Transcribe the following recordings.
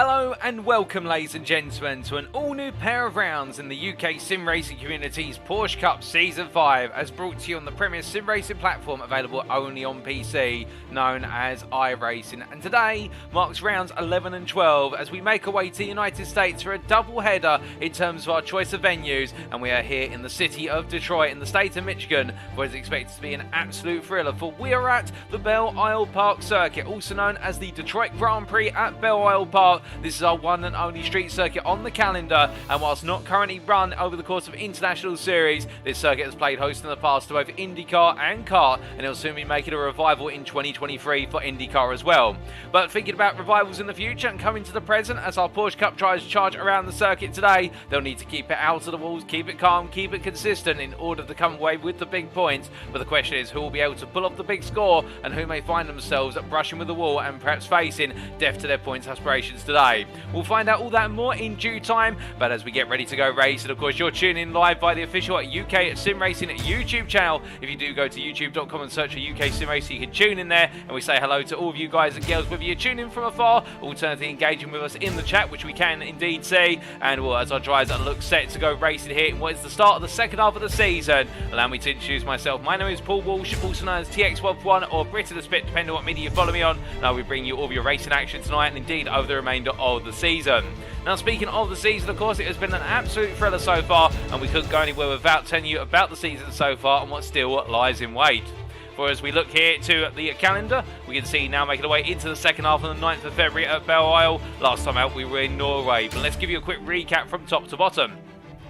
Hello and welcome, ladies and gentlemen, to an all-new pair of rounds in the UKSimRacing community's Porsche Cup Season 5, as brought to you on the premier sim racing platform available only on PC, known as iRacing. And today marks rounds 11 and 12 as we make our way to the United States for a double header in terms of our choice of venues, and we are here in the city of Detroit in the state of Michigan, where it's expected to be an absolute thriller, for we are at the Belle Isle Park circuit, also known as the Detroit Grand Prix at Belle Isle Park. This is our one and only street circuit on the calendar, and whilst not currently run over the course of international series, this circuit has played host in the past to both IndyCar and kart, and it'll soon be making a revival in 2023 for IndyCar as well. But thinking about revivals in the future and coming to the present, as our Porsche Cup drivers charge around the circuit today, they'll need to keep it out of the walls, keep it calm, keep it consistent in order to come away with the big points. But the question is, who will be able to pull off the big score, and who may find themselves brushing with the wall and perhaps facing death to their points aspirations today. We'll find out all that and more in due time, but as we get ready to go race, and of course you're tuning in live by the official UKSimRacing YouTube channel. If you do go to youtube.com and search for UKSimRacing, you can tune in there, and we say hello to all of you guys and girls, whether you're tuning in from afar, alternatively engaging with us in the chat, which we can indeed see. And well, as our drivers look set to go racing here in what is the start of the second half of the season, allow me to introduce myself. My name is Paul Walsh, also known as TX11 or Brit of the Spit, depending on what media you follow me on. Now we bring you all of your racing action tonight, and indeed over the remainder of the season. Now, speaking of the season, of course, it has been an absolute thriller so far, and we couldn't go anywhere without telling you about the season so far and what still lies in wait. For as we look here to the calendar, we can see now making our way into the second half on the 9th of February at Belle Isle. Last time out we were in Norway, but let's give you a quick recap from top to bottom.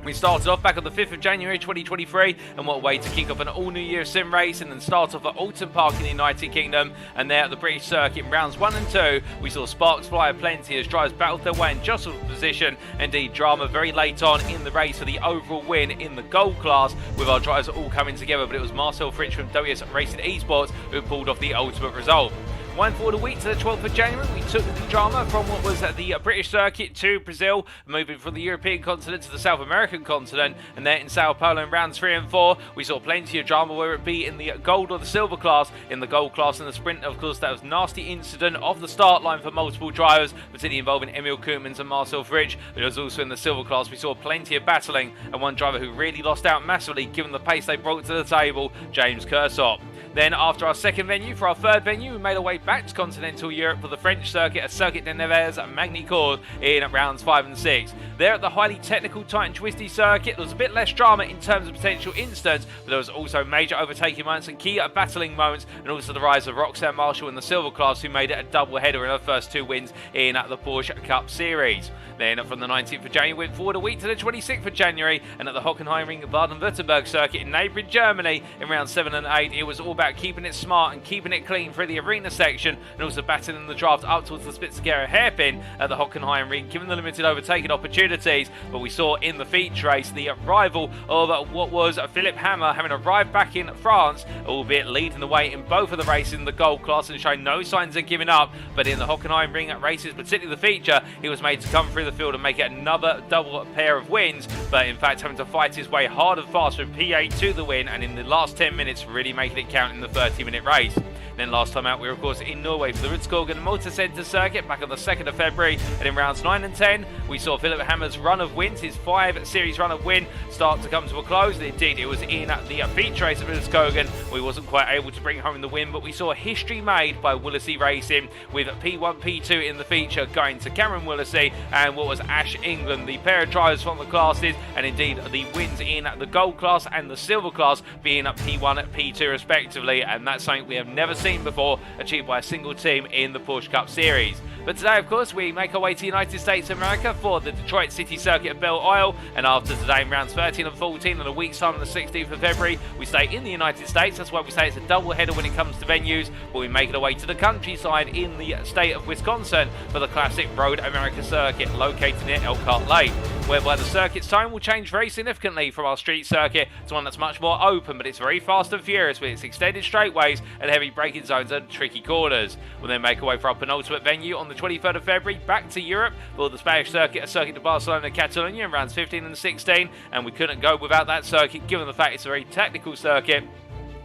We started off back on the 5th of January 2023, and what a way to kick off an all-new year of sim racing and start off at Alton Park in the United Kingdom. And there at the British circuit in rounds 1 and 2, we saw sparks fly aplenty as drivers battled their way and jostled for position. Indeed, drama very late on in the race for the overall win in the gold class, with our drivers all coming together, but it was Marcel Fritsch from WS Racing Esports who pulled off the ultimate result. One forward a week to the 12th of January, we took the drama from what was the British circuit to Brazil, moving from the European continent to the South American continent, and there in Sao Paulo in rounds 3 and 4, we saw plenty of drama, whether it be in the gold or the silver class. In the gold class in the sprint, of course, that was nasty incident off the start line for multiple drivers, particularly involving Emil Koopmans and Marcel Fritsch. But it was also in the silver class, we saw plenty of battling, and one driver who really lost out massively given the pace they brought to the table, James Kersop. Then after our second venue, for our third venue, we made our way back to continental Europe for the French circuit at Circuit de Nevers at Magny-Cours in rounds 5 and 6. There at the highly technical, tight and twisty circuit, there was a bit less drama in terms of potential incidents, but there was also major overtaking moments and key battling moments, and also the rise of Roxanne Marshall in the silver class, who made it a double header in her first 2 wins in the Porsche Cup Series. Then from the 19th of January, went forward a week to the 26th of January, and at the Hockenheimring Baden-Württemberg circuit in neighbouring Germany in rounds 7 and 8, it was all about keeping it smart and keeping it clean through the arena section, and also battling the draft up towards the Spitzkegel hairpin at the Hockenheimring, given the limited overtaking opportunities. But we saw in the feature race the arrival of what was Philipp Hammer, having arrived back in France, albeit leading the way in both of the races in the gold class and showing no signs of giving up. But in the Hockenheimring races, particularly the feature, he was made to come through the field and make it another double pair of wins, but in fact having to fight his way hard and fast from P8 to the win, and in the last 10 minutes really making it count in the 30-minute race. Then last time out we were of course in Norway for the Rudskogen Motor Centre circuit back on the 2nd of February, and in rounds 9 and 10 we saw Philipp Hammer's run of wins, his 5 series run of win, start to come to a close. And indeed it was in the feature race at Rudskogen we wasn't quite able to bring home the win, but we saw history made by Willesee Racing, with P1, P2 in the feature going to Cameron Willesee and what was Ash England, the pair of drivers from the classes, and indeed the wins in the gold class and the silver class being P1 and P2 respectively, and that's something we have never seen before achieved by a single team in the Porsche Cup Series. But today, of course, we make our way to the United States of America for the Detroit City Circuit at Belle Isle, and after today in rounds 13 and 14 and a week's time on the 16th of February, we stay in the United States. That's why we say it's a double header when it comes to venues, but we make it our way to the countryside in the state of Wisconsin for the classic Road America Circuit located near Elkhart Lake, whereby the circuit's time will change very significantly from our street circuit to one that's much more open, but it's very fast and furious with its extended straightaways and heavy braking zones and tricky corners. We'll then make our way for our penultimate venue on the 23rd of February back to Europe for the Spanish circuit at Circuit de Barcelona Catalunya in rounds 15 and 16, and we couldn't go without that circuit given the fact it's a very technical circuit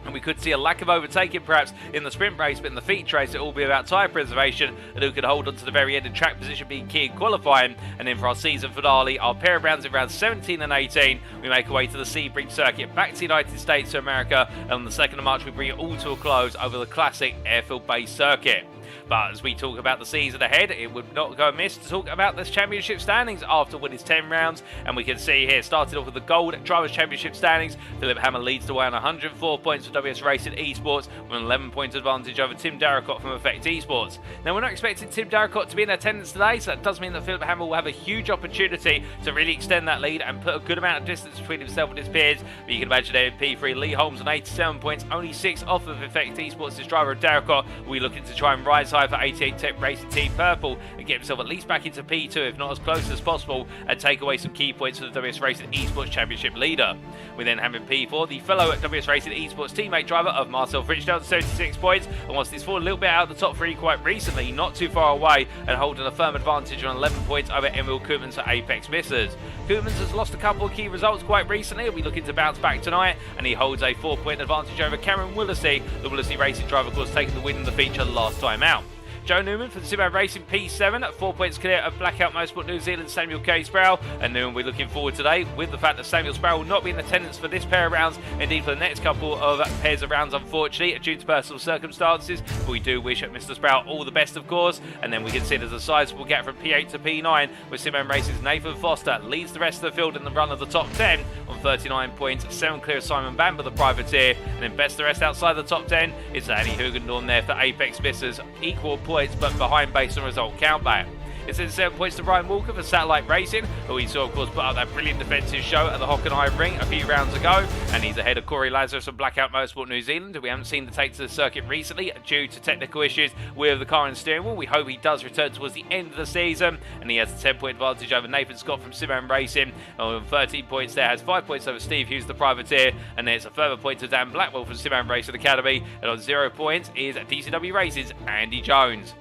And we could see a lack of overtaking perhaps in the sprint race, but in the feature race it will be about tyre preservation and who can hold on to the very end and track position being key in qualifying. And then for our season finale, our pair of rounds in rounds 17 and 18, we make our way to the Sebring circuit back to the United States of America, and on the 2nd of March we bring it all to a close over the classic airfield-based circuit. But as we talk about the season ahead, it would not go amiss to talk about this championship standings after winning 10 rounds. And we can see here, started off with the Gold Drivers' Championship standings, Philipp Hammer leads the way on 104 points for WS Racing Esports, with an 11-point advantage over Tim Darracott from Effect Esports. Now, we're not expecting Tim Darracott to be in attendance today, so that does mean that Philipp Hammer will have a huge opportunity to really extend that lead and put a good amount of distance between himself and his peers. But you can imagine there in P3, Lee Holmes on 87 points, only 6 off of Effect Esports' his driver Darracott. We're looking to try and rise high for 88 Tech Racing Team Purple and get himself at least back into P2, if not as close as possible, and take away some key points for the WS Racing Esports Championship leader. We then have in P4 the fellow WS Racing Esports teammate driver of Marcel Fritschdale, 76 points, and whilst he's fallen a little bit out of the top 3 quite recently, not too far away and holding a firm advantage on 11 points over Emil Koopmans for Apex Missers. Koopmans has lost a couple of key results quite recently. He'll be looking to bounce back tonight, and he holds a 4-point advantage over Cameron Willesee, the Willesee Racing driver, of course, taking the win in the feature last time out. Joe Newman for the simracing P7 at 4 points clear of Blackout Motorsport New Zealand Samuel K. Sproul, and Newman we're looking forward today with the fact that Samuel Sproul will not be in attendance for this pair of rounds, indeed for the next couple of pairs of rounds unfortunately due to personal circumstances, but we do wish Mr. Sproul all the best of course. And then we can see there's a sizable gap from P8 to P9 with simracing's Nathan Foster leads the rest of the field in the run of the top 10 on 39 points, 7 clear of Simon Bamber the privateer, and then best the rest outside the top 10 is Annie Hugendorn there for Apex Missers, equal points but behind based on result countback. It's in 7 points to Ryan Walker for Satellite Racing, who we saw, of course, put up that brilliant defensive show at the Hockenheim Ring a few rounds ago. And he's ahead of Corey Lazarus from Blackout Motorsport New Zealand, who we haven't seen to take to the circuit recently due to technical issues with the car and steering wheel. We hope he does return towards the end of the season. And he has a 10-point advantage over Nathan Scott from Simam Racing. On 13 points there, has 5 points over Steve Hughes, the privateer. And there's a further point to Dan Blackwell from Simam Racing Academy. And on 0 points is DCW Racing's Andy Jones.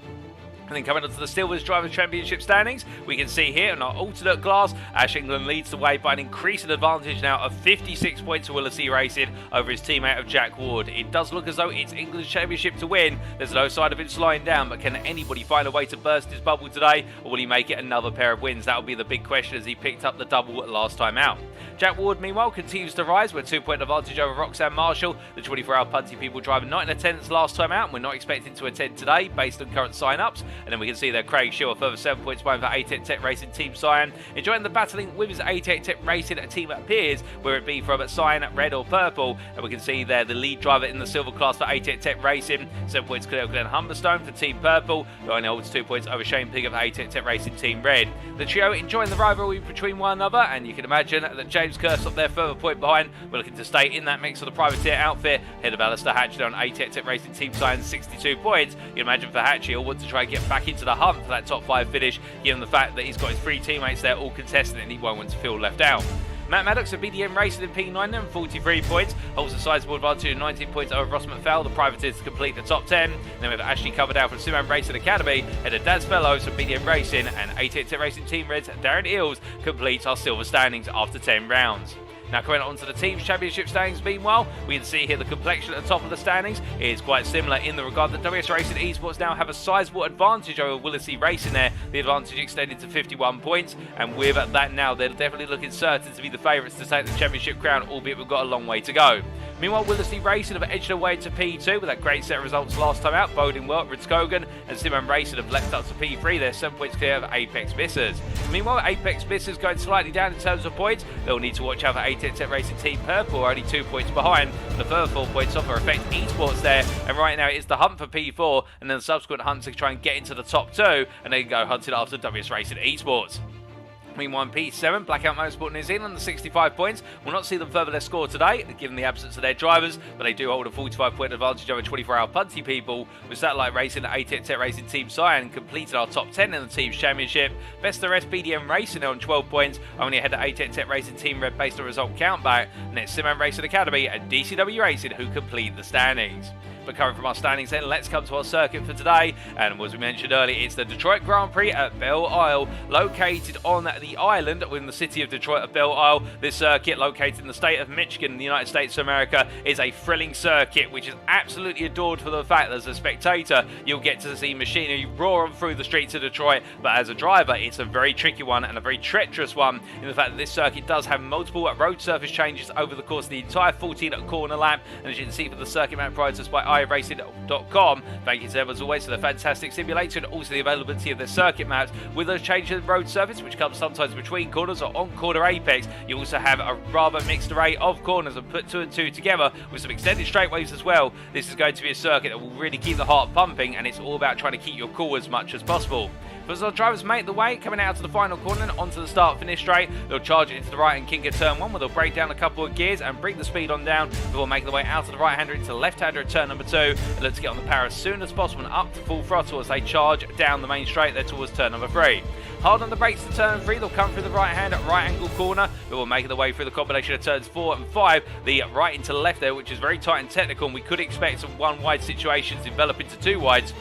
And then coming on to the Silvers Drivers' Championship standings, we can see here in our alternate glass, Ash England leads the way by an increasing advantage now of 56 points to Willesee Racing over his teammate of Jack Ward. It does look as though it's England's championship to win. There's no sign of him slowing down, but can anybody find a way to burst his bubble today, or will he make it another pair of wins? That will be the big question as he picked up the double last time out. Jack Ward, meanwhile, continues to rise with a 2-point advantage over Roxanne Marshall, the 24-hour Punty People driver, not in attendance last time out, and we're not expecting to attend today based on current sign-ups. And then we can see there Craig Shaw a further 7 points behind for 88 Tech Racing Team Cyan, enjoying the battling with his 88 Tech Racing team peers, where it be from Cyan, red or purple. And we can see there the lead driver in the silver class for 88 Tech Racing, 7 points clear of Glenn Humberstone for Team Purple, who only holds 2 points over Shane Pigg of 88 Tech Racing Team Red. The trio enjoying the rivalry between one another, and you can imagine that James Kirst up there further point behind. We're looking to stay in that mix of the privateer outfit, ahead of Alistair Hatchley on 88 Tech Racing Team Cyan 62 points. You can imagine for Hatchley, he'll want to try and get back into the hunt for that top 5 finish, given the fact that he's got his 3 teammates there all contesting and he won't want to feel left out. Matt Maddox of BDM Racing in P9 and 43 points, holds a sizable advantage of 19 points over Ross McFell, the privateer, to complete the top 10. Then we have Ashley Coverdale from Simam Racing Academy, head of Daz Fellows from BDM Racing, and 88 Tech Racing Team Reds Darren Eels completes our silver standings after 10 rounds. Now coming on to the Teams Championship standings, meanwhile, we can see here the complexion at the top of the standings is quite similar in the regard that WS Racing Esports now have a sizable advantage over Willesee Racing there, the advantage extended to 51 points, and with that now they're definitely looking certain to be the favourites to take the championship crown, albeit we've got a long way to go. Meanwhile, Willesee Racing have edged their way to P2 with that great set of results last time out, boding well at Ritskogan, and Simon Racing have leapt up to P3, they're 7 points clear of Apex Missers. Meanwhile, Apex Missers going slightly down in terms of points, they'll need to watch out for 88 Tech Racing Team Purple, only 2 points behind, and the further 4 points off are Effect Esports there, and right now it's the hunt for P4, and then the subsequent hunt to try and get into the top 2, and then go hunting after WS Racing Esports. Meanwhile, in P7, Blackout Motorsport New Zealand, 65 points. We'll not see them further their score today, given the absence of their drivers, but they do hold a 45-point advantage over 24-hour Punty People, with Satellite Racing and 88 Tech Racing Team Cyan completed our top 10 in the Team's Championship. Best of the rest, BDM Racing on 12 points, only ahead of 88 Tech Racing Team Red based on result countback, and it's Simam Racing Academy and DCW Racing who complete the standings. But coming from our standings then, let's come to our circuit for today. And as we mentioned earlier, it's the Detroit Grand Prix at Belle Isle, located on the island within the city of Detroit of Belle Isle. This circuit, located in the state of Michigan in the United States of America, is a thrilling circuit which is absolutely adored for the fact that as a spectator, you'll get to see machinery roar on through the streets of Detroit. But as a driver, it's a very tricky one and a very treacherous one in the fact that this circuit does have multiple road surface changes over the course of the entire 14-corner lap. And as you can see from the circuit map provided to us by iRacing.com, thank you to them as always for the fantastic simulator and also the availability of their circuit maps with those changes in road surface, which comes sometimes between corners or on corner apex. You also have a rather mixed array of corners, and put 2 and 2 together with some extended straightaways as well. This is going to be a circuit that will really keep the heart pumping, and it's all about trying to keep your cool as much as possible. But as our drivers make the way, coming out to the final corner and onto the start-finish straight, they'll charge it into the right and kink at turn 1, where they'll break down a couple of gears and bring the speed on down before making the way out of the right-hander into the left-hander at turn number 2. And look to get on the power as soon as possible and up to full throttle as they charge down the main straight there towards turn number 3. Hard on the brakes to turn 3, they'll come through the right-hand at right-angle corner, before making the way through the combination of turns 4 and 5, the right into left there, which is very tight and technical, and we could expect some one-wide situations develop into two wides.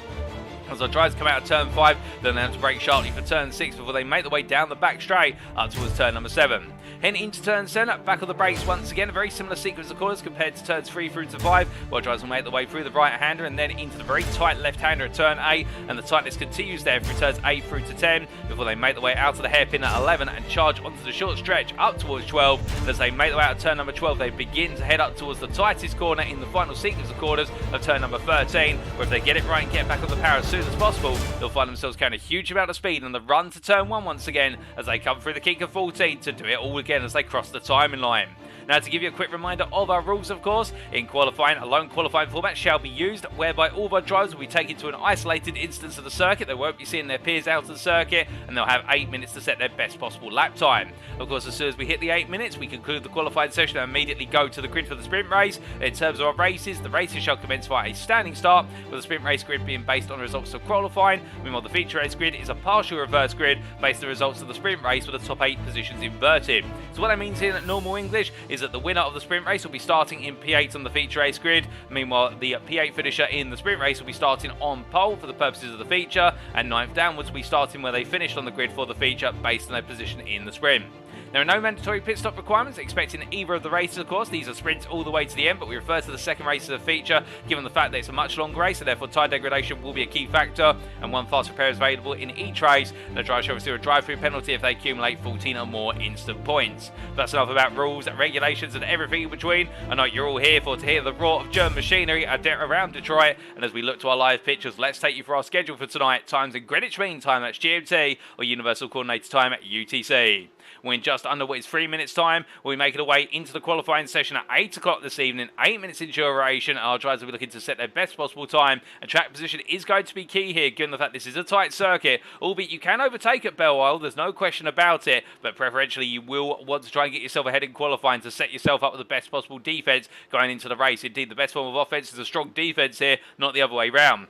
As our drivers come out of turn 5, then they have to brake sharply for turn 6 before they make the way down the back straight up towards turn number 7. Heading into turn 7, back on the brakes once again, a very similar sequence of corners compared to turns 3 through to 5, while drivers will make the way through the right-hander and then into the very tight left-hander at turn 8, and the tightness continues there through turns 8 through to 10, before they make the way out of the hairpin at 11 and charge onto the short stretch up towards 12. As they make the way out of turn number 12, they begin to head up towards the tightest corner in the final sequence of corners of turn number 13, where if they get it right and get back on the power as soon as possible, they'll find themselves carrying a huge amount of speed on the run to turn 1 once again, as they come through the kink of 14 to do it all again as they cross the timing line. Now, to give you a quick reminder of our rules, of course, in qualifying, a lone qualifying format shall be used, whereby all of our drivers will be taken to an isolated instance of the circuit. They won't be seeing their peers out of the circuit, and they'll have 8 minutes to set their best possible lap time. Of course, as soon as we hit the 8 minutes, we conclude the qualifying session and immediately go to the grid for the sprint race. In terms of our races, the races shall commence via a standing start, with the sprint race grid being based on the results of qualifying. Meanwhile, the feature race grid is a partial reverse grid based on the results of the sprint race, with the top 8 positions inverted. So what that means here in normal English is that the winner of the sprint race will be starting in P8 on the feature race grid. Meanwhile, the P8 finisher in the sprint race will be starting on pole for the purposes of the feature, and 9th downwards will be starting where they finished on the grid for the feature based on their position in the sprint. There are no mandatory pit stop requirements expected in either of the races, of course. These are sprints all the way to the end, but we refer to the second race as a feature, given the fact that it's a much longer race, and therefore tyre degradation will be a key factor, and one fast repair is available in each race, and the driver shall receive a drive-through penalty if they accumulate 14 or more instant points. But that's enough about rules, regulations, and everything in between. I know you're all here to hear the roar of German machinery around Detroit, and as we look to our live pictures, let's take you for our schedule for tonight. Times in Greenwich Mean Time, that's GMT, or Universal Coordinated Time at UTC. We're in just under what is 3 minutes time. We'll be making our way into the qualifying session at 8 o'clock this evening, 8 minutes in duration. Our drivers will be looking to set their best possible time, and track position is going to be key here, given the fact this is a tight circuit, albeit you can overtake at Belle Isle, there's no question about it, but preferentially you will want to try and get yourself ahead in qualifying to set yourself up with the best possible defense going into the race. Indeed, the best form of offense is a strong defense here, not the other way round.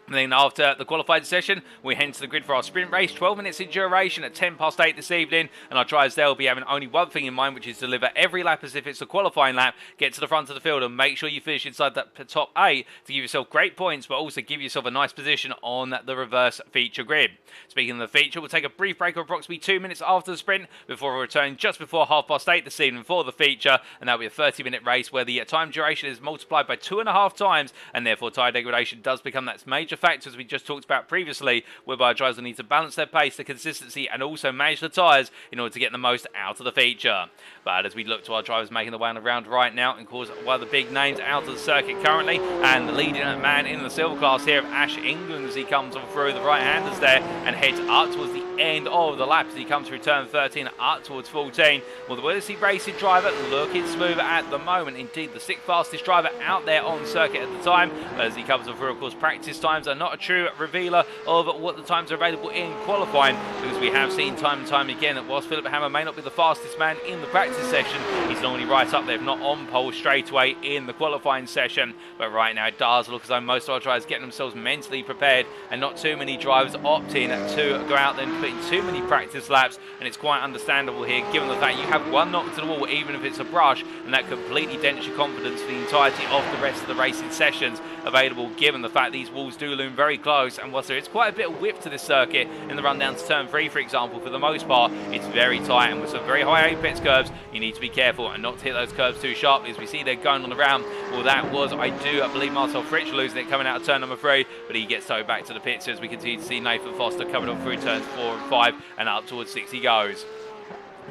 And then after the qualifying session, we head to the grid for our sprint race, 12 minutes in duration at 10 past 8 this evening. And our drivers there will be having only one thing in mind, which is deliver every lap as if it's a qualifying lap, get to the front of the field and make sure you finish inside that top 8 to give yourself great points, but also give yourself a nice position on the reverse feature grid. Speaking of the feature, we'll take a brief break of approximately 2 minutes after the sprint before returning just before 8:30 this evening for the feature. And that'll be a 30-minute race where the time duration is multiplied by 2.5 times, and therefore tyre degradation does become that major factors we just talked about previously, whereby drivers will need to balance their pace, the consistency, and also manage the tyres in order to get the most out of the feature. But as we look to our drivers making the way on the round right now, and of course one of the big names out of the circuit currently, and the leading man in the silver class here of Ash England as he comes on through the right-handers there and heads up towards the end of the lap as he comes through turn 13 up towards 14. Well, the Willisey Racing driver looking smooth at the moment. Indeed, the 6th fastest driver out there on circuit at the time. But as he comes on through, of course, practice times are not a true revealer of what the times are available in qualifying, because we have seen time and time again that whilst Philipp Hammer may not be the fastest man in the practice practice session, he's normally right up there, if not on pole straight away in the qualifying session. But right now it does look as though most of our drivers getting themselves mentally prepared, and not too many drivers opting to go out there and put in too many practice laps. And it's quite understandable here, given the fact you have one knock to the wall, even if it's a brush, and that completely dents your confidence for the entirety of the rest of the racing sessions available, given the fact these walls do loom very close. And whilst there is quite a bit of whip to this circuit in the run down to turn 3, for example, for the most part, it's very tight, and with some very high apex curves, you need to be careful and not to hit those curves too sharply, as we see they're going on the round. Well, that was, I believe, Marcel Fritsch losing it coming out of turn number 3, but he gets towed back to the pits as we continue to see Nathan Foster coming on through turns 4 and 5, and up towards 6 he goes.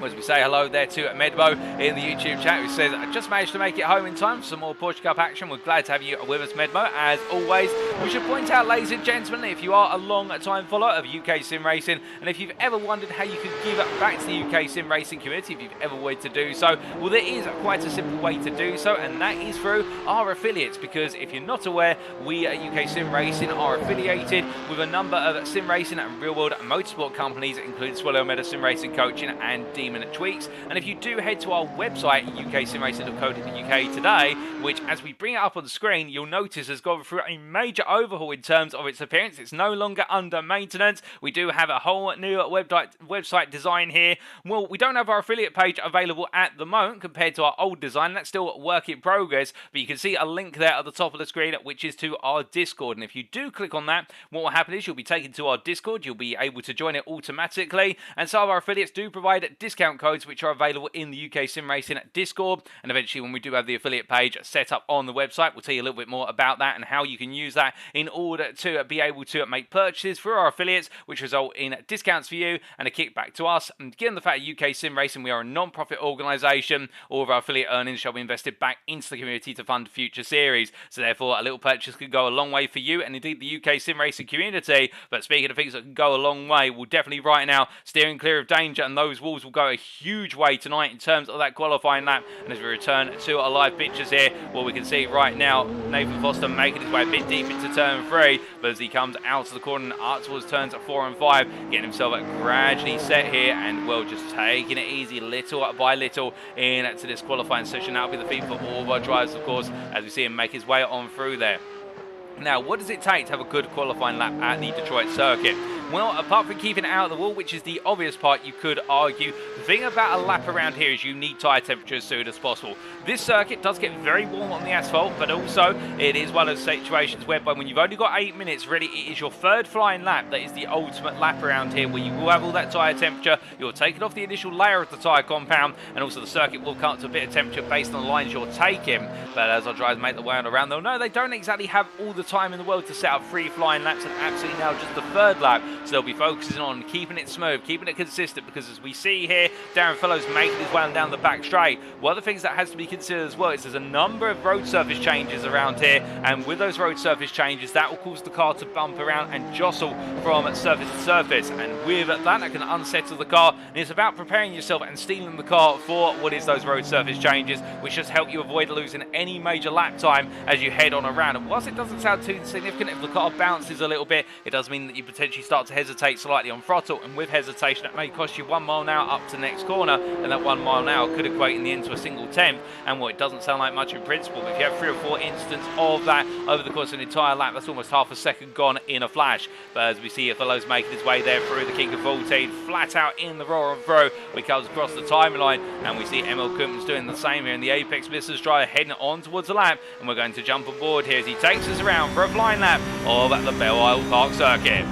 As we say hello there to Medbo in the YouTube chat, who says, I just managed to make it home in time for some more Porsche Cup action. We're glad to have you with us, Medbo, as always. We should point out, ladies and gentlemen, if you are a long-time follower of UKSimRacing, and if you've ever wondered how you could give back to the UKSimRacing community, if you've ever wanted to do so, well, there is quite a simple way to do so, and that is through our affiliates. Because if you're not aware, we at UKSimRacing are affiliated with a number of sim racing and real-world motorsport companies, including Swallow Meadow Sim Racing Coaching and Demon Tweaks. And if you do head to our website, uksimracing.co.uk today, which, as we bring it up on the screen, you'll notice has gone through a major overhaul in terms of its appearance. It's no longer under maintenance. We do have a whole new website design here. Well, we don't have our affiliate page available at the moment compared to our old design. That's still a work in progress, but you can see a link there at the top of the screen, which is to our Discord. And if you do click on that, what will happen is you'll be taken to our Discord. You'll be able to join it automatically, and some of our affiliates do provide discount codes which are available in the UKSimRacing Discord. And eventually, when we do have the affiliate page set up on the website, we'll tell you a little bit more about that and how you can use that in order to be able to make purchases for our affiliates, which result in discounts for you and a kickback to us. And given the fact at UKSimRacing we are a non-profit organisation, all of our affiliate earnings shall be invested back into the community to fund future series. So therefore, a little purchase could go a long way for you and indeed the UKSimRacing community. But speaking of things that can go a long way, we'll definitely right now steering clear of danger, and those walls will go a huge way tonight in terms of that qualifying lap. And as we return to our live pictures here, well, we can see right now Nathan Foster making his way a bit deep into turn 3, but as he comes out of the corner and up towards turns 4 and 5, getting himself gradually set here, and well, just taking it easy little by little into this qualifying session. That'll be the theme for all of our drivers, of course, as we see him make his way on through there. Now, what does it take to have a good qualifying lap at the Detroit circuit? Well, apart from keeping it out of the wall, which is the obvious part, you could argue, the thing about a lap around here is you need tyre temperature as soon as possible. This circuit does get very warm on the asphalt, but also it is one of those situations whereby when you've only got 8 minutes, really, it is your third flying lap that is the ultimate lap around here, where you will have all that tyre temperature, you'll take it off the initial layer of the tyre compound, and also the circuit will come up to a bit of temperature based on the lines you're taking. But as our drivers make their way on around, they'll know they don't exactly have all the time in the world to set up 3 flying laps, and absolutely now just the third lap. So they'll be focusing on keeping it smooth, keeping it consistent, because as we see here, Darren Fellows making his way on down the back straight. One of the things that has to be considered as well is there's a number of road surface changes around here, and with those road surface changes, that will cause the car to bump around and jostle from surface to surface, and with that can unsettle the car. And it's about preparing yourself and stealing the car for what is those road surface changes, which just help you avoid losing any major lap time as you head on around. And whilst it doesn't sound too significant, if the car bounces a little bit, it does mean that you potentially start to hesitate slightly on throttle, and with hesitation it may cost you 1 mile an hour up to the next corner, and that 1 mile an hour could equate in the end to a single tenth. And well, it doesn't sound like much in principle, but if you have 3 or 4 instances of that over the course of an entire lap, that's almost half a second gone in a flash. But as we see Fellows making his way there through the kink of 14, flat out in the roar and throw, he comes across the timeline, and we see Emil Koopmans doing the same here in the Apex Misters driver, heading on towards the lap, and we're going to jump on board here as he takes us around for a flying lap of the Belle Isle Park circuit.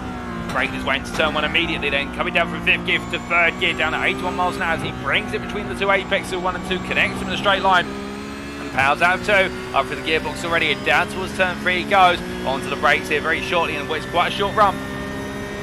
Breaking his way into turn 1 immediately, then coming down from 5th gear to 3rd gear down at 81 miles an hour as he brings it between the 2 apexes, 1 and 2, connects them in a straight line, and powers out of 2 up through the gearbox already, and down towards turn 3 he goes, onto the brakes here very shortly, and it's quite a short run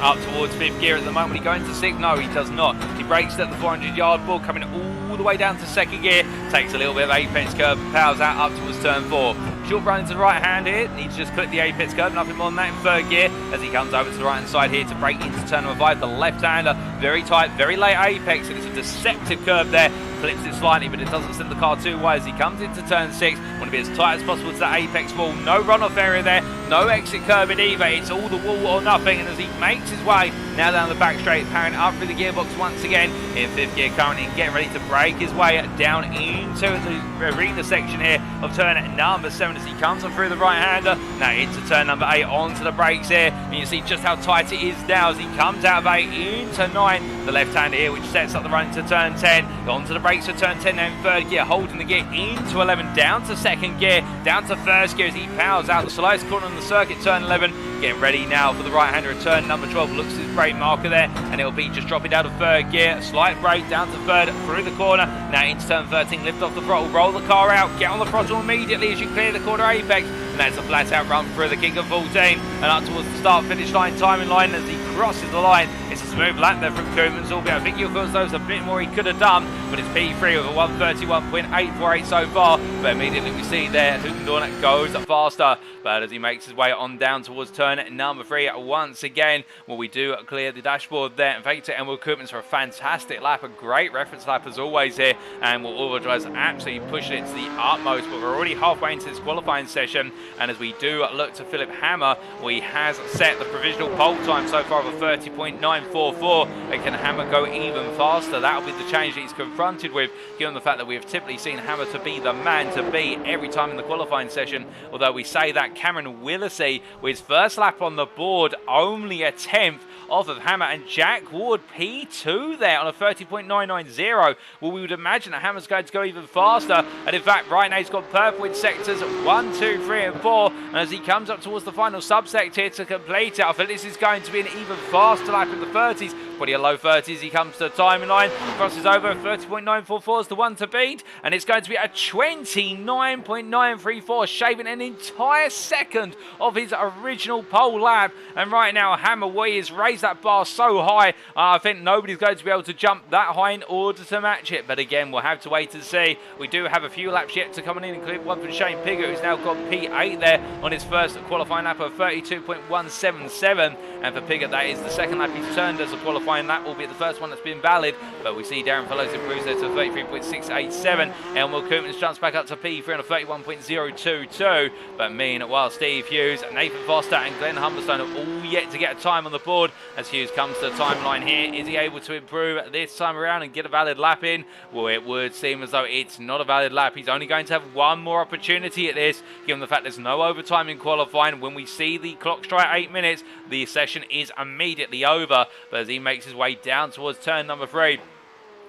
up towards 5th gear at the moment. He go into 6th? No, he does not. He brakes at the 400-yard ball, coming all the way down to 2nd gear, takes a little bit of apex curve, powers out up towards turn 4. Short run into the right hand here, needs to just clip the apex curve, nothing more than that in 3rd gear, as he comes over to the right hand side here to brake into turn number 5, the left hander, very tight, very late apex, and it's a deceptive curve there, clips it slightly, but it doesn't send the car too wide as he comes into turn 6. Want to be as tight as possible to that apex wall. No runoff area there, no exit curb in either. It's all the wall or nothing, and as he makes his way now down the back straight, powering up through the gearbox once again in 5th gear currently, and getting ready to break his way down into the arena section here of turn number 7 as he comes on through the right-hander. Now into turn number 8, onto the brakes here, and you see just how tight it is now as he comes out of 8 into 9. The left-hander here, which sets up the run to turn 10. Onto the brakes for turn 10 now in 3rd gear, holding the gear into 11, down to 2nd gear, down to 1st gear as he powers out the slowest corner on the circuit, turn 11. Getting ready now for the right-hander at turn number 12. Looks at his brake marker there, and it'll be just dropping down to 3rd gear. A slight brake down to 3rd, through the corner. Now into turn 13, lift off the throttle, roll the car out, get on the throttle immediately as you clear the corner apex. And that's a flat-out run through the kick of 14 and up towards the start-finish line, timing line as he crosses the line. It's a smooth lap there from Koopmans, albeit I think you'll feel as though there's a bit more he could have done, but it's P3 with a 131.848 so far. But immediately we see there, Hookendorn goes faster, but as he makes his way on down towards turn number 3 once again, well, we do clear the dashboard there. And thank you to Emil Koopmans for a fantastic lap, a great reference lap as always here, and we'll all drivers absolutely pushing it to the utmost. But we're already halfway into this qualifying session, and as we do look to Philipp Hammer, he has set the provisional pole time so far of a 30.944. And can Hammer go even faster? That'll be the challenge that he's confronted with, given the fact that we have typically seen Hammer to be the man to beat every time in the qualifying session. Although we say that Cameron Willesee, with his first lap on the board, only a 10th off of Hammer, and Jack Ward P2 there on a 30.990. Well, we would imagine that Hammer's going to go even faster, and in fact right now he's got purple in sectors 1, 2, 3 and 4, and as he comes up towards the final subsect here to complete it, I think this is going to be an even faster lap in the 30s, probably a low 30s. He comes to the timing line, crosses over, 30.944 is the one to beat, and it's going to be a 29.934, shaving an entire second of his original pole lap. And right now Hammer has raised that bar so high, I think nobody's going to be able to jump that high in order to match it. But again, we'll have to wait and see. We do have a few laps yet to come in, including one from Shane Piggott, who's now got P8 there on his first qualifying lap of 32.177. And for Piggott, that is the second lap he's turned as a qualifying lap, albeit the first one that's been valid. But we see Darren Fellows improves there to 33.687. Elmore Koopmans jumps back up to P3 on a 31.022. But meanwhile, Steve Hughes, Nathan Foster and Glenn Humberstone have all yet to get a time on the board. As Hughes comes to the timeline here, is he able to improve this time around and get a valid lap in? Well, it would seem as though it's not a valid lap. He's only going to have one more opportunity at this, given the fact there's no overtime in qualifying. When we see the clock strike 8 minutes, the session is immediately over. But as he makes his way down towards turn number 3,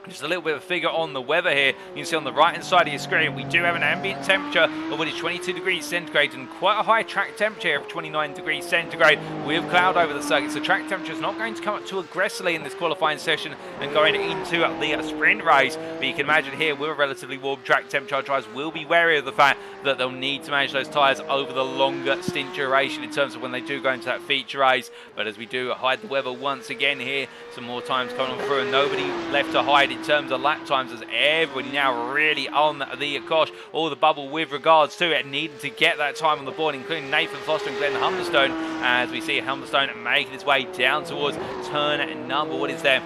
just a little bit of a figure on the weather here. You can see on the right hand side of your screen, we do have an ambient temperature of what is 22 degrees centigrade and quite a high track temperature of 29 degrees centigrade with cloud over the circuit. So track temperature is not going to come up too aggressively in this qualifying session and going into the sprint race. But you can imagine here, with a relatively warm track temperature, our drivers will be wary of the fact that they'll need to manage those tyres over the longer stint duration in terms of when they do go into that feature race. But as we do hide the weather once again here, some more times coming on through and nobody left to hide in terms of lap times, as everybody now really on the gosh, all the bubble with regards to it, needing to get that time on the board, including Nathan Foster and Glenn Humberstone, as we see Humberstone making his way down towards turn number, what is there?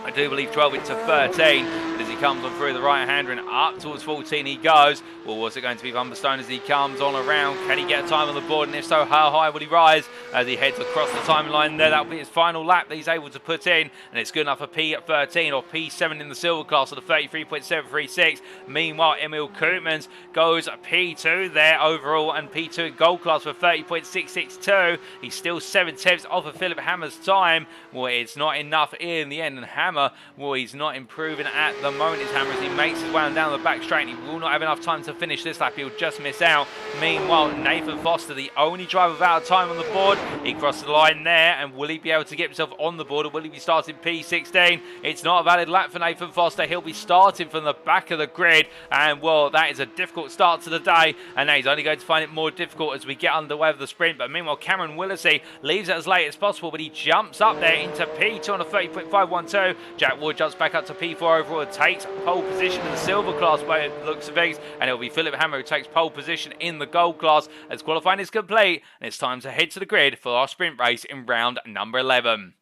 I do believe 12 into 13, but as he comes on through the right-hander and up towards 14 he goes. Well, what's it going to be for Humberstone as he comes on around? Can he get a time on the board? And if so, how high will he rise as he heads across the timeline there? That'll be his final lap that he's able to put in, and it's good enough for P13 or P7 in the silver class of the 33.736. Meanwhile, Emil Koopmans goes P2 there overall, and P2 in gold class for 30.662. He's still 7/10 off of Philipp Hammer's time. Well, it's not enough in the end, and Hammer, well, he's not improving at the moment. His Hammer, as he makes his way down the back straight, and he will not have enough time to finish this lap. He'll just miss out. Meanwhile, Nathan Foster, the only driver without a time on the board, he crosses the line there, and will he be able to get himself on the board, or will he be starting P16? It's not a valid lap for Nathan Foster. He'll be starting from the back of the grid, and well, that is a difficult start to the day, and now he's only going to find it more difficult as we get underway with the sprint. But meanwhile, Cameron Willesee leaves it as late as possible, but he jumps up there into P2 on a 30.512. Jack Ward jumps back up to P4 overall and takes pole position in the silver class by the looks of things, and it'll be Philipp Hammer who takes pole position in the gold class as qualifying is complete, and it's time to head to the grid for our sprint race in round number 11.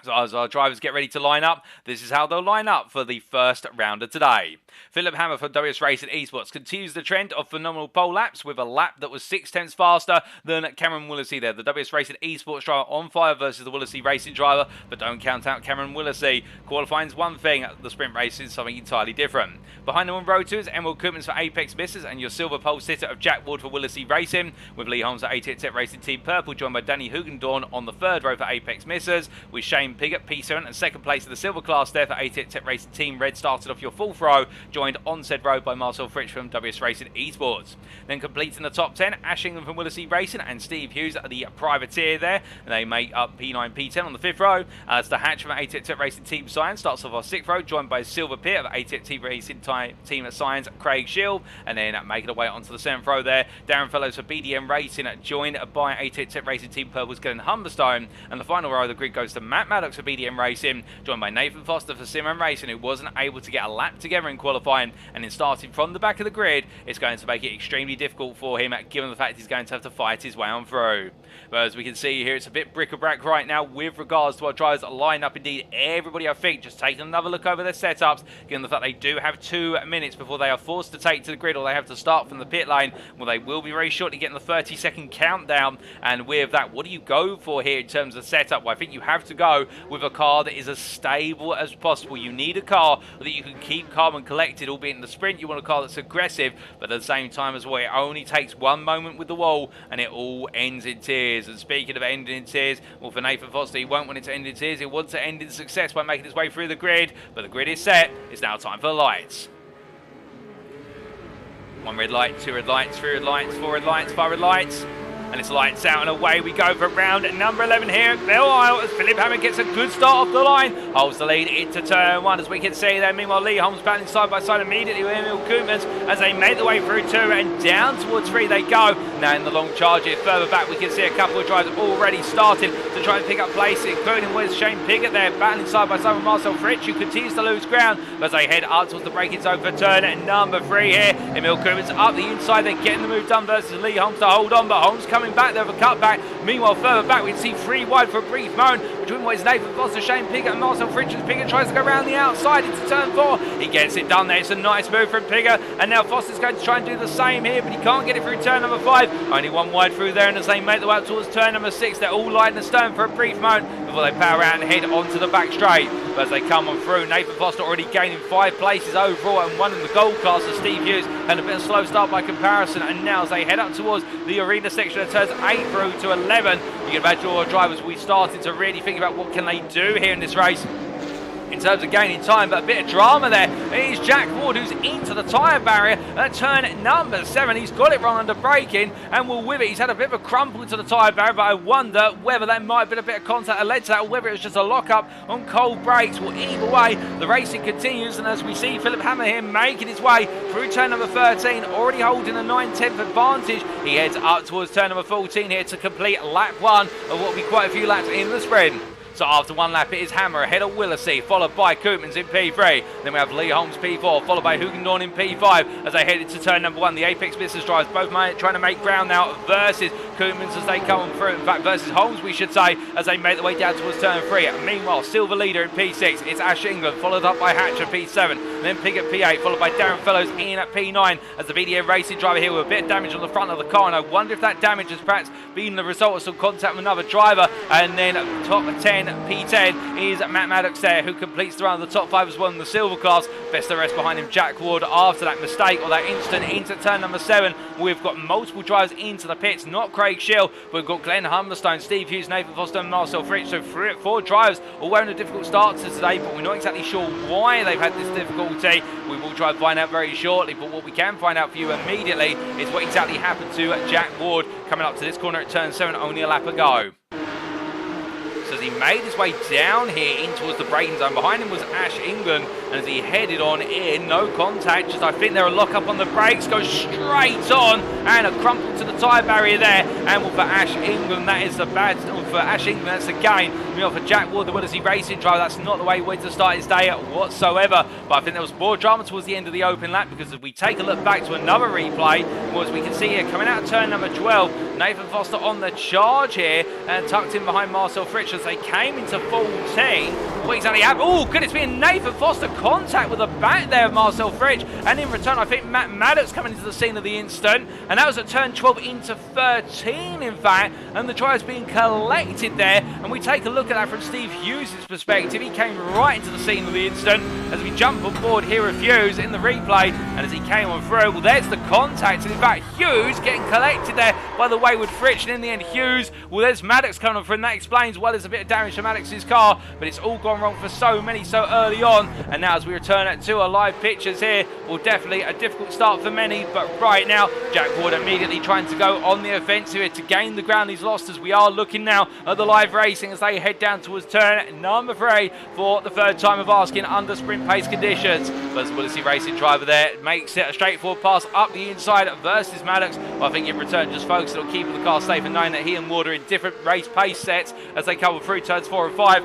So as our drivers get ready to line up, this is how they'll line up for the first round of today. Philipp Hammer from UKSimRacing Esports continues the trend of phenomenal pole laps with a lap that was 6/10 faster than Cameron Willesee there. The UKSimRacing Esports driver on fire versus the Willesee Racing driver, but don't count out Cameron Willesee. Qualifying's one thing, the sprint race is something entirely different. Behind them on Road 2 is Emil Koopmans for Apex Misses and your silver pole sitter of Jack Ward for Willesee Racing, with Lee Holmes at ATX Racing Team Purple, joined by Danny Hugendorn on the third row for Apex Misses, with Shane Piggott P7 and second place in the silver class there for ATX Racing Team Red started off your fourth row, joined on said row by Marcel Fritsch from UKSimRacing Esports. Then completing the top 10, Ash England from Willesee Racing and Steve Hughes at the privateer there. They make up P9, P10 on the fifth row. As the Hatch from ATX Racing Team Science starts off our sixth row, joined by Silver Pitt of ATX Racing Team Science, Craig Shield, and then making their way onto the seventh row there. Darren Fellows for BDM Racing, joined by ATX Racing Team Purple's Glenn Humberstone. And the final row of the grid goes to Matt Maddox for BDM Racing, joined by Nathan Foster for simracing, who wasn't able to get a lap together in qualifying, and in starting from the back of the grid, it's going to make it extremely difficult for him, given the fact he's going to have to fight his way on through. But as we can see here, it's a bit bric-a-brac right now with regards to our drivers that line up. Indeed, everybody, I think, just taking another look over their setups, given the fact they do have 2 minutes before they are forced to take to the grid, or they have to start from the pit lane. Well, they will be very shortly getting the 30-second countdown, and with that, what do you go for here in terms of setup? Well, I think you have to go with a car that is as stable as possible. You need a car that you can keep calm and collected, albeit in the sprint you want a car that's aggressive, but at the same time as well, it only takes one moment with the wall and it all ends in tears. And speaking of ending in tears, well, for Nathan Foster, he won't want it to end in tears. He wants to end in success by making his way through the grid, but the grid is set. It's now time for the lights. 1 red light, 2 red lights, 3 red lights, 4 red lights, 5 red lights. And it's lights out and away we go for round number 11 here at Belle Isle, as Philipp Hammer gets a good start off the line. Holds the lead into turn 1, as we can see there. Meanwhile, Lee Holmes battling side by side immediately with Emil Koopmans as they make their way through 2 and down towards 3 they go. Now in the long charge here, further back, we can see a couple of drivers already started to try and pick up place, including with Shane Piggott there, battling side by side with Marcel Fritsch, who continues to lose ground as they head up towards the braking zone for turn number 3 here. Emil Koopmans up the inside, they're getting the move done versus Lee Holmes to hold on, but Holmes coming back there for cut back. Meanwhile, further back, we can see 3 wide for a brief moment between what is Nathan Foster, Shane Piggott and Marcel Fritsch. Piggott tries to go around the outside into turn 4. He gets it done there. It's a nice move from Piggott, and now Foster's going to try and do the same here, but he can't get it through turn number 5. Only 1 wide through there, and as they make their way up towards turn number 6, they're all lying astern for a brief moment before they power out and head onto the back straight. But as they come on through, Nathan Foster already gaining 5 places overall and 1 in the gold class of Steve Hughes, and a bit of a slow start by comparison. And now as they head up towards the arena section of turns 8 through to 11, you can imagine all our drivers will be starting to really think about what can they do here in this race in terms of gaining time, but a bit of drama there. It is Jack Ward who's into the tyre barrier at turn number 7. He's got it wrong under braking, and will with it. He's had a bit of a crumple into the tyre barrier, but I wonder whether that might have been a bit of contact that led to that, or whether it was just a lock-up on cold brakes. Well, either way, the racing continues, and as we see Philipp Hammer here making his way through turn number 13, already holding a 9/10 advantage. He heads up towards turn number 14 here to complete lap 1 of what will be quite a few laps in the sprint. So after 1 lap, it is Hammer ahead of Willesee, followed by Koopmans in P3. Then we have Lee Holmes P4, followed by Hugendorn in P5 as they head into turn number 1. The Apex Business drivers both trying to make ground now versus Koopmans as they come on through. In fact, versus Holmes, we should say, as they make their way down towards turn 3. Meanwhile, silver leader in P6, it's Ash England, followed up by Hatcher P7. Then Piggott P8, followed by Darren Fellows in at P9 as the BDM Racing driver here with a bit of damage on the front of the car. And I wonder if that damage has perhaps been the result of some contact with another driver. And then top 10, P10 is Matt Maddox there, who completes the run of the top 5 as well in the silver class. Best of the rest behind him, Jack Ward, after that mistake or that incident into turn number 7. We've got multiple drivers into the pits, not Craig Schill, but we've got Glenn Humberstone, Steve Hughes, Nathan Foster and Marcel Fritsch. So 4 drivers all wearing a difficult start to today, but we're not exactly sure why they've had this difficulty. We will try and find out very shortly, but what we can find out for you immediately is what exactly happened to Jack Ward coming up to this corner at turn 7, only a lap ago. As he made his way down here in towards the braking zone, behind him was Ash England, and as he headed on in, no contact, just I think they're a lock up on the brakes, goes straight on, and a crumple to the tyre barrier there. And for Ash England, that is the bad, for Ash England, that's the gain. For Jack Ward, the Willesee Racing driver, that's not the way he wanted to start his day whatsoever. But I think there was more drama towards the end of the open lap, because if we take a look back to another replay, well, as we can see here, coming out of turn number 12, Nathan Foster on the charge here, and tucked in behind Marcel Fritsch as as they came into 14. What exactly happened? Oh, goodness me, Nathan Foster contact with the back there of Marcel Fritsch, and in return I think Matt Maddox coming into the scene of the instant, and that was at turn 12 into 13 in fact, and the driver's being collected there, and we take a look at that from Steve Hughes' perspective. He came right into the scene of the instant as we jump on board here with Hughes in the replay, and as he came on through, well, there's the contact, and in fact Hughes getting collected there by the wayward Fritsch, and in the end Hughes, well, there's Maddox coming on through, and that explains why there's a bit of damage to Maddox's car, but it's all gone wrong for so many so early on. And now as we return to our live pictures here, well, definitely a difficult start for many, but right now Jack Ward immediately trying to go on the offensive here to gain the ground he's lost, as we are looking now at the live racing as they head down towards turn number 3 for the third time of asking under sprint pace conditions. First Willisy Racing driver there makes it a straightforward pass up the inside versus Maddox, but I think in return just focusing on keeping the car safe and knowing that he and Ward are in different race pace sets as they cover through turns 4 and 5.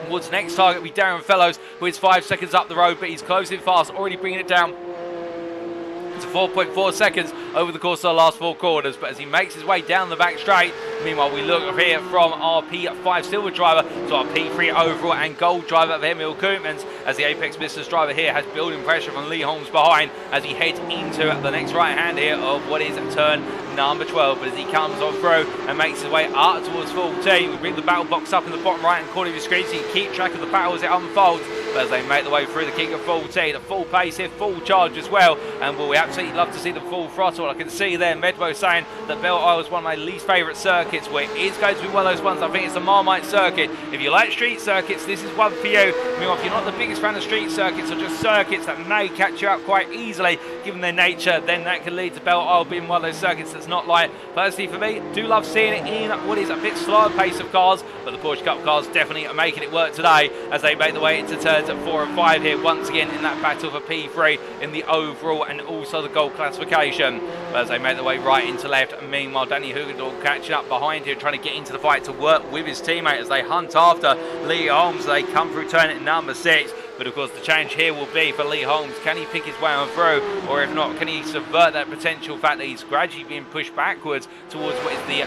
Wood's next target will be Darren Fellows, who is 5 seconds up the road, but he's closing fast, already bringing it down to 4.4 seconds over the course of the last 4 corners. But as he makes his way down the back straight, meanwhile we look here from our P5 silver driver to our P3 overall and gold driver of Emil Koopmans, as the Apex Business driver here has building pressure from Lee Holmes behind as he heads into the next right hand here of what is turn number 12. But as he comes on through and makes his way up towards 14, we bring the battle box up in the bottom right hand corner of your screen so you can keep track of the battle as it unfolds. But as they make the way through the kick of 14, a full pace here, full charge as well, and will we absolutely love to see the full throttle. I can see there Medwo saying that Belle Isle is one of my least favourite circuits, where it is going to be one of those ones. I think it's a Marmite circuit. If you like street circuits, this is one for you. Meanwhile, if you're not the biggest fan of street circuits or just circuits that may catch you out quite easily given their nature, then that can lead to Belle Isle being one of those circuits that's not light. Personally for me, do love seeing it in what is a bit slower pace of cars, but the Porsche Cup cars definitely are making it work today as they make the way into turns at 4 and 5 here once again in that battle for P3 in the overall and also the gold classification. But as they make their way right into left, meanwhile Danny Hugendorf catching up behind here, trying to get into the fight to work with his teammate as they hunt after Lee Holmes. They come through turn at number 6. But of course the challenge here will be for Lee Holmes. Can he pick his way on through, or if not, can he subvert that potential fact that he's gradually being pushed backwards towards what is the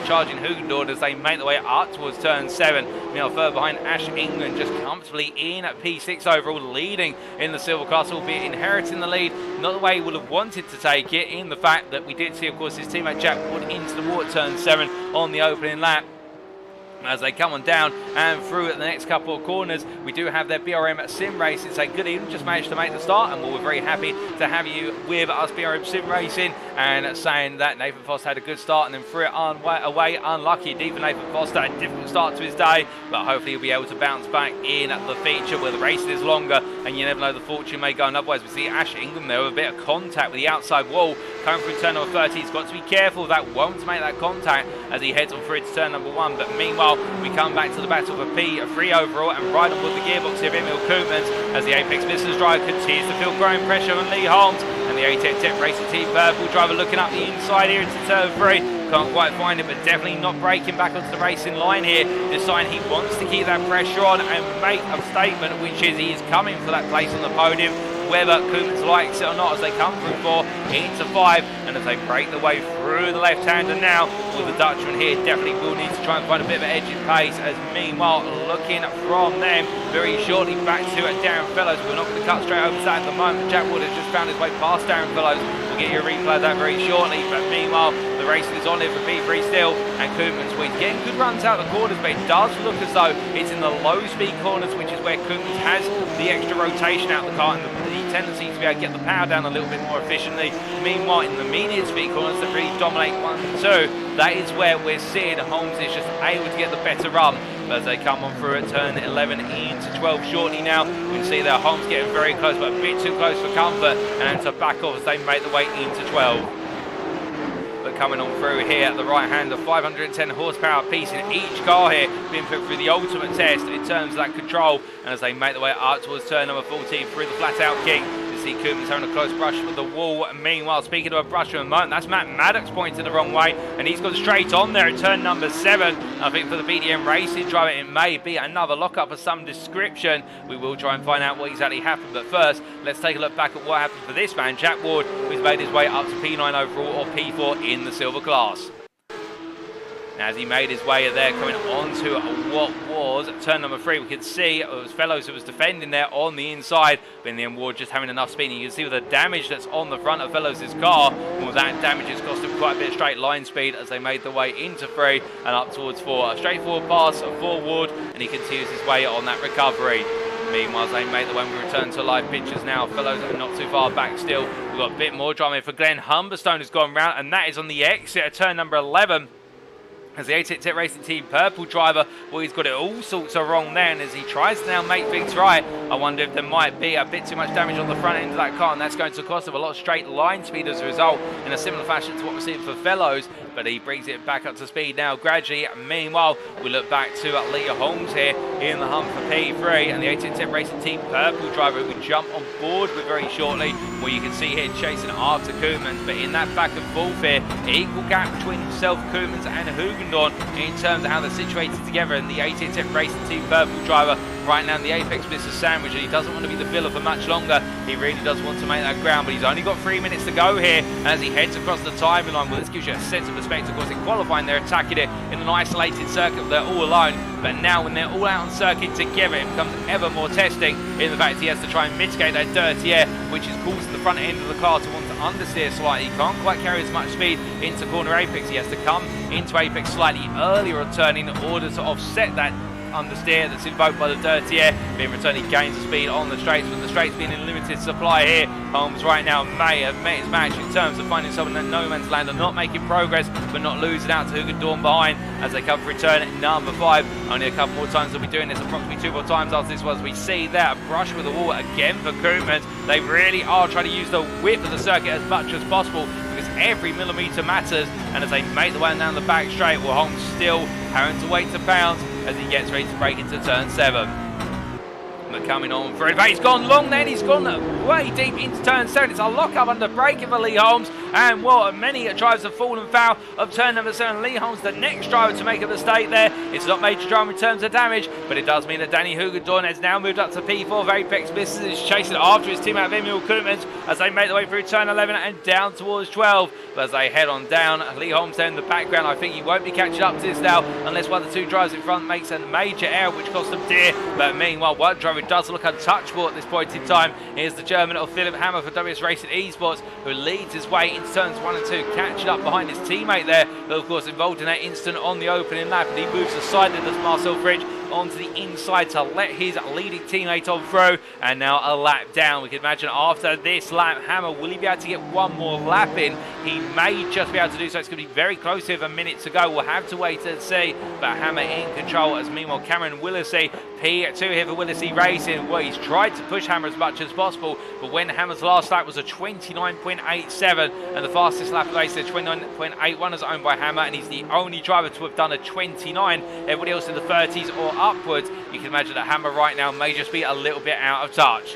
charging Hugendorf as they make their way up towards turn 7. Meanwhile further behind, Ash England just comfortably in at P6 overall, leading in the silver class, albeit inheriting the lead not the way he would have wanted to take it, in the fact that we did see of course his teammate Jack Wood into the water turn 7 on the opening lap. As they come on down and through at the next couple of corners, we do have their BRM Sim Racing. Say good evening, just managed to make the start, and we're very happy to have you with us, BRM Sim Racing, and saying that Nathan Foster had a good start and then threw it away unlucky. Indeed for Nathan Foster, a difficult start to his day, but hopefully he'll be able to bounce back in the feature where the racing is longer and you never know, the fortune may go otherwise. We see Ash England there with a bit of contact with the outside wall coming through turn number 30. He's got to be careful of that, won't make that contact as he heads on through to turn number 1. But meanwhile, we come back to the battle for P3 overall and right on with the gearbox here of Emil Koopmans as the Apex Business driver continues to feel growing pressure on Lee Holmes, and the ATEC Racing Team Purple driver looking up the inside here into turn 3. Can't quite find him, but definitely not breaking back onto the racing line here. Deciding he wants to keep that pressure on and make a statement, which is he is coming for that place on the podium, whether Koopmans likes it or not, as they come through 4 into 5, and as they break the way through the left-hander now, well, the Dutchman here definitely will need to try and find a bit of an edge in pace, as meanwhile looking from them very shortly back to Darren Fellows. We're not going to cut straight over to that at the moment. Jack Wood has just found his way past Darren Fellows. We'll get you a replay of that very shortly, but meanwhile the racing is on here for P3 still, and Koopmans getting good runs out of the corners, but it does look as though it's in the low speed corners, which is where Koopmans has the extra rotation out of the car and the tendency to be able to get the power down a little bit more efficiently. Meanwhile in the medium speed corners that really dominate 1 and 2, that is where we're seeing Holmes is just able to get the better run. But as they come on through at turn 11 into 12 shortly now, we can see there Holmes getting very close, but a bit too close for comfort, and to back off as they make the way into 12. But coming on through here at the right hand, of 510 horsepower piece in each car here, being put through the ultimate test in terms of that control, and as they make their way up towards turn number 14 through the flat out kick, you see Koopmans having a close brush with the wall. Meanwhile, speaking of a brush for a moment, that's Matt Maddox pointing the wrong way, and he's gone straight on there at turn number 7. I think for the BDM Racing driver it may be another lockup of some description. We will try and find out what exactly happened, but first let's take a look back at what happened for this man, Jack Ward, who's made his way up to P9 overall or P4 in the silver class. And as he made his way there, coming onto what was turn number 3, we could see it was Fellows who was defending there on the inside, but in the end, Ward just having enough speed. You can see with the damage that's on the front of Fellows' car, well, that damage has cost him quite a bit of straight line speed as they made their way into 3 and up towards 4. A straightforward pass for Ward, and he continues his way on that recovery. Meanwhile, they make the way, we return to live pictures now. Fellows are not too far back still. We've got a bit more drama here for Glenn Humberstone, who's gone round, and that is on the exit at turn number 11. As the 88 Racing Team purple driver, well, he's got it all sorts of wrong there, and as he tries to now make things right, I wonder if there might be a bit too much damage on the front end of that car, and that's going to cost him a lot of straight line speed as a result, in a similar fashion to what we're seeing for Fellows, but he brings it back up to speed now gradually. Meanwhile, we look back to Lee Holmes here in the hunt for P3, and the 88 Racing Team purple driver who we jump on board with very shortly, well, you can see here chasing after Koopmans, but in that back and forth here, equal gap between himself, Koopmans and Hugendorf in terms of how they're situated together, and the 88 Racing Team purple driver right now in the apex business sandwich, and he doesn't want to be the filler for much longer. He really does want to make that ground, but he's only got 3 minutes to go here, and as he heads across the timing line, well, this gives you a sense of perspective. Of course, in qualifying, they're attacking it in an isolated circuit, they're all alone, but now when they're all out on circuit together, it becomes ever more testing in the fact he has to try and mitigate that dirty air, which is causing the front end of the car to want to understeer slightly. He can't quite carry as much speed into corner apex. He has to come into apex slightly earlier on turning in order to offset that understeer that's invoked by the dirty air. Being returned, he gains the speed on the straights, with the straights being in limited supply here. Holmes right now may have met his match in terms of finding someone in no man's land and not making progress, but not losing out to Hugendorf behind as they come for return at number 5. Only a couple more times they'll be doing this, approximately 2 more times after this one, as we see there a brush with the wall again for Koopmans. They really are trying to use the width of the circuit as much as possible, because every millimetre matters, and as they make the way down the back straight, well, Holmes still having to wait to pounce as he gets ready to break into turn 7. But coming on for it, he's gone long then, he's gone way deep into turn 7. It's a lock-up under braking for Lee Holmes, and well, many drivers have fallen foul of turn number 7. Lee Holmes, the next driver to make a mistake there. It's not major drama in terms of damage, but it does mean that Danny Hugendorf has now moved up to P4 of Apex Business, is chasing after his teammate Emil Koopmans as they make their way through turn 11 and down towards 12. But as they head on down, Lee Holmes there in the background, I think he won't be catching up to this now unless one of the 2 drivers in front makes a major error, which costs them dear. But meanwhile, one driver does look untouchable at this point in time. Here's the German of Philipp Hammer for WS Racing Esports, who leads his way into turns 1 and 2, catching up behind his teammate there, who of course involved in that incident on the opening lap, and he moves aside and does Marcel Fridge onto the inside to let his leading teammate on through, and now a lap down. We can imagine after this lap, Hammer, will he be able to get one more lap in? He may just be able to do so. It's going to be very close with a minute to go. We'll have to wait and see, but Hammer in control, as meanwhile Cameron Willesee, P2 here for Willesee Racing. Well, he's tried to push Hammer as much as possible, but when Hammer's last lap was a 29.87 and the fastest lap of the race, a 29.81, is owned by Hammer, and he's the only driver to have done a 29. Everybody else in the 30s or upwards. You can imagine that Hammer right now may just be a little bit out of touch.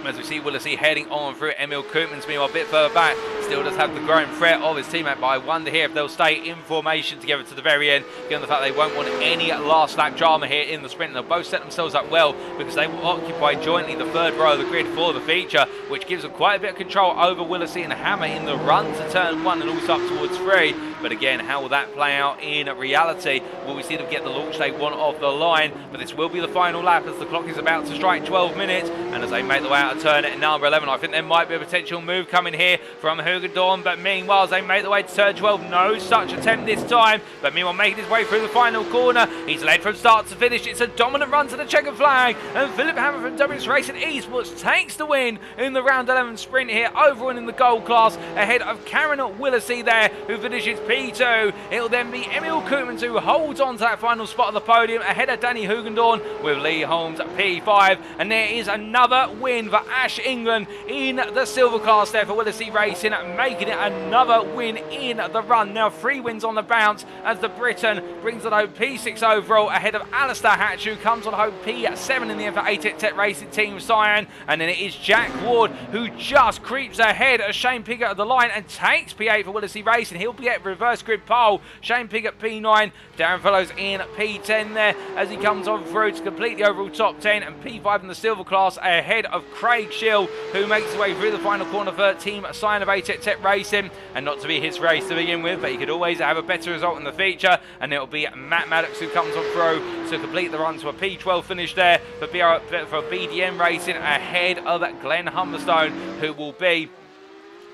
As we see Willesee heading on through, Emil Koopmans meanwhile a bit further back, still does have the growing threat of his teammate, but I wonder here if they'll stay in formation together to the very end, given the fact they won't want any last lap drama here in the sprint. They'll both set themselves up well, because they will occupy jointly the 3rd row of the grid for the feature, which gives them quite a bit of control over Willesee and Hammer in the run to turn 1 and also up towards 3. But again, how will that play out in reality? Will we see them get the launch they want off the line? But this will be the final lap as the clock is about to strike 12 minutes. And as they make the way out of turn at number 11, I think there might be a potential move coming here from Hugendorf. But meanwhile, as they make the way to turn 12, no such attempt this time. But meanwhile, making his way through the final corner, he's led from start to finish. It's a dominant run to the checkered flag. And Philipp Hammer from WS Racing Esports takes the win in the round 11 sprint here, overall in the gold class, ahead of Karen Willesee there, who finishes P2. It'll then be Emil Koopmans who holds on to that final spot of the podium ahead of Danny Hugendorf, with Lee Holmes at P5. And there is another win for Ash England in the silver class there for Willesee Racing, making it another win in the run. Now 3 wins on the bounce as the Briton brings it home P6 overall, ahead of Alistair Hatch, who comes on home P7 in the end for 88 Racing Team Cyan. And then it is Jack Ward who just creeps ahead of Shane Piggott at the line and takes P8 for Willesee Racing. He'll be at reverse grid pole. Shane Piggott P9, Darren Fellows in P10 there as he comes on through to complete the overall top 10, and P5 in the silver class ahead of Craig Craig Shield, who makes his way through the final corner for Team Sign of ATEC Racing, and not to be his race to begin with, but he could always have a better result in the feature, and it'll be Matt Maddox who comes on through to complete the run to a P12 finish there for BDM Racing ahead of Glenn Humberstone, who will be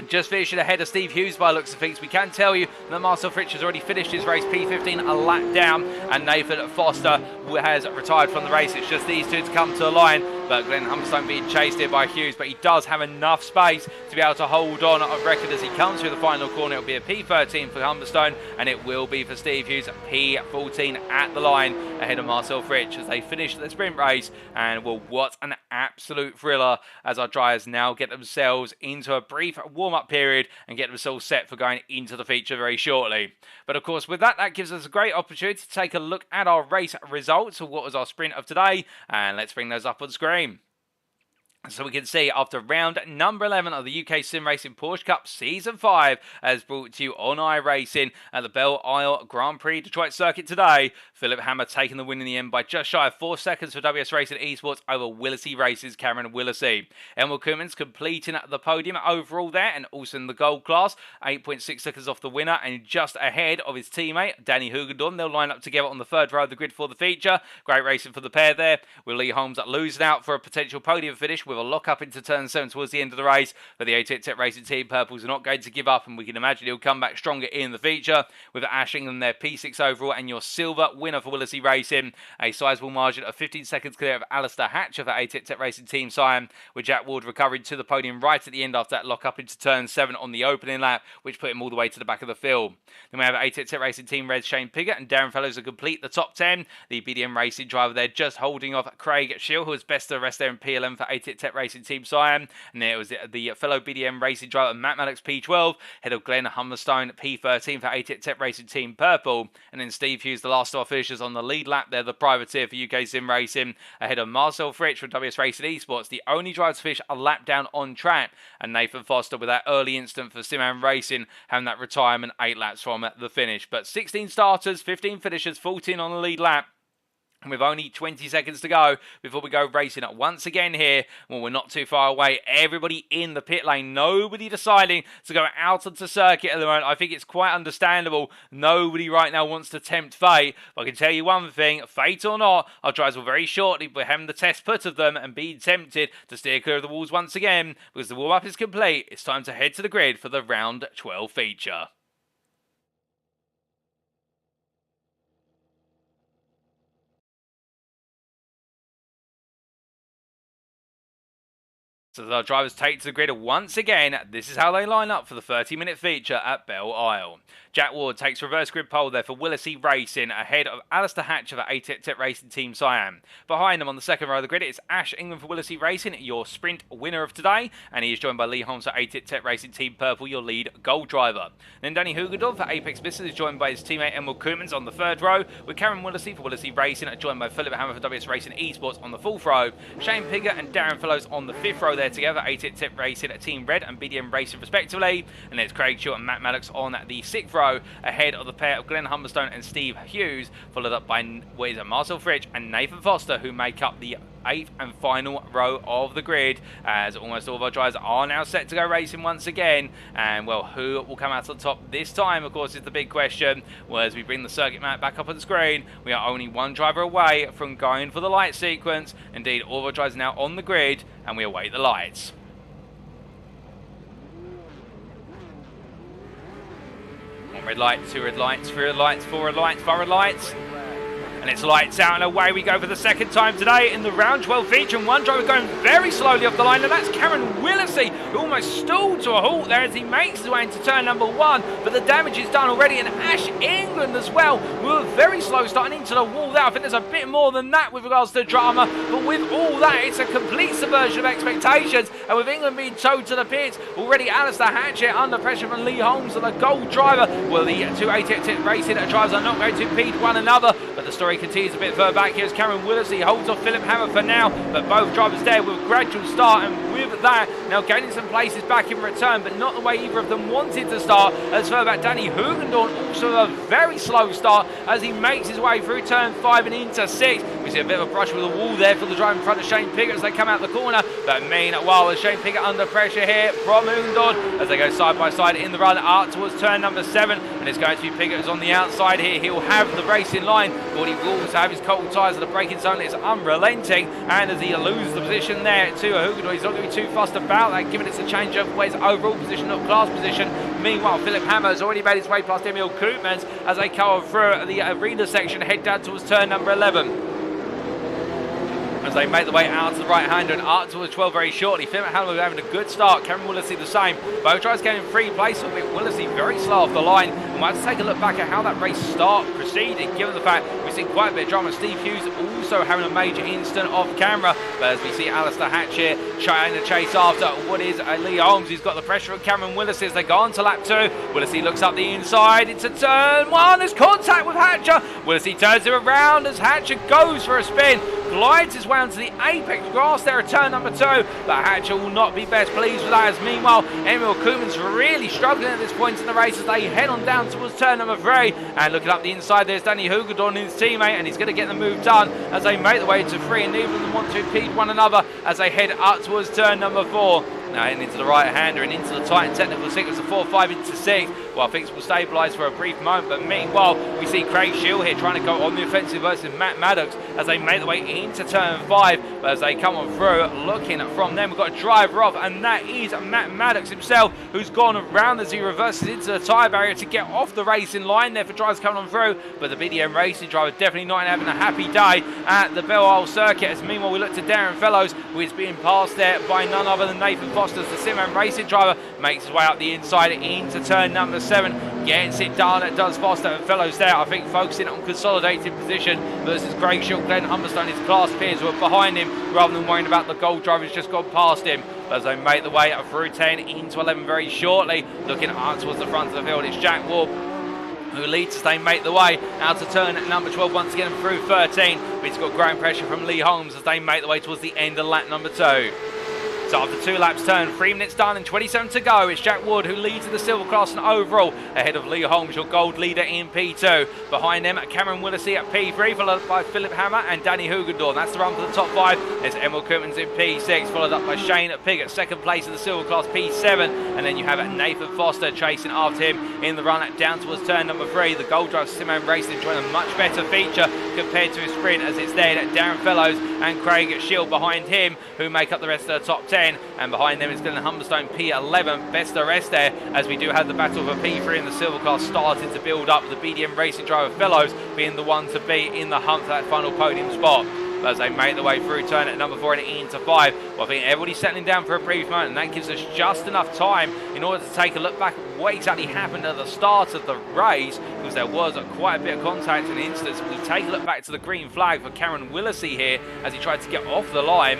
just finishing ahead of Steve Hughes by looks of things. We can tell you that Marcel Fritsch has already finished his race, P15, a lap down, and Nathan Foster has retired from the race. It's just these two to come to the line, but Glenn Humberstone being chased here by Hughes, but he does have enough space to be able to hold on a record as he comes through the final corner. It'll be a P13 for Humberstone, and it will be for Steve Hughes, P14 at the line ahead of Marcel Fritsch as they finish the sprint race. And well, what an absolute thriller as our drivers now get themselves into a brief warm-up period and get themselves set for going into the feature very shortly. But of course, with that gives us a great opportunity to take a look at our race results of what was our sprint of today, and let's bring those up on screen. So we can see after round number 11 of the UKSimRacing Porsche Cup Season 5, as brought to you on iRacing at the Belle Isle Grand Prix Detroit circuit today, Philipp Hammer taking the win in the end by just shy of 4 seconds for WS Racing Esports over Willesee Race's Cameron Willesee. Emil Koemans completing the podium overall there, and also in the gold class, 8.6 seconds off the winner and just ahead of his teammate Danny Hoogendorn. They'll line up together on the third row of the grid for the feature. Great racing for the pair there, with Lee Holmes losing out for a potential podium finish with a lock up into turn 7 towards the end of the race. But the ATEC Racing Team Purples are not going to give up, and we can imagine he'll come back stronger in the feature, with Ash England their P6 overall and your silver winner for Willesee Racing. A sizable margin of 15 seconds clear of Alistair Hatcher for ATEC Racing Team Sion, with Jack Ward recovering to the podium right at the end after that lock up into turn 7 on the opening lap, which put him all the way to the back of the field. Then we have ATEC Racing Team Red Shane Piggott and Darren Fellows to complete the top 10. The BDM Racing driver there just holding off Craig Shield, who was best of the rest there in P11 for ATEC Racing Team Sion. And there was the fellow BDM Racing driver Matt Maddox P12, head of Glenn Humberstone P13 for ATEC Racing Team Purple. And then Steve Hughes, the last of our finishers on the lead lap there, the privateer for UKSimRacing, ahead of Marcel Fritsch from WS Racing Esports, the only driver to finish a lap down on track. And Nathan Foster with that early incident for Simracing Racing, having that retirement 8 laps from the finish. But 16 starters, 15 finishers, 14 on the lead lap. And with only 20 seconds to go before we go racing once again here, well, we're not too far away. Everybody in the pit lane, nobody deciding to go out onto circuit at the moment. I think it's quite understandable. Nobody right now wants to tempt fate. But I can tell you one thing, fate or not, our drivers will very shortly be having the test put of them and being tempted to steer clear of the walls once again, because the warm-up is complete. It's time to head to the grid for the round 12 feature. So as our drivers take to the grid once again, this is how they line up for the 30-minute feature at Belle Isle. Jack Ward takes reverse grid pole there for Willesee Racing, ahead of Alistair Hatcher for ATEC Racing Team Siam. Behind them on the second row of the grid, it's Ash England for Willesee Racing, your sprint winner of today, and he is joined by Lee Holmes for ATEC Racing Team Purple, your lead gold driver. Then Danny Hoogendorf for Apex Business is joined by his teammate Emil Koemans on the third row, with Cameron Willesee for Willesee Racing, joined by Philipp Hammer for WS Racing Esports on the fourth row. Shane Piggott and Darren Fellows on the fifth row there together, ATEC Racing Team Red and BDM Racing respectively. And there's Craig Shield and Matt Maddox on the sixth row, ahead of the pair of Glenn Humberstone and Steve Hughes, followed up by Marcel Fritsch and Nathan Foster, who make up the 8th and final row of the grid, as almost all of our drivers are now set to go racing once again. And well, who will come out on top this time, of course, is the big question. Well, as we bring the circuit map back up on the screen, we are only one driver away from going for the light sequence. Indeed, all of our drivers are now on the grid, and we await the lights. One red light, two red lights, three red lights, four red lights, five red lights. And it's lights out, and away we go for the second time today in the round 12 feature. And one driver going very slowly off the line, and that's Cameron Willesee, who almost stalled to a halt there as he makes his way into turn number 1. But the damage is done already, and Ash England as well, with a very slow starting into the wall there. I think there's a bit more than that with regards to drama, but with all that, it's a complete subversion of expectations. And with England being towed to the pits, already Alistair Hatcher under pressure from Lee Holmes and the gold driver. Well, the two ATEC Racing drivers are not going to impede one another, but the story continues a bit further back. Here's Cameron Willesee, holds off Philipp Hammer for now, but both drivers there with a gradual start, and with that. Now gaining some places back in return, but not the way either of them wanted to start. As further back, Danny Hugendorn also a very slow start as he makes his way through turn 5 and into 6. We see a bit of a brush with the wall there for the driver in front of Shane Piggott as they come out the corner. But meanwhile, as Shane Piggott under pressure here from Hugendorn as they go side by side in the run up towards turn number 7. And it's going to be Piggott who's on the outside here. He'll have the racing line, but he will also have his cold tyres at the braking zone. It's unrelenting, and as he loses the position there to Hugendorn, he's not going to be too fussed about that, given it's a change of his overall position, not class position. Meanwhile, Philipp Hammer has already made his way past Emil Koopmans as they come through the arena section, head down towards turn number 11. As they make the way out to the right-hander and up towards 12 very shortly. Philipp Hammer having a good start. Cameron Willesee the same. Both drivers getting in free place. But Willesee very slow off the line. And we'll have to take a look back at how that race start proceeded, given the fact we've seen quite a bit of drama. Steve Hughes also having a major incident off camera. But as we see Alistair Hatch here trying to chase after what is Lee Holmes. He's got the pressure of Cameron Willesee as they go on to lap 2. Willesee looks up the inside. It's a turn 1. There's contact with Hatcher. Willesee turns him around as Hatcher goes for a spin. Glides his way onto the apex grass there at turn number 2, but Hatcher will not be best pleased with that, as meanwhile Emil Koopmans really struggling at this point in the race as they head on down towards turn number 3. And looking up the inside, there's Danny Hugendorn, his teammate, and he's going to get the move done as they make the way to 3, and neither of them want to impede one another as they head up towards turn number 4. Now heading into the right-hander and into the tight technical sequence of 4, 5 into 6. Well, things will stabilise for a brief moment, but meanwhile we see Craig Shield here trying to go on the offensive versus Matt Maddox as they make the way into turn 5. But as they come on through, looking from them, we've got a driver off, and that is Matt Maddox himself, who's gone around as he reverses into the tyre barrier to get off the racing line there for drivers coming on through. But the BDM Racing driver definitely not having a happy day at the Belle Isle circuit. As meanwhile we look to Darren Fellows, who is being passed there by none other than Nathan Foster, the Simracing Racing driver, makes his way up the inside into turn number 7. Gets it done, it does Foster and Fellows there, I think focusing on consolidated position versus Craig Shield. Glenn Humberstone, his class peers who are behind him rather than worrying about the gold driver who's just gone past him. As they make the way through 10 into 11 very shortly. Looking up towards the front of the field, it's Jack Ward who leads as they make the way out to turn number 12 once again through 13. But he's got growing pressure from Lee Holmes as they make the way towards the end of lap number 2. So after 2 laps turn, 3 minutes done and 27 to go, it's Jack Wood who leads in the silver class and overall ahead of Lee Holmes, your gold leader in P2. Behind them, Cameron Willesee at P3, followed by Philipp Hammer and Danny Hugendorn. That's the run for the top 5. There's Emil Koopmans in P6, followed up by Shane Piggott, second place in the silver class, P7. And then you have Nathan Foster chasing after him in the run down towards turn number 3. The gold driver SimRacing Racing enjoying a much better feature compared to his sprint, as it's there at Darren Fellows and Craig Shield behind him, who make up the rest of the top 10. And behind them is Glenn Humberstone, P11. Best of the rest there, as we do have the battle of a P3 in the silver class starting to build up, with the BDM Racing driver Fellows being the one to be in the hunt for that final podium spot. But as they make their way through turn at number 4 and into 5, well, I think everybody's settling down for a brief moment, and that gives us just enough time in order to take a look back at what exactly happened at the start of the race, because there was quite a bit of contact in instance. We take a look back to the green flag for Cameron Willesee here as he tried to get off the line.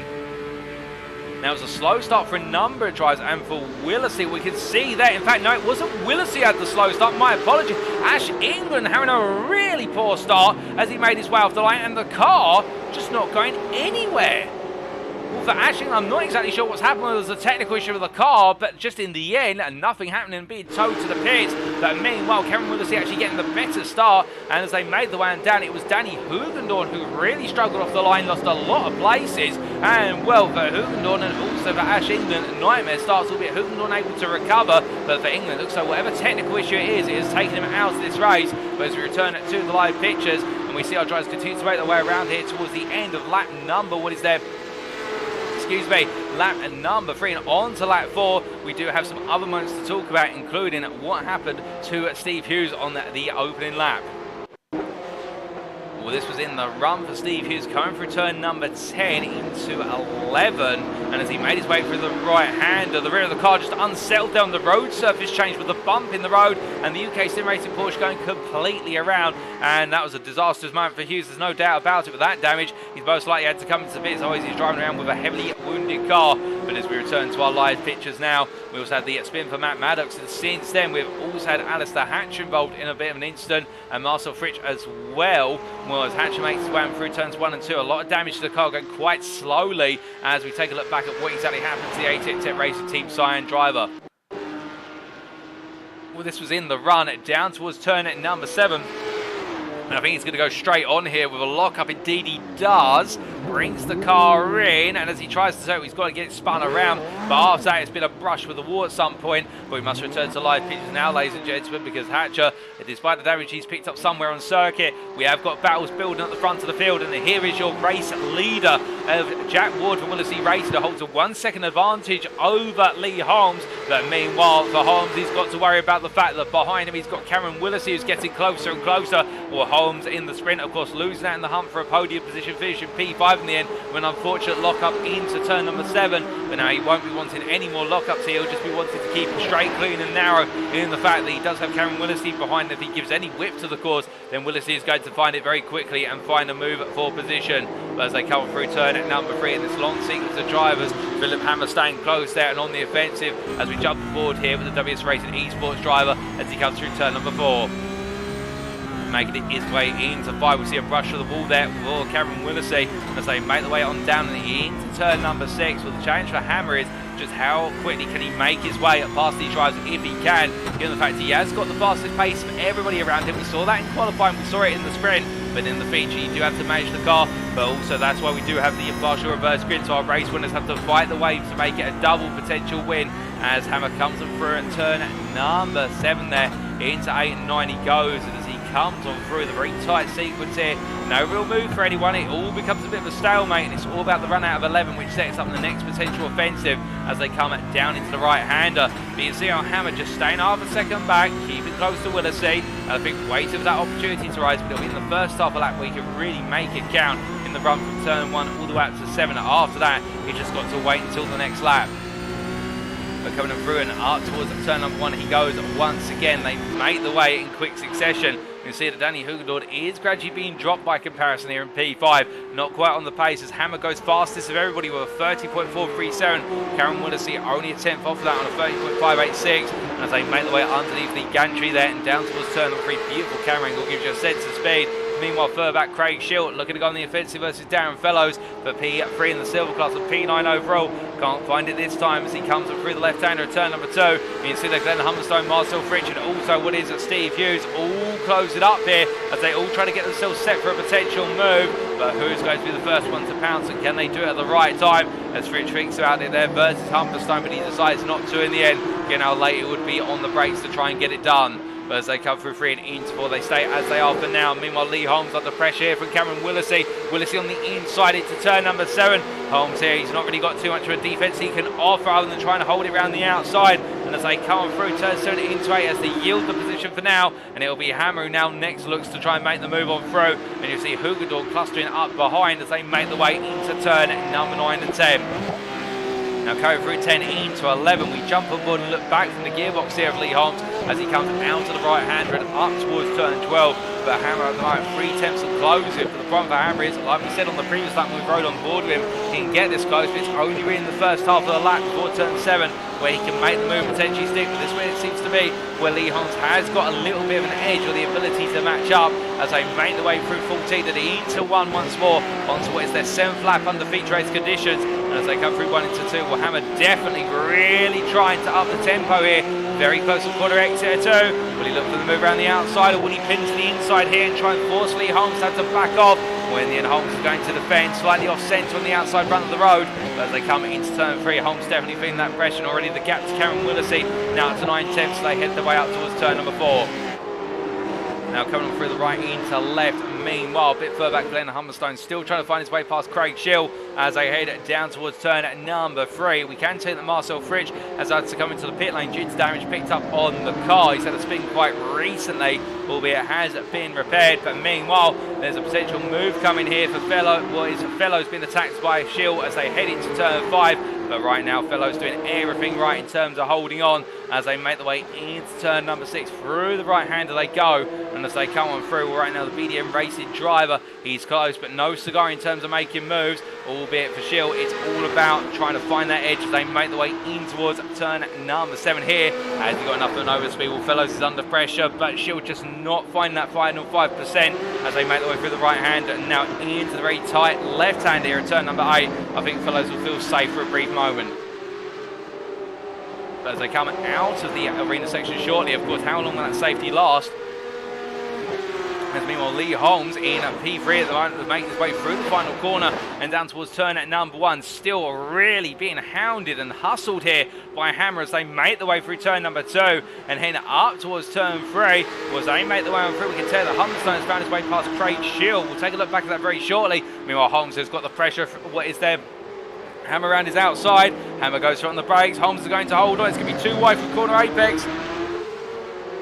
Now it was a slow start for a number of drivers, and for Willesee we can see that. In fact, no, it wasn't Willesee who had the slow start, my apologies. Ash England having a really poor start as he made his way off the line, and the car just not going anywhere. Well, for Ash England, I'm not exactly sure what's happened. There was a technical issue with the car, but just in the end, nothing happening and being towed to the pits. But meanwhile, Cameron Willesee actually getting the better start, and as they made the way on down, it was Danny Hugendorn who really struggled off the line, lost a lot of places. And well, for Hugendorn and also for Ash England, nightmare starts, albeit Hugendorn able to recover. But for England, it looks like whatever technical issue it is taking him out of this race. But as we return to the live pictures, and we see our drivers continue to make their way around here towards the end of lap number, lap number 3, and on to lap 4. We do have some other moments to talk about, including what happened to Steve Hughes on the opening lap. Well, this was in the run for Steve Hughes, coming through turn number 10 into 11, and as he made his way through the right-hander, the rear of the car just unsettled down. The road surface changed with a bump in the road, and the UKSimRacing Porsche going completely around, and that was a disastrous moment for Hughes, there's no doubt about it. With that damage, he's most likely had to come into the pits, always he's driving around with a heavily wounded car. But as we return to our live pictures now, we also had the spin for Matt Maddox, and since then we've also had Alistair Hatch involved in a bit of an incident, and Marcel Fritsch as well. Well, anymore as Hatcher makes his way on through turns 1 and 2. A lot of damage to the car, going quite slowly as we take a look back at what exactly happened to the ATEC Tech Racing Team Cyan driver. Well, this was in the run down towards turn at number 7. And I think he's going to go straight on here with a lockup. Indeed he does. Brings the car in, and as he tries to do it, he's got to get it spun around. But after that, it's been a brush with the wall at some point. But we must return to live pitches now, ladies and gentlemen, because Hatcher, despite the damage he's picked up somewhere on circuit, we have got battles building at the front of the field. And here is your race leader of Jack Ward from Willesee Racing, that holds a 1 second advantage over Lee Holmes. But meanwhile, for Holmes, he's got to worry about the fact that behind him he's got Cameron Willesee, who's getting closer and closer. Well, Holmes in the sprint, of course, losing out in the hunt for a podium position, finishing P5 in the end, with an unfortunate lockup into turn number 7. But now he won't be wanting any more lockups here. He'll just be wanting to keep it straight, clean and narrow, in the fact that he does have Cameron Willesee behind. If he gives any whip to the course, then Willesee is going to find it very quickly and find a move for position. But as they come through turn at number 3 in this long sequence of drivers, Philipp Hammer staying close there and on the offensive as we jump aboard here with the WS Racing Esports driver as he comes through turn number 4. Making it his way into 5. We see a brush of the wall there for Cameron Willesee as they make the way on down into turn number 6. Well, the challenge for Hammer is just how quickly can he make his way past these drivers if he can, given the fact he has got the fastest pace of everybody around him. We saw that in qualifying, we saw it in the sprint, but in the feature you do have to manage the car. But also that's why we do have the partial reverse grid, so our race winners have to fight the waves to make it a double potential win as Hammer comes on through at turn number 7 there. Into 8 and 9 he goes, and as he comes on through the very tight sequence here, no real move for anyone. It all becomes a bit of a stalemate, and it's all about the run out of 11, which sets up the next potential offensive as they come down into the right-hander. But you see how Hammer just staying half a second back, keeping close to Willesee, and I think waiting for that opportunity to rise, but it'll be in the first half of lap where he can really make it count in the run from turn 1 all the way up to 7. After that, he just got to wait until the next lap. But coming through and up towards turn number 1 he goes once again. They make the way in quick succession. You can see that Danny Hoogendoorn is gradually being dropped by comparison here in P5. Not quite on the pace as Hammer goes fastest of everybody with a 30.437. Cameron Willesee only a 10th off that on a 30.586. And as they make the way underneath the gantry there and down towards turn number 3, beautiful camera angle gives you a sense of speed. Meanwhile, further back, Craig Schilt looking to go on the offensive versus Darren Fellows for P3 in the silver class and P9 overall. Can't find it this time as he comes up through the left-hander at turn number 2. You can see that Glenn Humberstone, Marcel Fritsch, and also what is it, Steve Hughes all close it up here as they all try to get themselves set for a potential move. But who's going to be the first one to pounce, and can they do it at the right time? As Fritsch thinks about it there versus Humberstone, but he decides not to in the end. Again, how late it would be on the brakes to try and get it done. But as they come through 3 and into 4, they stay as they are for now. Meanwhile, Lee Holmes under pressure here from Cameron Willesee. Willesee on the inside into turn number 7. Holmes here, he's not really got too much of a defence he can offer other than trying to hold it around the outside. And as they come through turn 7 into 8, as they yield the position for now, and it'll be Hammer who now next looks to try and make the move on through. And you see Hoogendoorn clustering up behind as they make the way into turn number 9 and 10. Now carry through 10 into 11, we jump on board and look back from the gearbox here of Lee Holmes as he comes out to the right-hander and up towards turn 12. But Hammer at the moment 3 attempts to close it. But the problem for Hammer is, like we said on the previous lap when we rode on board with him, he can get this close, but it's only in the first half of the lap before turn 7 where he can make the move and potentially stick. But this way it seems to be where Lee Holmes has got a little bit of an edge or the ability to match up as they make the way through 14 to the into 1 once more onto what is their 7th lap under feature race conditions. And as they come through 1 into 2, well, Hammer definitely really trying to up the tempo here. Very close to quarter exit 2. Will he look for the move around the outside, or will he pin to the inside here and try and force Lee Holmes to have to back off? When in the end, Holmes is going to defend, slightly off centre on the outside front of the road. But as they come into turn 3, Holmes definitely feeling that pressure, and already the gap to Cameron Willesee now to 9 tenths. They head their way up towards turn number 4. Now coming through the right into left. Meanwhile, a bit further back, Glenn Humberstone still trying to find his way past Craig Schill as they head down towards turn number 3. We can see that Marcel Fritsch has had to come into the pit lane due to damage picked up on the car. He's had a spin quite recently, albeit it has been repaired. But meanwhile, there's a potential move coming here for Fellows being attacked by Schill as they head into turn 5. But right now, Fellows doing everything right in terms of holding on as they make the way into turn number 6. Through the right-hander they go, and as they come on through, right now the BDM Racing driver, he's close, but no cigar in terms of making moves. albeit for Shield, it's all about trying to find that edge as they make the way in towards turn number 7 here. As you've got enough of an overspeed, well, Fellows is under pressure, but Shield just not finding that final 5% as they make the way through the right hand and now into the very tight left hand here at turn number 8. I think Fellows will feel safe for a brief moment. But as they come out of the arena section shortly, of course, how long will that safety last? As meanwhile, Lee Holmes in P3 at the moment, making his way through the final corner and down towards turn at number 1. Still really being hounded and hustled here by Hammer as they make the way through turn number 2 and heading up towards turn 3. As they make the way on through, we can tell that Humberstone has found his way past Craig Shield. We'll take a look back at that very shortly. Meanwhile, Holmes has got the pressure for what is there. Hammer around his outside. Hammer goes on the brakes. Holmes is going to hold on. It's going to be too wide from corner apex.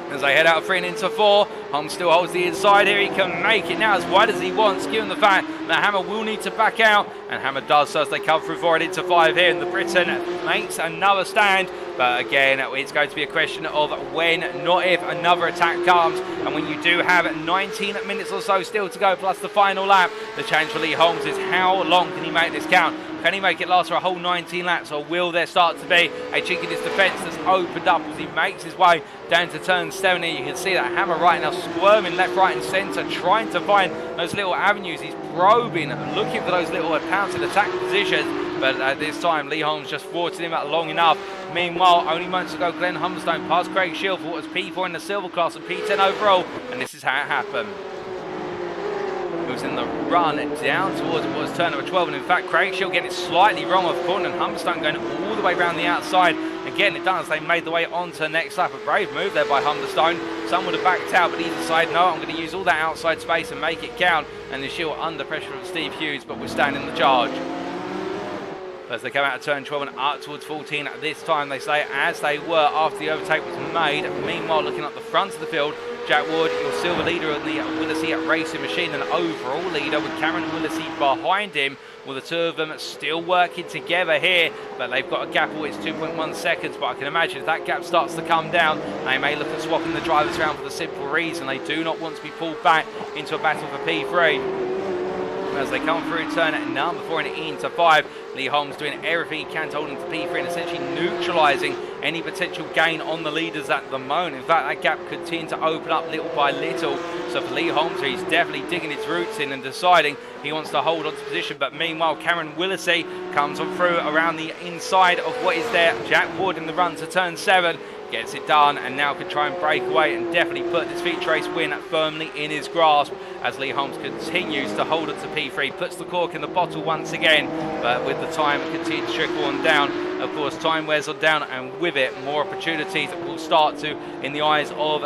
As they head out 3 and into 4, Holmes still holds the inside here. He can make it now as wide as he wants, given the fact that Hammer will need to back out. And Hammer does so as they come through 4 and into 5 here. And the Briton makes another stand. But again, it's going to be a question of when, not if, another attack comes. And when you do have 19 minutes or so still to go, plus the final lap, the challenge for Lee Holmes is how long can he make this count? Can he make it last for a whole 19 laps, or will there start to be a chink in his defence that's opened up as he makes his way down to turn 7? You can see that Hammer right now squirming left, right and centre, trying to find those little avenues. He's probing, looking for those little pouncing attack positions, but at this time Lee Holmes just thwarted him out long enough. Meanwhile, only moments ago, Glenn Humberstone passed Craig Shield for what was P4 in the silver class and P10 overall, and this is how it happened. Moves in the run down towards what was turn number 12, and in fact Craig Shield getting it slightly wrong off corner, and Humberstone going all the way around the outside and getting it done as they made the way onto the next lap. A brave move there by Humberstone. Some would have backed out, but he decided, no, I'm going to use all that outside space and make it count, and the Shield under pressure from Steve Hughes, but we're standing the charge. As they come out of turn 12 and up towards 14 at this time, they say, as they were after the overtake was made. Meanwhile, looking at the front of the field, Jack Wood, your silver leader in the Willesee Racing Machine, and overall leader with Cameron Willesee behind him. Well, the two of them still working together here, but they've got a gap of it's 2.1 seconds. But I can imagine if that gap starts to come down, they may look at swapping the drivers around for the simple reason they do not want to be pulled back into a battle for P3. As they come through turn at number 4 and into 5, Lee Holmes doing everything he can to hold him to P3 and essentially neutralising any potential gain on the leaders at the moment. In fact, that gap could continue to open up little by little. So for Lee Holmes, he's definitely digging his roots in and deciding he wants to hold on to position. But meanwhile, Cameron Willesee comes on through around the inside of what is there. Jack Wood in the run to turn 7. Gets it done and now can try and break away and definitely put this feature race win firmly in his grasp as Lee Holmes continues to hold it to P3, puts the cork in the bottle once again, but with the time it continues to trickle on down. Of course, time wears on down, and with it, more opportunities will start to, in the eyes of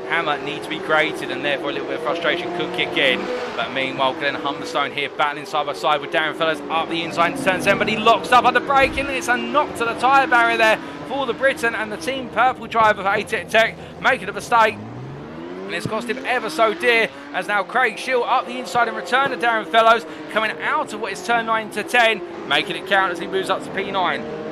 Hammer, need to be created, and therefore a little bit of frustration could kick in. But meanwhile, Glenn Humberstone here battling side by side with Darren Fellows up the inside into turn 7, but he locks up under braking, and it's a knock to the tyre barrier there for the Briton, and the Team Purple driver for ATEC Tech making a mistake. And it's cost him ever so dear, as now Craig Shield up the inside in return to Darren Fellows, coming out of what is turn 9 to 10, making it count as he moves up to P9.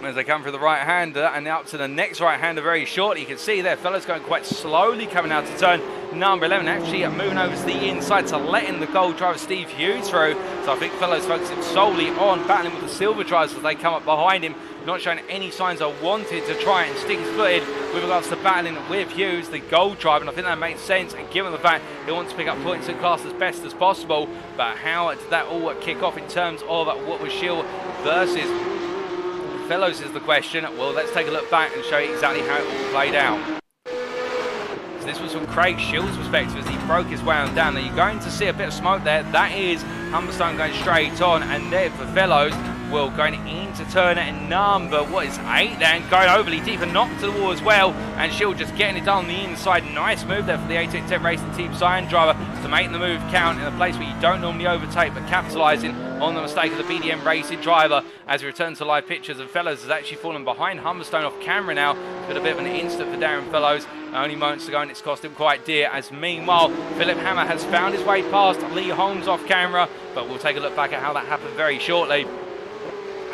As they come through the right-hander and up to the next right-hander very shortly, you can see there Fellows going quite slowly coming out to turn number 11, actually moving over to the inside to letting the gold driver Steve Hughes through. So I think Fellows focusing solely on battling with the silver drivers as they come up behind him, not showing any signs of wanting to try and stick his foot in with regards to battling with Hughes, the gold driver, and I think that makes sense, and given the fact he wants to pick up points in class as best as possible. But how did that all kick off in terms of what was Shield versus Fellows is the question. Well, let's take a look back and show you exactly how it all played out. So this was from Craig Shield's perspective as he broke his way on down. Now you're going to see a bit of smoke there. That is Humberstone going straight on, and there for Fellows, well, going into turn at number, 8 then, going overly deep and knocked to the wall as well, and Shield just getting it done on the inside. Nice move there for the ATEC 10 Racing Team Cyan driver to make the move count in a place where you don't normally overtake, but capitalising on the mistake of the BDM Racing driver as we return to live pictures. And Fellows has actually fallen behind Humberstone off camera now. It's been a bit of an instant for Darren Fellows. Only moments to go, and it's cost him quite dear, as meanwhile Philipp Hammer has found his way past Lee Holmes off camera, but we'll take a look back at how that happened very shortly.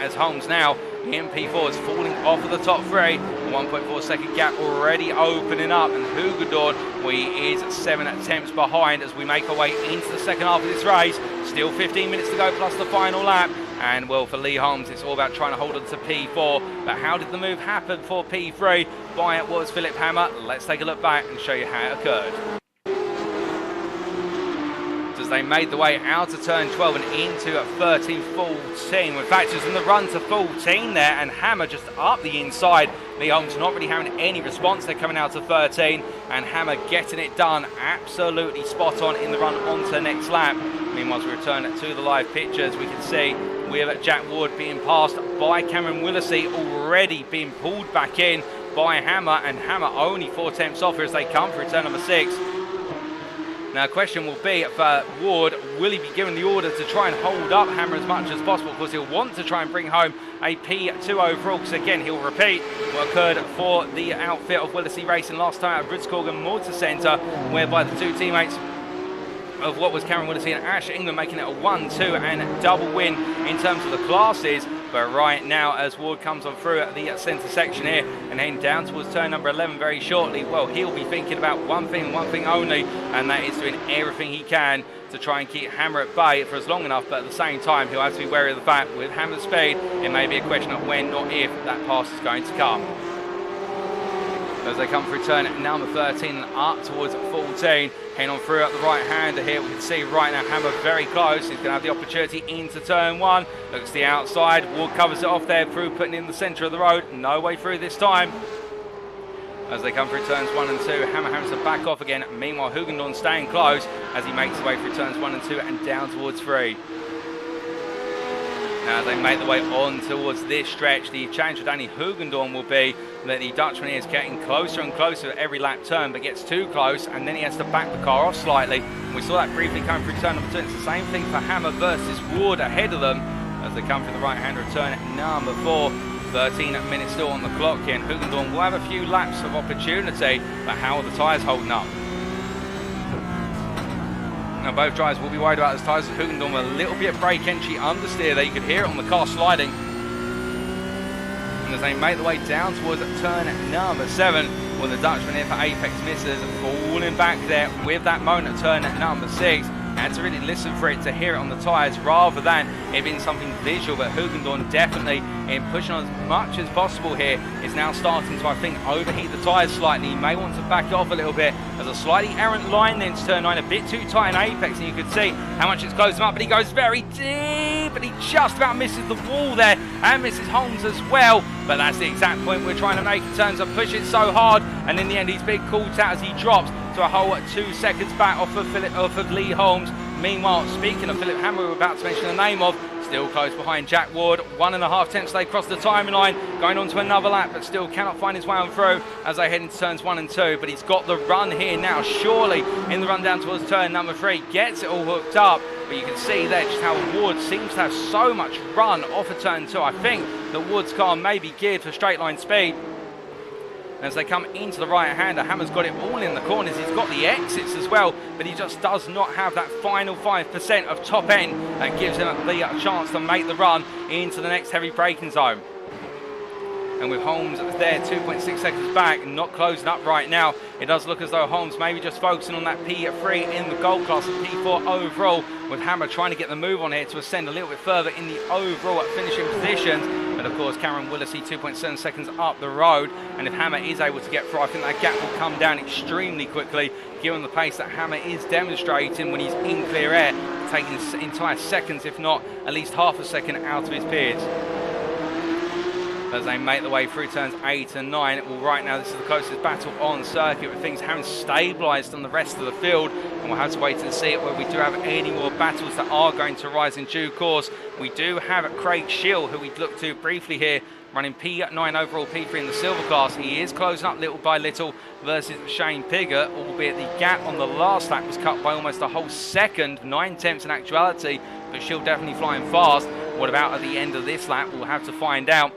As Holmes now in P4 is falling off of the top 3, and 1.4 second gap already opening up, and Hoogendoorn, he is 7 attempts behind as we make our way into the second half of this race. Still 15 minutes to go plus the final lap. And well, for Lee Holmes, it's all about trying to hold on to P4. But how did the move happen for P3? By it was Philipp Hammer. Let's take a look back and show you how it occurred. As they made the way out of turn 12 and into 13-14. In fact, it was in the run to 14 there, and Hammer just up the inside. Lee Holmes not really having any response. They're coming out of 13, and Hammer getting it done absolutely spot on in the run onto the next lap. Meanwhile, as we return to the live pictures, we can see with Jack Ward being passed by Cameron Willesee, already being pulled back in by Hammer, and Hammer only 4 attempts off here as they come through turn number 6. Now, the question will be for Ward, will he be given the order to try and hold up Hammer as much as possible? Because he'll want to try and bring home a P2 overall, because again, he'll repeat what occurred for the outfit of Willesee Racing last time at Broodscorgan Motor Centre, whereby the two teammates of what was Cameron Willesee and Ash England making it a 1-2 and double win in terms of the classes. But right now, as Ward comes on through at the centre section here and heading down towards turn number 11 very shortly, well, he'll be thinking about one thing and one thing only, and that is doing everything he can to try and keep Hammer at bay for as long enough. But at the same time, he'll have to be wary of the fact with Hammer's speed, it may be a question of when, not if, that pass is going to come. As they come through turn number 13 and up towards 14, heading on through at the right hander here, we can see right now Hammer very close. He's going to have the opportunity into turn 1. Looks to the outside. Ward covers it off there through putting in the centre of the road. No way through this time. As they come through turns 1 and 2, Hammer having to back off again. Meanwhile, Hoogendoorn staying close as he makes his way through turns 1 and 2 and down towards 3. Now, as they make the way on towards this stretch, the challenge for Danny Hoogendoorn will be that the Dutchman is getting closer and closer at every lap turn, but gets too close, and then he has to back the car off slightly. We saw that briefly coming through turn number 2. It's the same thing for Hammer versus Ward ahead of them as they come through the right-hand return at number 4. 13 minutes still on the clock here, and Hoogendoorn will have a few laps of opportunity, but how are the tyres holding up? Now, both drivers will be worried about his tyres. Hoogendoorn with a little bit of brake entry understeer there. You could hear it on the car sliding. And as they make the way down towards turn number 7, well, the Dutchman here for Apex misses, falling back there with that moment at turn number 6. And to really listen for it, to hear it on the tyres rather than it being something visual. But Hoogendoorn definitely, in pushing on as much as possible here, is now starting to, I think, overheat the tyres slightly. He may want to back off a little bit as a slightly errant line then to turn 9, a bit too tight in Apex, and you can see how much it's closed him up, but he goes very deep, and he just about misses the wall there and misses Holmes as well. But that's the exact point we're trying to make in terms of pushing so hard, and in the end he's being called out as he drops to a whole 2 seconds back off of Lee Holmes. Meanwhile, speaking of Philipp Hammer, we're about to mention the name of, still close behind Jack Ward. 1.5 tenths they cross the timeline, going on to another lap, but still cannot find his way on through as they head into turns 1 and 2. But he's got the run here now, surely in the run down towards turn number 3, gets it all hooked up. But you can see there just how Ward seems to have so much run off of turn 2. I think that Ward's car may be geared for straight line speed. As they come into the right-hander, Hammer's got it all in the corners. He's got the exits as well, but he just does not have that final 5% of top end that gives him the chance to make the run into the next heavy braking zone. And with Holmes there 2.6 seconds back, not closing up right now, it does look as though Holmes may be just focusing on that P3 in the gold class and P4 overall, with Hammer trying to get the move on here to ascend a little bit further in the overall finishing positions. But of course, Cameron Willesee 2.7 seconds up the road, and if Hammer is able to get through, I think that gap will come down extremely quickly, given the pace that Hammer is demonstrating when he's in clear air, taking entire seconds, if not at least half a second out of his peers. As they make the way through turns 8 and 9. Well, right now this is the closest battle on circuit, with things having stabilised on the rest of the field, and we'll have to wait and see it where we do have any more battles that are going to rise in due course. We do have Craig Schill, who we looked to briefly here, running P9 overall, P3 in the silver class. He is closing up little by little versus Shane Pigott, albeit the gap on the last lap was cut by almost a whole second, 9 tenths in actuality, but Schill definitely flying fast. What about at the end of this lap? We'll have to find out.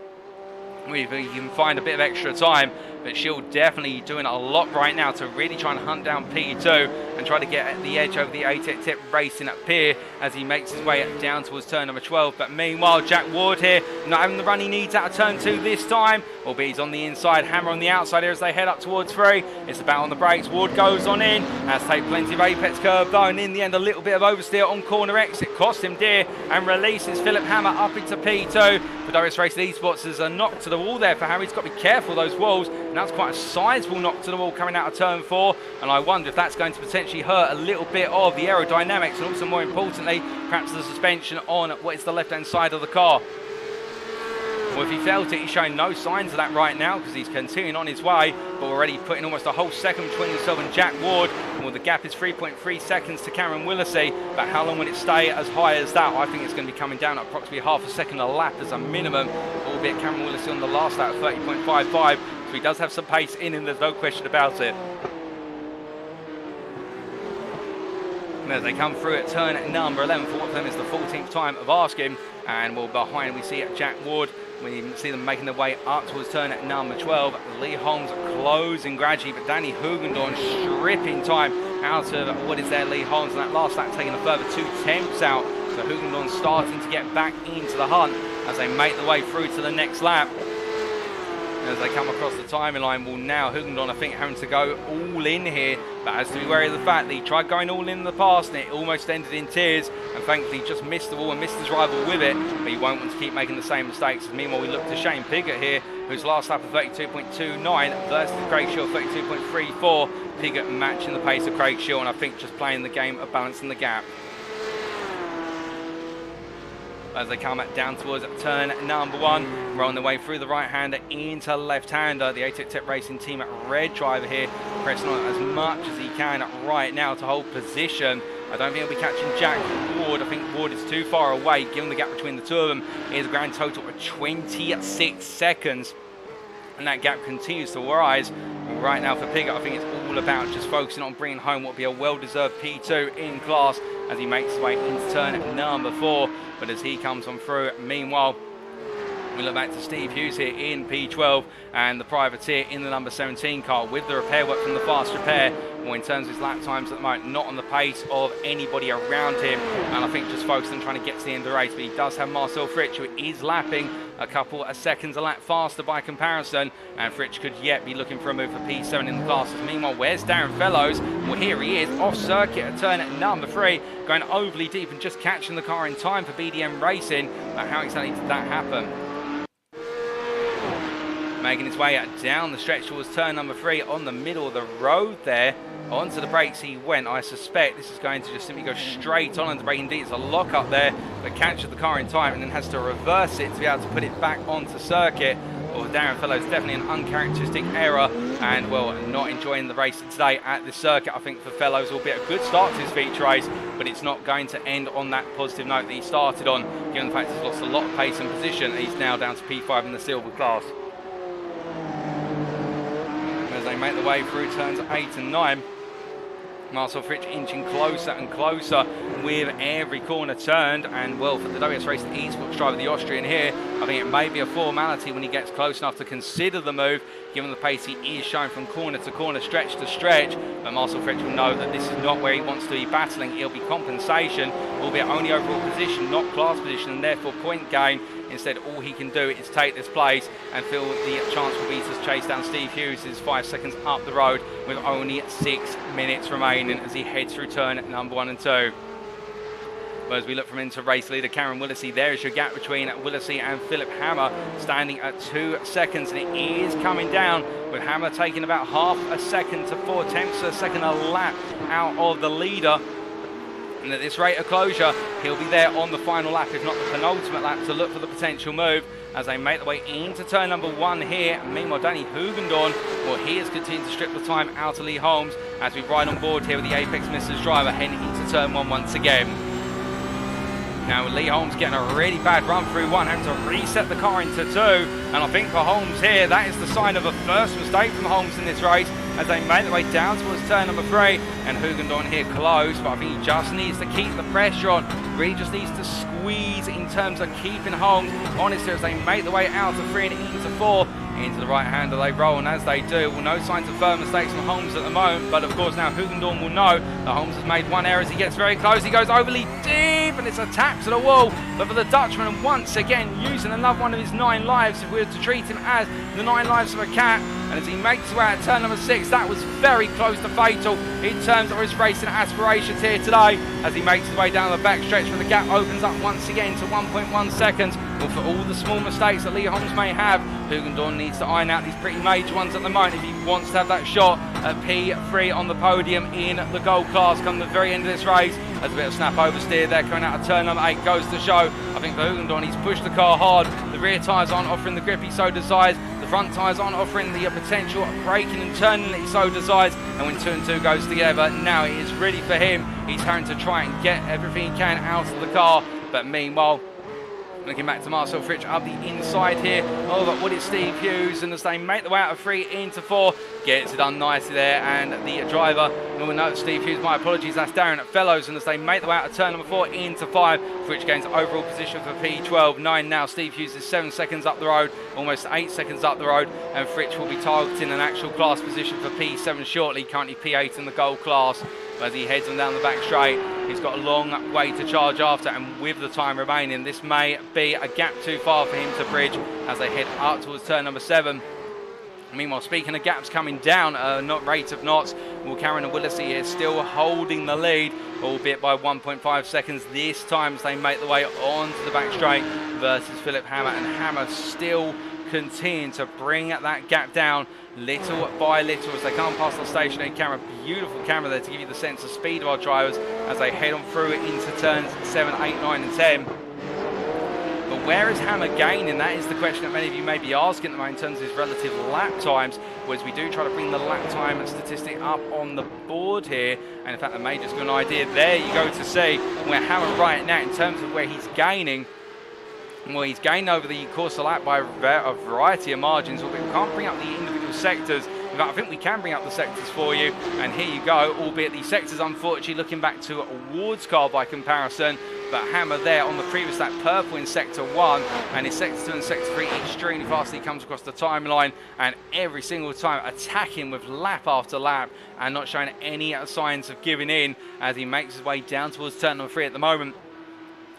We can find a bit of extra time, but Shield definitely doing a lot right now to really try and hunt down P2 and try to get the edge over the iRacing at Pier as he makes his way down towards turn number 12. But meanwhile, Jack Ward here not having the run he needs out of turn 2 this time, albeit he's on the inside, Hammer on the outside here as they head up towards 3. It's about on the brakes. Ward goes on in, has to take plenty of apex curve though, and in the end a little bit of oversteer on corner exit cost him dear, and releases Philipp Hammer up into P2. For iRacing Esports, there's a knock to the wall there for Hammer. He's got to be careful of those walls, and that's quite a sizable knock to the wall coming out of turn 4, and I wonder if that's going to potentially hurt a little bit of the aerodynamics, and also more importantly perhaps the suspension on what is the left hand side of the car. Well, if he felt it, he's showing no signs of that right now because he's continuing on his way, but already putting almost a whole second between himself and Jack Ward. Well, the gap is 3.3 seconds to Cameron Willesee, but how long will it stay as high as that? I think it's going to be coming down at approximately half a second a lap as a minimum, albeit Cameron Willesee on the last lap at 30.55, so he does have some pace in him, there's no question about it. And as they come through at turn number 11, for what for them is the 14th time of asking, and well, behind we see Jack Ward. We see them making their way up towards turn at number 12. Lee Holmes closing gradually, but Danny Hugendorn stripping time out of what is there, Lee Holmes, and that last lap taking a further 2 tenths out. So Hugendorn starting to get back into the hunt as they make their way through to the next lap. As they come across the timeline, well now Hugendorn I think having to go all in here, but has to be wary of the fact that he tried going all in the past and it almost ended in tears, and thankfully just missed the wall and missed his rival with it, but he won't want to keep making the same mistakes. Meanwhile we look to Shane Piggott here, whose last lap of 32.29 versus Craig Shield 32.34. Piggott matching the pace of Craig Shield, and I think just playing the game of balancing the gap. As they come down towards turn number 1, rolling their way through the right-hander into left-hander. The iRacing team at Red Driver here, pressing on as much as he can right now to hold position. I don't think he'll be catching Jack Ward. I think Ward is too far away, given the gap between the two of them is a grand total of 26 seconds. And that gap continues to rise. Right now for Piggott, I think it's all about just focusing on bringing home what will be a well-deserved P2 in class as he makes his way into turn number 4. But as he comes on through, meanwhile, we look back to Steve Hughes here in P12 and the privateer in the number 17 car with the repair work from the fast repair. Well, in terms of his lap times at the moment, not on the pace of anybody around him, and I think just focused on trying to get to the end of the race. But he does have Marcel Fritsch, who is lapping a couple of seconds a lap faster by comparison, and Fritsch could yet be looking for a move for P7 in the classes. Meanwhile, where's Darren Fellows? Well, here he is off circuit at turn at number 3, going overly deep and just catching the car in time for BDM Racing. But how exactly did that happen? Making his way down the stretch towards turn number 3 on the middle of the road there. Onto the brakes he went. I suspect this is going to just simply go straight on into braking. Indeed, it's a lock up there, but catches the car in time and then has to reverse it to be able to put it back onto circuit. Well, Darren Fellows, definitely an uncharacteristic error, and well, not enjoying the race today at this circuit. I think for Fellows will be a good start to his feature race, but it's not going to end on that positive note that he started on, given the fact he's lost a lot of pace and position. He's now down to P5 in the silver class. As they make the way through turns 8 and 9, Marcel Fritsch inching closer and closer with every corner turned, and well, for the iRacing Esports driver, the Austrian here, I think it may be a formality when he gets close enough to consider the move, given the pace he is showing from corner to corner, stretch to stretch. But Marcel Fritsch will know that this is not where he wants to be battling. It'll be compensation, albeit only overall position, not class position, and therefore point gain. Instead, all he can do is take this place and feel the chance will be to chase down Steve Hughes, who's 5 seconds up the road with only 6 minutes remaining as he heads through turn number 1 and 2. But as we look from into race leader Cameron Willesee, there is your gap between Willesee and Philipp Hammer, standing at 2 seconds, and it is coming down, with Hammer taking about half a second to 4 tenths of a second a lap out of the leader. And at this rate of closure, he'll be there on the final lap, if not the penultimate lap, to look for the potential move as they make their way into turn number 1 here. Meanwhile, Danny Hugendorn, well, he has continued to strip the time out of Lee Holmes as we ride on board here with the Apex Misters driver heading into turn 1 once again. Now Lee Holmes getting a really bad run through 1, having to reset the car into 2, and I think for Holmes here, that is the sign of a first mistake from Holmes in this race as they make their way down towards turn number 3, and Hugendorn here close, but I think he just needs to keep the pressure on, really just needs to squeeze in terms of keeping Holmes honest here as they make their way out of 3 and into 4. Into the right hander they roll, and as they do, well, no signs of firm mistakes from Holmes at the moment, but of course now Hoogendoorn will know that Holmes has made one error as he gets very close. He goes overly deep, and it's a tap to the wall, but for the Dutchman, once again using another one of his 9 lives, if we were to treat him as the 9 lives of a cat. And as he makes his way out of turn number 6, that was very close to fatal in terms of his racing aspirations here today. As he makes his way down the back stretch, where the gap opens up once again to 1.1 seconds. Well, for all the small mistakes that Lee Holmes may have, Hoogendoorn needs to iron out these pretty major ones at the moment if he wants to have that shot at P3 on the podium in the gold class come the very end of this race. There's a bit of snap oversteer there coming out of turn number 8, goes to show. I think for Hoogendoorn, he's pushed the car hard. The rear tyres aren't offering the grip he so desires. The front tyres aren't offering the potential of braking and turning that he so desires. And when 2 and 2 goes together, now it is ready for him. He's having to try and get everything he can out of the car. But meanwhile, looking back to Marcel Fritsch up the inside here. Oh, but what is Steve Hughes? And as they make the way out of 3 into 4, gets it done nicely there. And the driver, we'll note Steve Hughes, my apologies, that's Darren Fellows. And as they make the way out of turn number 4 into 5, Fritsch gains overall position for P12. 9 now. Steve Hughes is 7 seconds up the road, almost 8 seconds up the road. And Fritsch will be targeting an actual class position for P7 shortly, currently P8 in the gold class. As he heads on down the back straight, he's got a long way to charge after, and with the time remaining, this may be a gap too far for him to bridge as they head up towards turn number 7. Meanwhile, speaking of gaps coming down, not rate of knots, well, Karen and Willesee is still holding the lead, albeit by 1.5 seconds this time as they make the way onto the back straight versus Philipp Hammer, and Hammer still continue to bring that gap down little by little as they come past the stationary camera. Beautiful camera there to give you the sense of speed of our drivers as they head on through into turns 7, 8, 9 and 10. But where is Hammer gaining? That is the question that many of you may be asking at the moment in terms of his relative lap times, whereas we do try to bring the lap time statistic up on the board here. And in fact, I may just give an idea. There you go to see where Hammer right now in terms of where he's gaining. Well, he's gained over the course of lap by a variety of margins, but we can't bring up the individual sectors. In fact, I think we can bring up the sectors for you, and here you go, albeit the sectors unfortunately looking back to Ward's car by comparison, but Hammer there on the previous lap, purple in sector 1, and in sector 2 and sector 3 extremely fast. He comes across the timeline, and every single time attacking with lap after lap, and not showing any signs of giving in as he makes his way down towards turn number 3 at the moment.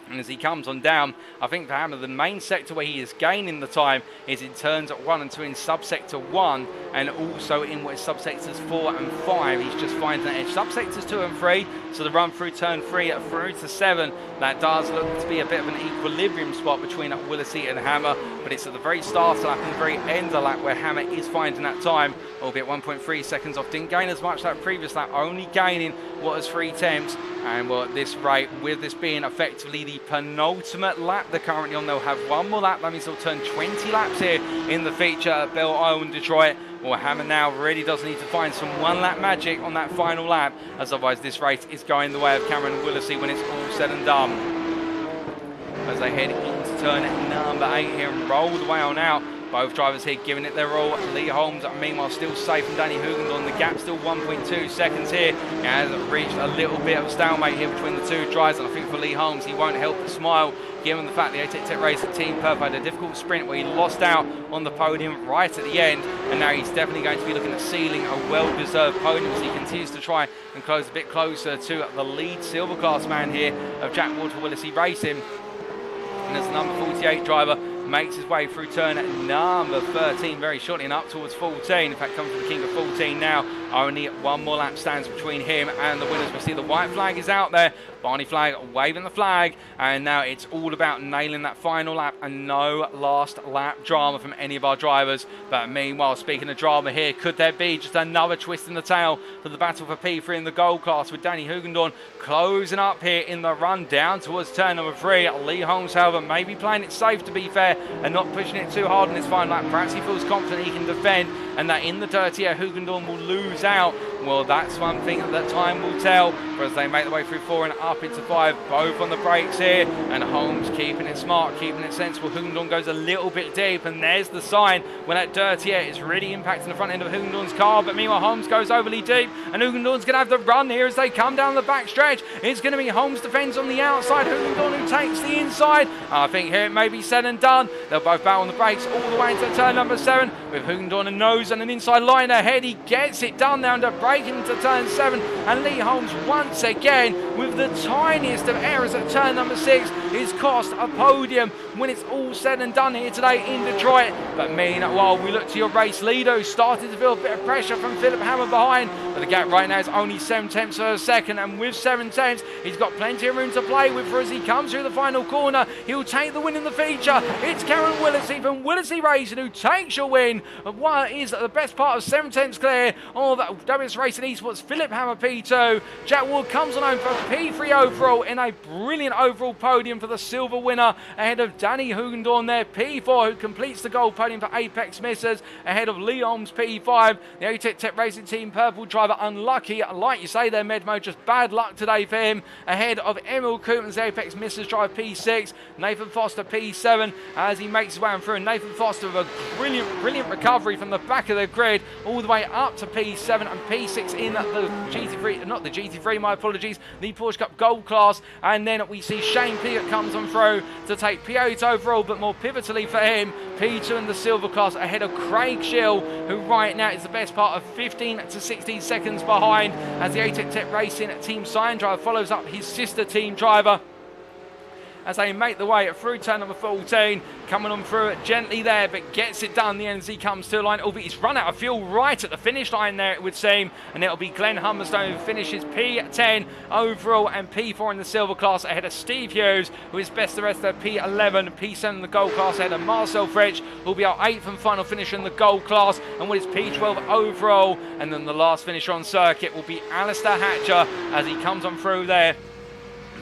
And as he comes on down, I think for Hammer, the main sector where he is gaining the time is in turns 1 and 2 in subsector 1, and also in what is subsectors 4 and 5. He's just finding that edge. Subsectors 2 and 3, so the run through turn 3 through to 7, that does look to be a bit of an equilibrium spot between Willesee and Hammer, but it's at the very start of the lap and the very end of the lap where Hammer is finding that time, albeit 1.3 seconds off. Didn't gain as much that previous lap, only gaining what was 3 tenths. And well, at this rate, with this being effectively the penultimate lap they're currently on, they'll have one more lap. That means they'll turn 20 laps here in the feature at Belle Isle in Detroit. Well, Hammer now really does need to find some one-lap magic on that final lap, as otherwise this race is going the way of Cameron and Willesee when it's all said and done. As they head into turn number 8 here and roll the way on out. Both drivers here giving it their all. Lee Holmes, meanwhile, still safe from Danny Hoogendoorn. The gap still 1.2 seconds here. He has reached a little bit of a stalemate here between the two drivers. And I think for Lee Holmes, he won't help but smile, given the fact the ATEC Tech Racer Team Perf had a difficult sprint where he lost out on the podium right at the end. And now he's definitely going to be looking at sealing a well-deserved podium as he continues to try and close a bit closer to the lead silver class man here of Jack Ward for Willesee Racing. And as the number 48 driver makes his way through turn number 13 very shortly and up towards 14. In fact, comes to the king of 14 now. Only one more lap stands between him and the winners. We see the white flag is out there. Barney Flag waving the flag. And now it's all about nailing that final lap and no last lap drama from any of our drivers. But meanwhile, speaking of drama here, could there be just another twist in the tail for the battle for P3 in the gold class with Danny Hoogendoorn closing up here in the run down towards turn number 3. Lee Holmes, however, may be playing it safe to be fair and not pushing it too hard in this final lap. Perhaps he feels confident he can defend and that in the dirty air Hoogendoorn will lose out. Well, that's one thing that time will tell, for as they make their way through 4 and up into 5, both on the brakes here, and Holmes keeping it smart, keeping it sensible. Hoogendorn goes a little bit deep, and there's the sign when that dirty air is really impacting the front end of Hoogendorn's car, but meanwhile Holmes goes overly deep, and Hoogendorn's going to have the run here as they come down the back stretch. It's going to be Holmes defends on the outside, Hoogendorn who takes the inside. I think here it may be said and done. They'll both battle on the brakes all the way into turn number 7, with Hoogendorn a nose and an inside line ahead. He gets it done now to break into turn 7, and Lee Holmes once again with the tiniest of errors at turn number 6 is cost a podium when it's all said and done here today in Detroit. But meanwhile, we look to your race leader, who started to feel a bit of pressure from Philipp Hammer behind, but the gap right now is only 7 tenths of a second, and with 7 tenths he's got plenty of room to play with, for as he comes through the final corner he'll take the win in the feature. It's Cameron Willesee from Willesee Racing who takes your win. What is the best part of 7 tenths clear of WS Racing Esports, Philipp Hammer P2. Jack Ward comes on home for P3 overall in a brilliant overall podium for the silver winner, ahead of Danny Hoogendorn there, P4, who completes the gold podium for Apex Missers, ahead of Lee Holmes P5. The ATEC Racing Team Purple driver unlucky, like you say there, Medmo, just bad luck today for him, ahead of Emil Koopmans, the Apex Missers driver P6, Nathan Foster P7 as he makes his way on through, and Nathan Foster with a brilliant recovery from the back of the grid all the way up to P7 and P6 in the GT3, not the GT3, my apologies, the Porsche Cup Gold class. And then we see Shane Piggott comes on through to take P8 overall, but more pivotally for him, P2 in the silver class, ahead of Craig Schill, who right now is the best part of 15 to 16 seconds behind, as the ATEC Racing Team Sign driver follows up his sister team driver as they make the way through turn number 14, coming on through it gently there, but gets it done. The NZ comes to the line, albeit he's run out of fuel right at the finish line there, it would seem, and it'll be Glenn Humberstone who finishes P10 overall and P4 in the silver class, ahead of Steve Hughes, who is best the rest of P11, P7 in the gold class, ahead of Marcel Fritsch, who'll be our 8th and final finisher in the gold class, and what is P12 overall. And then the last finisher on circuit will be Alistair Hatcher as he comes on through there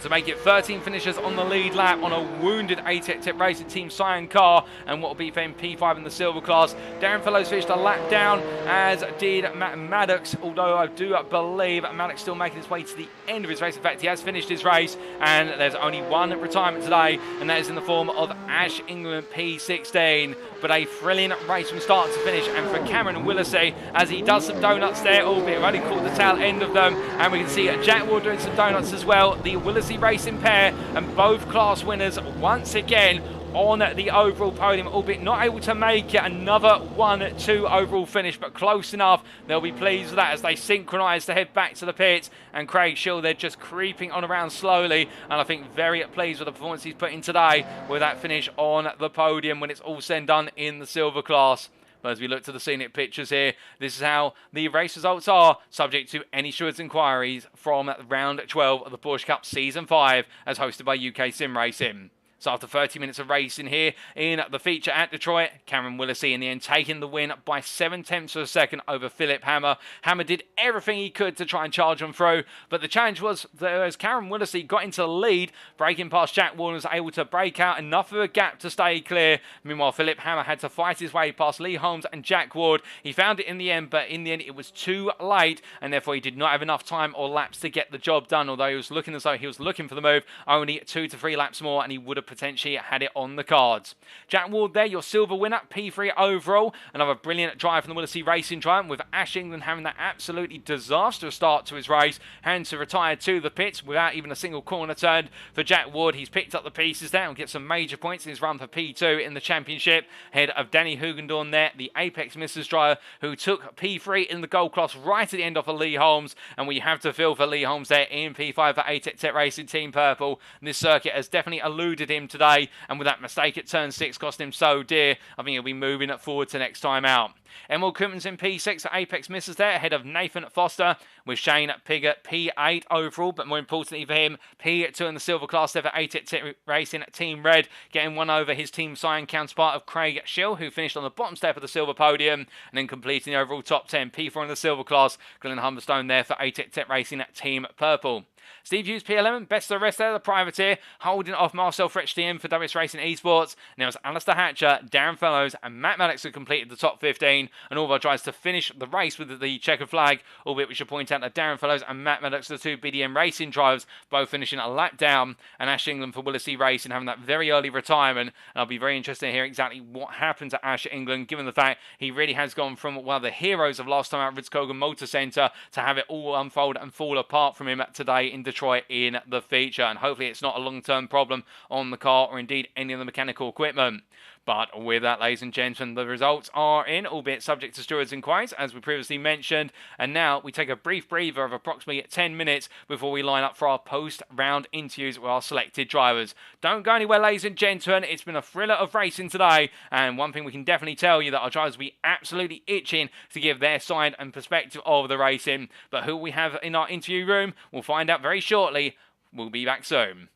to make it 13 finishers on the lead lap on a wounded ATEC Racing Team Cyan car, and what will be for him P5 in the silver class. Darren Fellows finished a lap down, as did Matt Maddox, although I do believe Maddox still making his way to the end of his race. In fact, he has finished his race, and there's only one retirement today, and that is in the form of Ash England P16. But a thrilling race from start to finish, and for Cameron Willesee, as he does some donuts there, albeit only caught the tail end of them, and we can see Jack Ward doing some donuts as well. The Willesee Racing pair and both class winners once again on the overall podium, albeit not able to make it another 1-2 overall finish, but close enough. They'll be pleased with that as they synchronise to head back to the pits, and Craig Schill, they're just creeping on around slowly, and I think very pleased with the performance he's put in today with that finish on the podium when it's all said and done in the silver class. But as we look to the scenic pictures here, this is how the race results are, subject to any Stewards inquiries from round 12 of the Porsche Cup Season 5 as hosted by UKSimRacing. So after 30 minutes of racing here in the feature at Detroit, Cameron Willesee in the end taking the win by 7 tenths of a second over Philipp Hammer. Hammer did everything he could to try and charge him through, but the challenge was that as Cameron Willesee got into the lead, breaking past Jack Ward, was able to break out enough of a gap to stay clear. Meanwhile, Philipp Hammer had to fight his way past Lee Holmes and Jack Ward. He found it in the end, but in the end it was too late, and therefore he did not have enough time or laps to get the job done, although he was looking as though he was looking for the move. Only 2 to 3 laps more and he would have potentially had it on the cards. Jack Ward there, your silver winner, P3 overall. Another brilliant drive from the Willesee Racing driver, with Ash England having that absolutely disastrous start to his race, and to retire to the pits without even a single corner turned. For Jack Ward, he's picked up the pieces there and gets some major points in his run for P2 in the championship, ahead of Danny Hoogendorn there, the Apex Missers driver, who took P3 in the gold class right at the end off of Lee Holmes, and we have to feel for Lee Holmes there in P5 for ATEC Racing Team Purple. And this circuit has definitely eluded him today, and with that mistake at turn 6 cost him so dear, I think he'll be moving it forward to next time out. Emil Koopmans in P6 at Apex Missers there, ahead of Nathan Foster, with Shane Piggott P8 overall, but more importantly for him, P2 in the silver class there for ATEC Racing Team Red, getting one over his Team Cyan counterpart of Craig Schill, who finished on the bottom step of the silver podium, and then completing the overall top 10, P4 in the silver class, Glenn Humberstone there for ATEC Racing Team Purple. Steve Hughes P11, best of the rest there, the privateer, holding off Marcel Frechtian for iRacing Esports. Now it's Alistair Hatcher, Darren Fellows, and Matt Maddox who completed the top 15, and Orvar tries to finish the race with the checkered flag, albeit we should point out that Darren Fellows and Matt Maddox, the two BDM Racing drivers, both finishing a lap down, and Ash England for Willis Racing having that very early retirement. And I'll be very interested to hear exactly what happened to Ash England, given the fact he really has gone from one of the heroes of last time out at Ritz-Cogan Motor Centre to have it all unfold and fall apart from him today in Detroit in the feature. And hopefully it's not a long-term problem on the car or indeed any of the mechanical equipment. But with that, ladies and gentlemen, the results are in, albeit subject to stewards' inquiries, as we previously mentioned. And now we take a brief breather of approximately 10 minutes before we line up for our post-round interviews with our selected drivers. Don't go anywhere, ladies and gentlemen. It's been a thriller of racing today. And one thing we can definitely tell you that our drivers will be absolutely itching to give their side and perspective of the racing. But who we have in our interview room, we'll find out very shortly. We'll be back soon.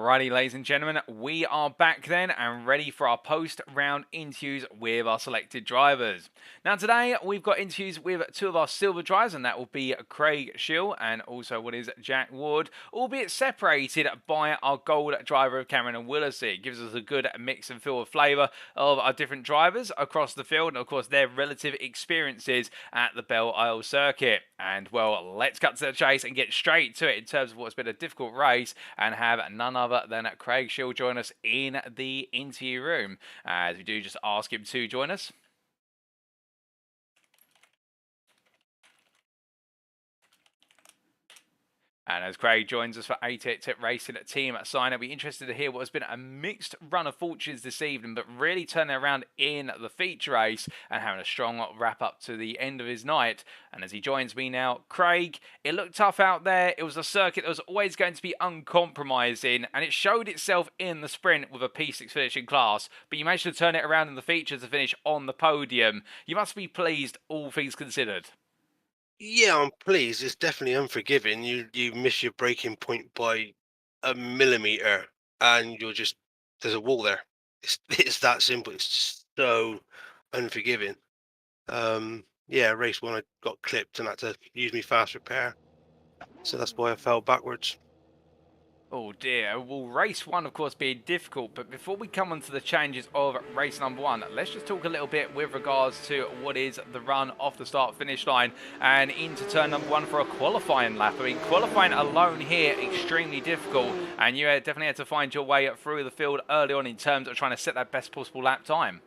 Alrighty, ladies and gentlemen, we are back then and ready for our post-round interviews with our selected drivers. Now today, we've got interviews with two of our silver drivers, and that will be Craig Schill and also what is Jack Ward, albeit separated by our gold driver of Cameron and Willisey. It gives us a good mix and feel of flavour of our different drivers across the field and of course their relative experiences at the Belle Isle circuit. And well, let's cut to the chase and get straight to it in terms of what's been a difficult race and have none other than Craig Schill join us in the interview room. As we do just ask him to join us. And as Craig joins us for 88 Racing Team Sign, I'll be interested to hear what has been a mixed run of fortunes this evening, but really turning around in the feature race and having a strong wrap up to the end of his night. And as he joins me now, Craig, it looked tough out there. It was a circuit that was always going to be uncompromising, and it showed itself in the sprint with a P6 finishing class, but you managed to turn it around in the feature to finish on the podium. You must be pleased, all things considered. Yeah, I'm pleased. It's definitely unforgiving. You miss your breaking point by a millimeter, and there's a wall there. It's that simple. It's just so unforgiving. Yeah, race one I got clipped and had to use me fast repair, so that's why I fell backwards. Oh dear. Well, race one, of course, being difficult, but before we come on to the changes of race number one, let's just talk a little bit with regards to what is the run off the start-finish line and into turn number one for a qualifying lap. I mean, qualifying alone here, extremely difficult, and you definitely had to find your way through the field early on in terms of trying to set that best possible lap time.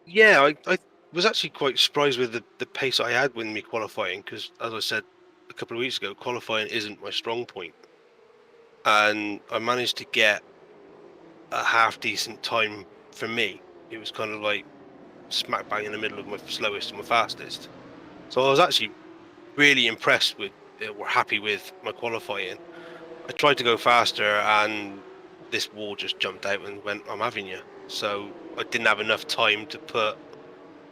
Yeah, I was actually quite surprised with the pace I had when me qualifying, because as I said a couple of weeks ago, qualifying isn't my strong point. And I managed to get a half decent time for me. It was kind of like smack bang in the middle of my slowest and my fastest. So I was actually really impressed with, or happy with my qualifying. I tried to go faster and this wall just jumped out and went, I'm having you. So I didn't have enough time to put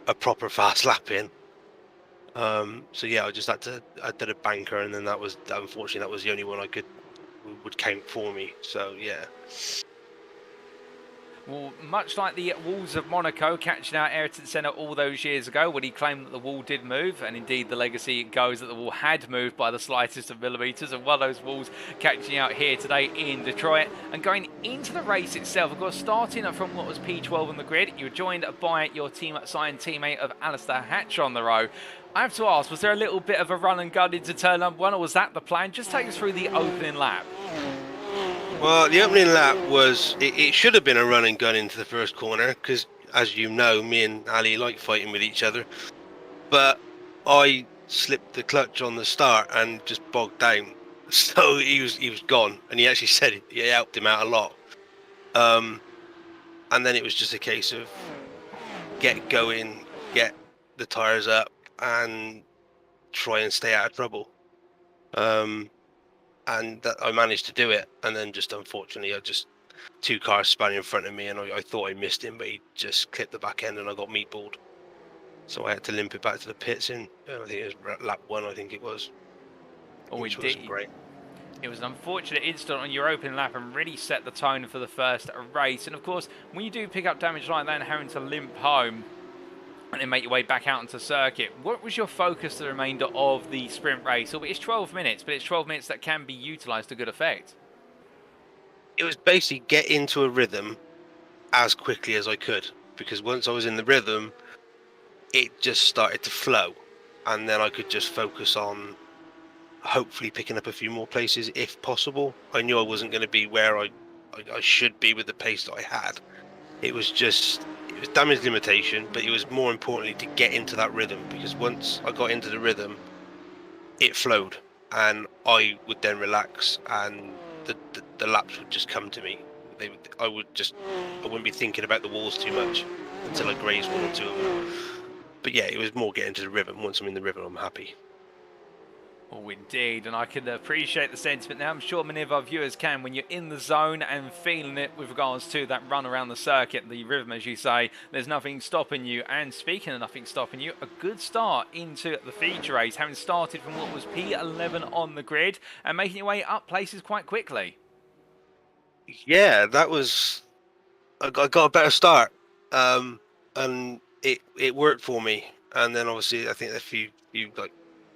a proper fast lap in. So yeah, I did a banker, and then unfortunately that was the only one would count for me. So yeah. Well, much like the walls of Monaco catching out Ayrton Senna all those years ago when he claimed that the wall did move, and indeed the legacy goes that the wall had moved by the slightest of millimetres, and one of those walls catching out here today in Detroit. And going into the race itself, of course, starting from what was P12 on the grid, you were joined by your team signed teammate of Alistair Hatcher on the row. I have to ask, was there a little bit of a run and gun into turn number one, or was that the plan? Just take us through the opening lap. Well, the opening lap it should have been a run and gun into the first corner, because as you know, me and Ali like fighting with each other. But I slipped the clutch on the start and just bogged down. So he was gone, and he actually said it helped him out a lot. And then it was just a case of get going, get the tires up, and try and stay out of trouble. And I managed to do it, and then just unfortunately two cars span in front of me, and I thought I missed him, but he just clipped the back end and I got meatballed. So I had to limp it back to the pits in, I think it was lap one, which was great. It was an unfortunate incident on your opening lap and really set the tone for the first race. And of course, when you do pick up damage like that and having to limp home and then make your way back out into circuit, what was your focus the remainder of the sprint race? It's 12 minutes, but it's 12 minutes that can be utilised to good effect. It was basically get into a rhythm as quickly as I could, because once I was in the rhythm, it just started to flow, and then I could just focus on hopefully picking up a few more places if possible. I knew I wasn't going to be where I should be with the pace that I had. It was damage limitation, but it was more importantly to get into that rhythm, because once I got into the rhythm, it flowed, and I would then relax, and the laps would just come to me. I wouldn't be thinking about the walls too much until I grazed one or two of them. But yeah, it was more getting to the rhythm. Once I'm in the rhythm, I'm happy. Oh, indeed, and I can appreciate the sentiment now. I'm sure many of our viewers can. When you're in the zone and feeling it with regards to that run around the circuit, the rhythm, as you say, there's nothing stopping you. And speaking of nothing stopping you, a good start into the feature race, having started from what was P11 on the grid and making your way up places quite quickly. Yeah, that was. I got a better start, and it worked for me. And then obviously, I think a few like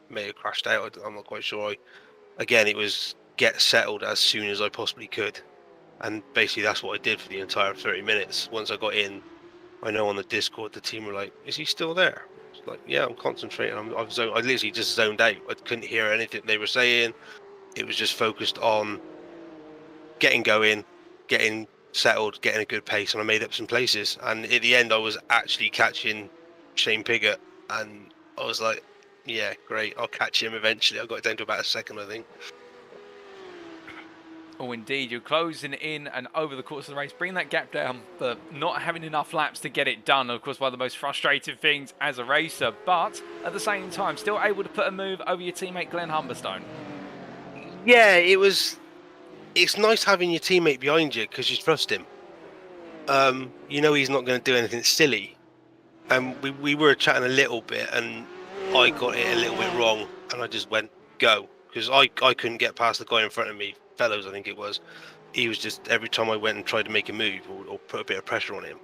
may have crashed out. I'm not quite sure. Again, it was get settled as soon as I possibly could, and basically that's what I did for the entire 30 minutes. Once I got in, I know on the Discord the team were like, "Is he still there?" It's like, "Yeah, I'm concentrating. I literally just zoned out. I couldn't hear anything they were saying. It was just focused on getting going, getting settled, getting a good pace, and I made up some places. And at the end, I was actually catching Shane Piggott, and I was like, "Yeah, great. I'll catch him eventually." I got it down to about a second, I think. Oh, indeed, you're closing in and over the course of the race, bring that gap down, but not having enough laps to get it done. Of course, one of the most frustrating things as a racer, but at the same time, still able to put a move over your teammate Glenn Humberstone. Yeah, it was. It's nice having your teammate behind you because you trust him. You know he's not going to do anything silly. And we were chatting a little bit, and I got it a little bit wrong, and I just went go because I couldn't get past the guy in front of me, Fellows, I think it was. He was just every time I went and tried to make a move or put a bit of pressure on him,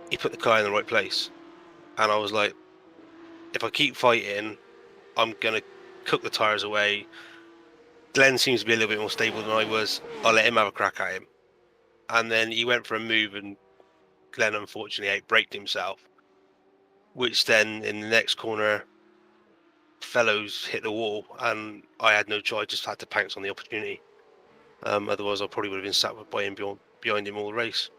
he put the car in the right place, and I was like, if I keep fighting, I'm gonna cook the tires away. Glenn seems to be a little bit more stable than I was. I'll let him have a crack at him. And then he went for a move, and Glenn unfortunately outbraked himself, which then in the next corner, Fellows hit the wall, and I had no choice. I just had to pounce on the opportunity. Otherwise, I probably would have been sat by him behind him all the race.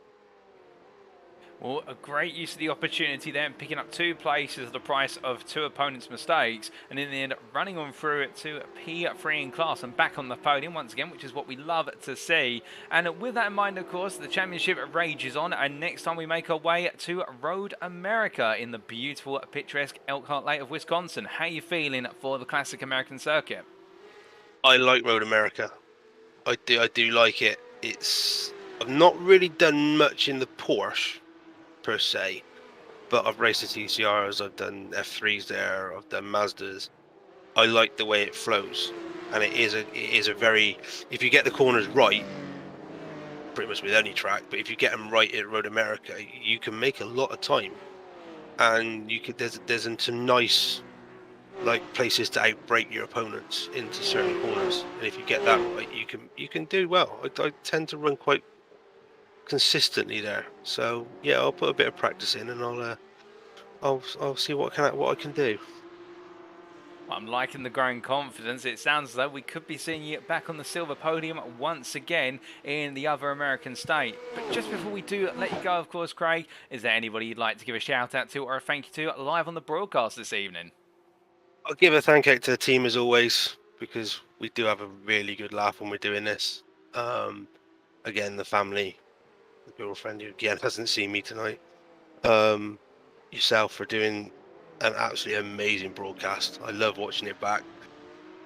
Well, a great use of the opportunity there, picking up 2 places at the price of 2 opponents' mistakes, and in the end, running on through it to P3 in class and back on the podium once again, which is what we love to see. And with that in mind, of course, the championship rages on, and next time we make our way to Road America in the beautiful, picturesque Elkhart Lake of Wisconsin. How are you feeling for the classic American circuit? I like Road America. I do like it. I've not really done much in the Porsche per se, but I've raced the TCRs, I've done F3s there, I've done Mazdas. I like the way it flows, and it is a very, if you get the corners right, pretty much with any track, but if you get them right at Road America, you can make a lot of time, and you could there's some nice like places to outbrake your opponents into certain corners, and if you get that right, you can do well. I tend to run quite consistently there, so yeah, I'll put a bit of practice in, and I'll see what I can do. I'm liking the growing confidence. It sounds as though we could be seeing you back on the silver podium once again in the other American state. But just before we do let you go, of course, Craig, is there anybody you'd like to give a shout out to or a thank you to live on the broadcast this evening? I'll give a thank you to the team as always, because we do have a really good laugh when we're doing this. Again, the family, the girlfriend who again hasn't seen me tonight. Yourself for doing an absolutely amazing broadcast. I love watching it back.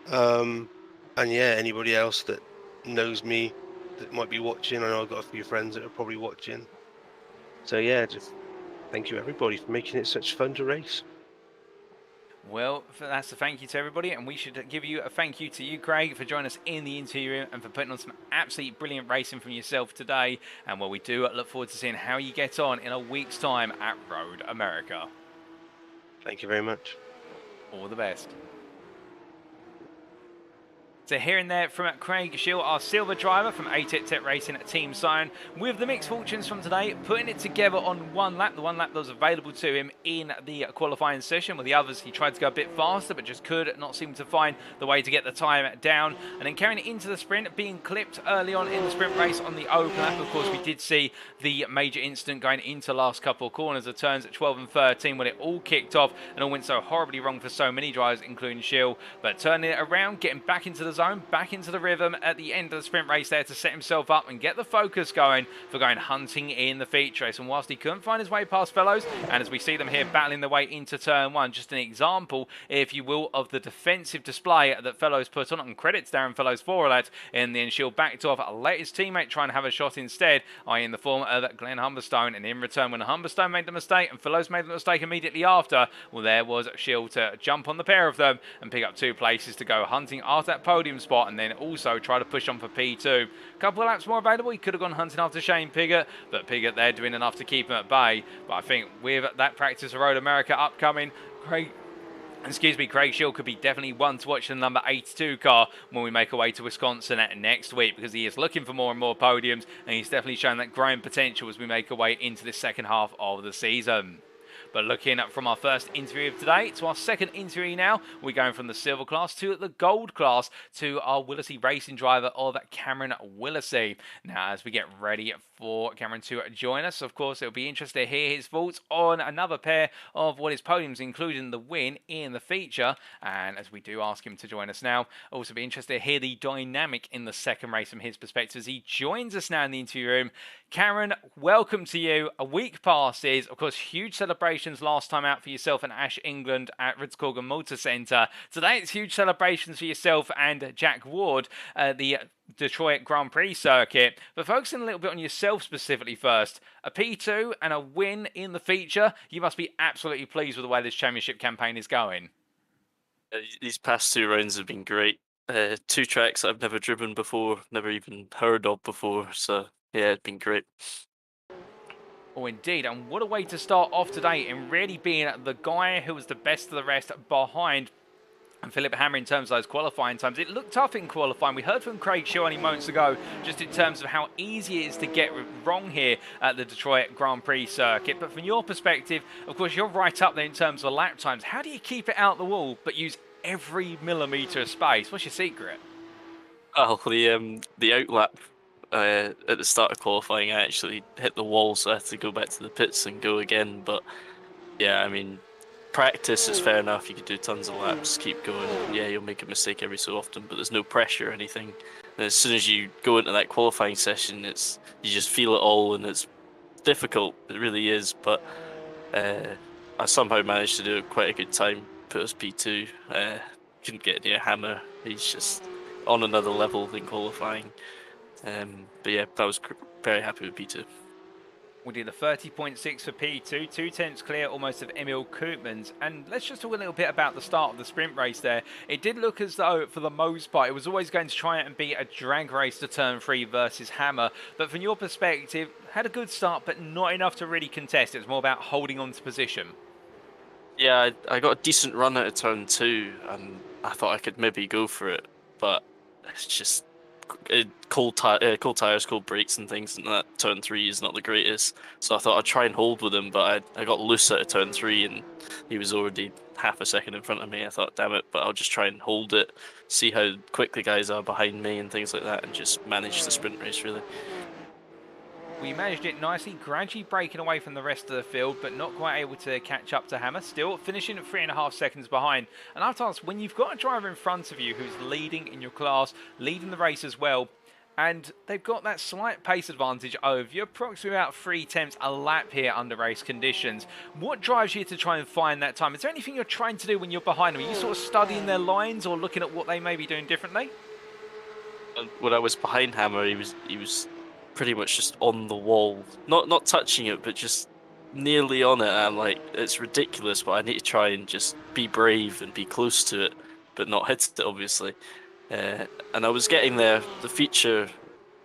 And yeah, anybody else that knows me that might be watching, I know I've got a few friends that are probably watching. So yeah, just thank you everybody for making it such fun to race. Well, that's a thank you to everybody, and we should give you a thank you to you, Craig, for joining us in the interview and for putting on some absolutely brilliant racing from yourself today. And we do look forward to seeing how you get on in a week's time at Road America. Thank you very much. All the best. So hearing there from Craig Schill, our silver driver from A-Tech Racing Team Zone, with the mixed fortunes from today, putting it together on one lap, the one lap that was available to him in the qualifying session. With the others, he tried to go a bit faster, but just could not seem to find the way to get the time down. And then carrying it into the sprint, being clipped early on in the sprint race on the open lap. Of course, we did see the major incident going into the last couple of corners, the turns at 12 and 13, when it all kicked off and all went so horribly wrong for so many drivers, including Schill. But turning it around, getting back into the zone, back into the rhythm at the end of the sprint race there to set himself up and get the focus going for going hunting in the feature race. And whilst he couldn't find his way past Fellows, and as we see them here battling their way into turn one, just an example, if you will, of the defensive display that Fellows put on, and credits Darren Fellows for that. In the end, Shield backed off, let his teammate try and have a shot instead, i.e. in the form of Glenn Humberstone. And in return, when Humberstone made the mistake and Fellows made the mistake immediately after, well, there was Shield to jump on the pair of them and pick up 2 places to go hunting after that podium podium spot and then also try to push on for P2. A couple of laps more available, he could have gone hunting after Shane Piggott, but Piggott there doing enough to keep him at bay. But I think with that practice of Road America upcoming, Craig Shield could be definitely one to watch the number 82 car when we make our way to Wisconsin next week, because he is looking for more and more podiums, and he's definitely shown that growing potential as we make our way into the second half of the season. But looking up from our first interview of today to our second interview now, we're going from the silver class to the gold class to our Willesee racing driver of Cameron Willesee. Now, as we get ready for Cameron to join us, of course, it'll be interesting to hear his thoughts on another pair of what is podiums, including the win in the feature. And as we do ask him to join us now, also be interested to hear the dynamic in the second race from his perspective as he joins us now in the interview room. Cameron, welcome to you. A week passes, of course, huge celebrations last time out for yourself and Ash England at Ridscorgan Motor Centre. Today it's huge celebrations for yourself and Jack Ward at the Detroit Grand Prix circuit. But focusing a little bit on yourself specifically first, a P2 and a win in the feature. You must be absolutely pleased with the way this championship campaign is going. These past 2 rounds have been great. 2 tracks I've never driven before, never even heard of before. So yeah, it's been great. Oh, indeed. And what a way to start off today in really being the guy who was the best of the rest behind Philipp Hammer in terms of those qualifying times. It looked tough in qualifying. We heard from Craig Shaw only moments ago just in terms of how easy it is to get wrong here at the Detroit Grand Prix circuit. But from your perspective, of course, you're right up there in terms of lap times. How do you keep it out the wall but use every millimetre of space? What's your secret? Oh, the outlap at the start of qualifying, I actually hit the wall, so I had to go back to the pits and go again. But yeah, I mean, practice is fair enough. You can do tons of laps, keep going. Yeah, you'll make a mistake every so often, but there's no pressure or anything. And as soon as you go into that qualifying session, you just feel it all, and it's difficult. It really is. But I somehow managed to do quite a good time. Put us P2. Couldn't get near Hammer. He's just on another level in qualifying. But yeah, I was very happy with P2. We did a 30.6 for P2, 2 tenths clear almost of Emil Koopmans. And let's just talk a little bit about the start of the sprint race there. It did look as though, for the most part, it was always going to try and be a drag race to turn 3 versus Hammer. But from your perspective, had a good start, but not enough to really contest. It was more about holding on to position. Yeah, I got a decent run out of turn 2, and I thought I could maybe go for it. But it's just cold tires, cold brakes and things, and that turn 3 is not the greatest. So I thought I'd try and hold with him, but I got loose out of turn 3 and he was already half a second in front of me. I thought, damn it, but I'll just try and hold it, see how quick the guys are behind me and things like that, and just manage the sprint race really. We managed it nicely, gradually breaking away from the rest of the field, but not quite able to catch up to Hammer. Still finishing at 3.5 seconds behind. And I have to ask, when you've got a driver in front of you who's leading in your class, leading the race as well, and they've got that slight pace advantage over you, approximately about 3 tenths a lap here under race conditions, what drives you to try and find that time? Is there anything you're trying to do when you're behind them? Are you sort of studying their lines or looking at what they may be doing differently? When I was behind Hammer, he was pretty much just on the wall, not touching it, but just nearly on it. And I'm like, it's ridiculous, but I need to try and just be brave and be close to it, but not hit it, obviously. And I was getting there. The feature,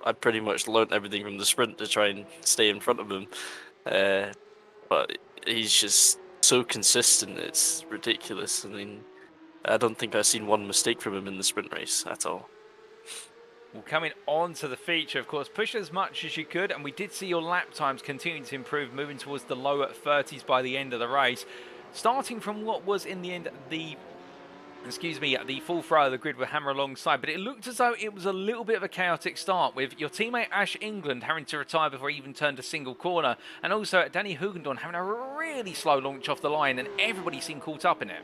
I pretty much learnt everything from the sprint to try and stay in front of him. But he's just so consistent, it's ridiculous. I mean, I don't think I've seen one mistake from him in the sprint race at all. Well, coming on to the feature, of course, push as much as you could, and we did see your lap times continuing to improve, moving towards the lower 30s by the end of the race. Starting from what was in the end the full throw of the grid with Hammer alongside, but it looked as though it was a little bit of a chaotic start, with your teammate Ash England having to retire before he even turned a single corner, and also Danny Hugendorn having a really slow launch off the line, and everybody seemed caught up in it.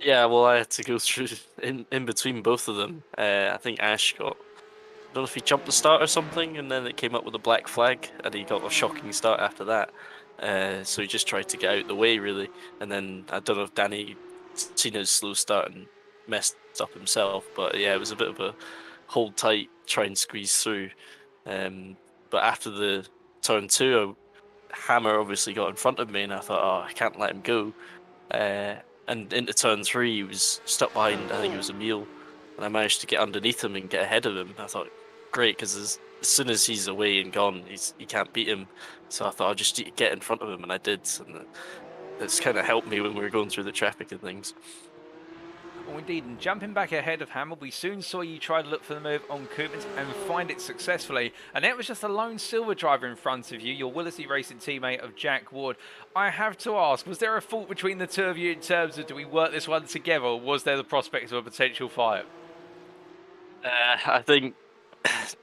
Yeah, well, I had to go through in between both of them. I think Ash got, I don't know if he jumped the start or something, and then it came up with a black flag, and he got a shocking start after that. So he just tried to get out the way, really. And then I don't know if Danny seen his slow start and messed up himself, but yeah, it was a bit of a hold tight, try and squeeze through. But after the turn 2, Hammer obviously got in front of me, and I thought, oh, I can't let him go. And into turn 3, he was stuck behind, I think it was Emil, and I managed to get underneath him and get ahead of him. I thought, great, because as soon as he's away and gone, you can't beat him. So I thought I'll just get in front of him, and I did. And it's kind of helped me when we were going through the traffic and things. Oh, indeed, and jumping back ahead of Hammer, we soon saw you try to look for the move on Koopmans and find it successfully. And it was just a lone silver driver in front of you, your Willesee Racing teammate of Jack Ward. I have to ask, was there a fault between the two of you in terms of do we work this one together, or was there the prospect of a potential fight? I think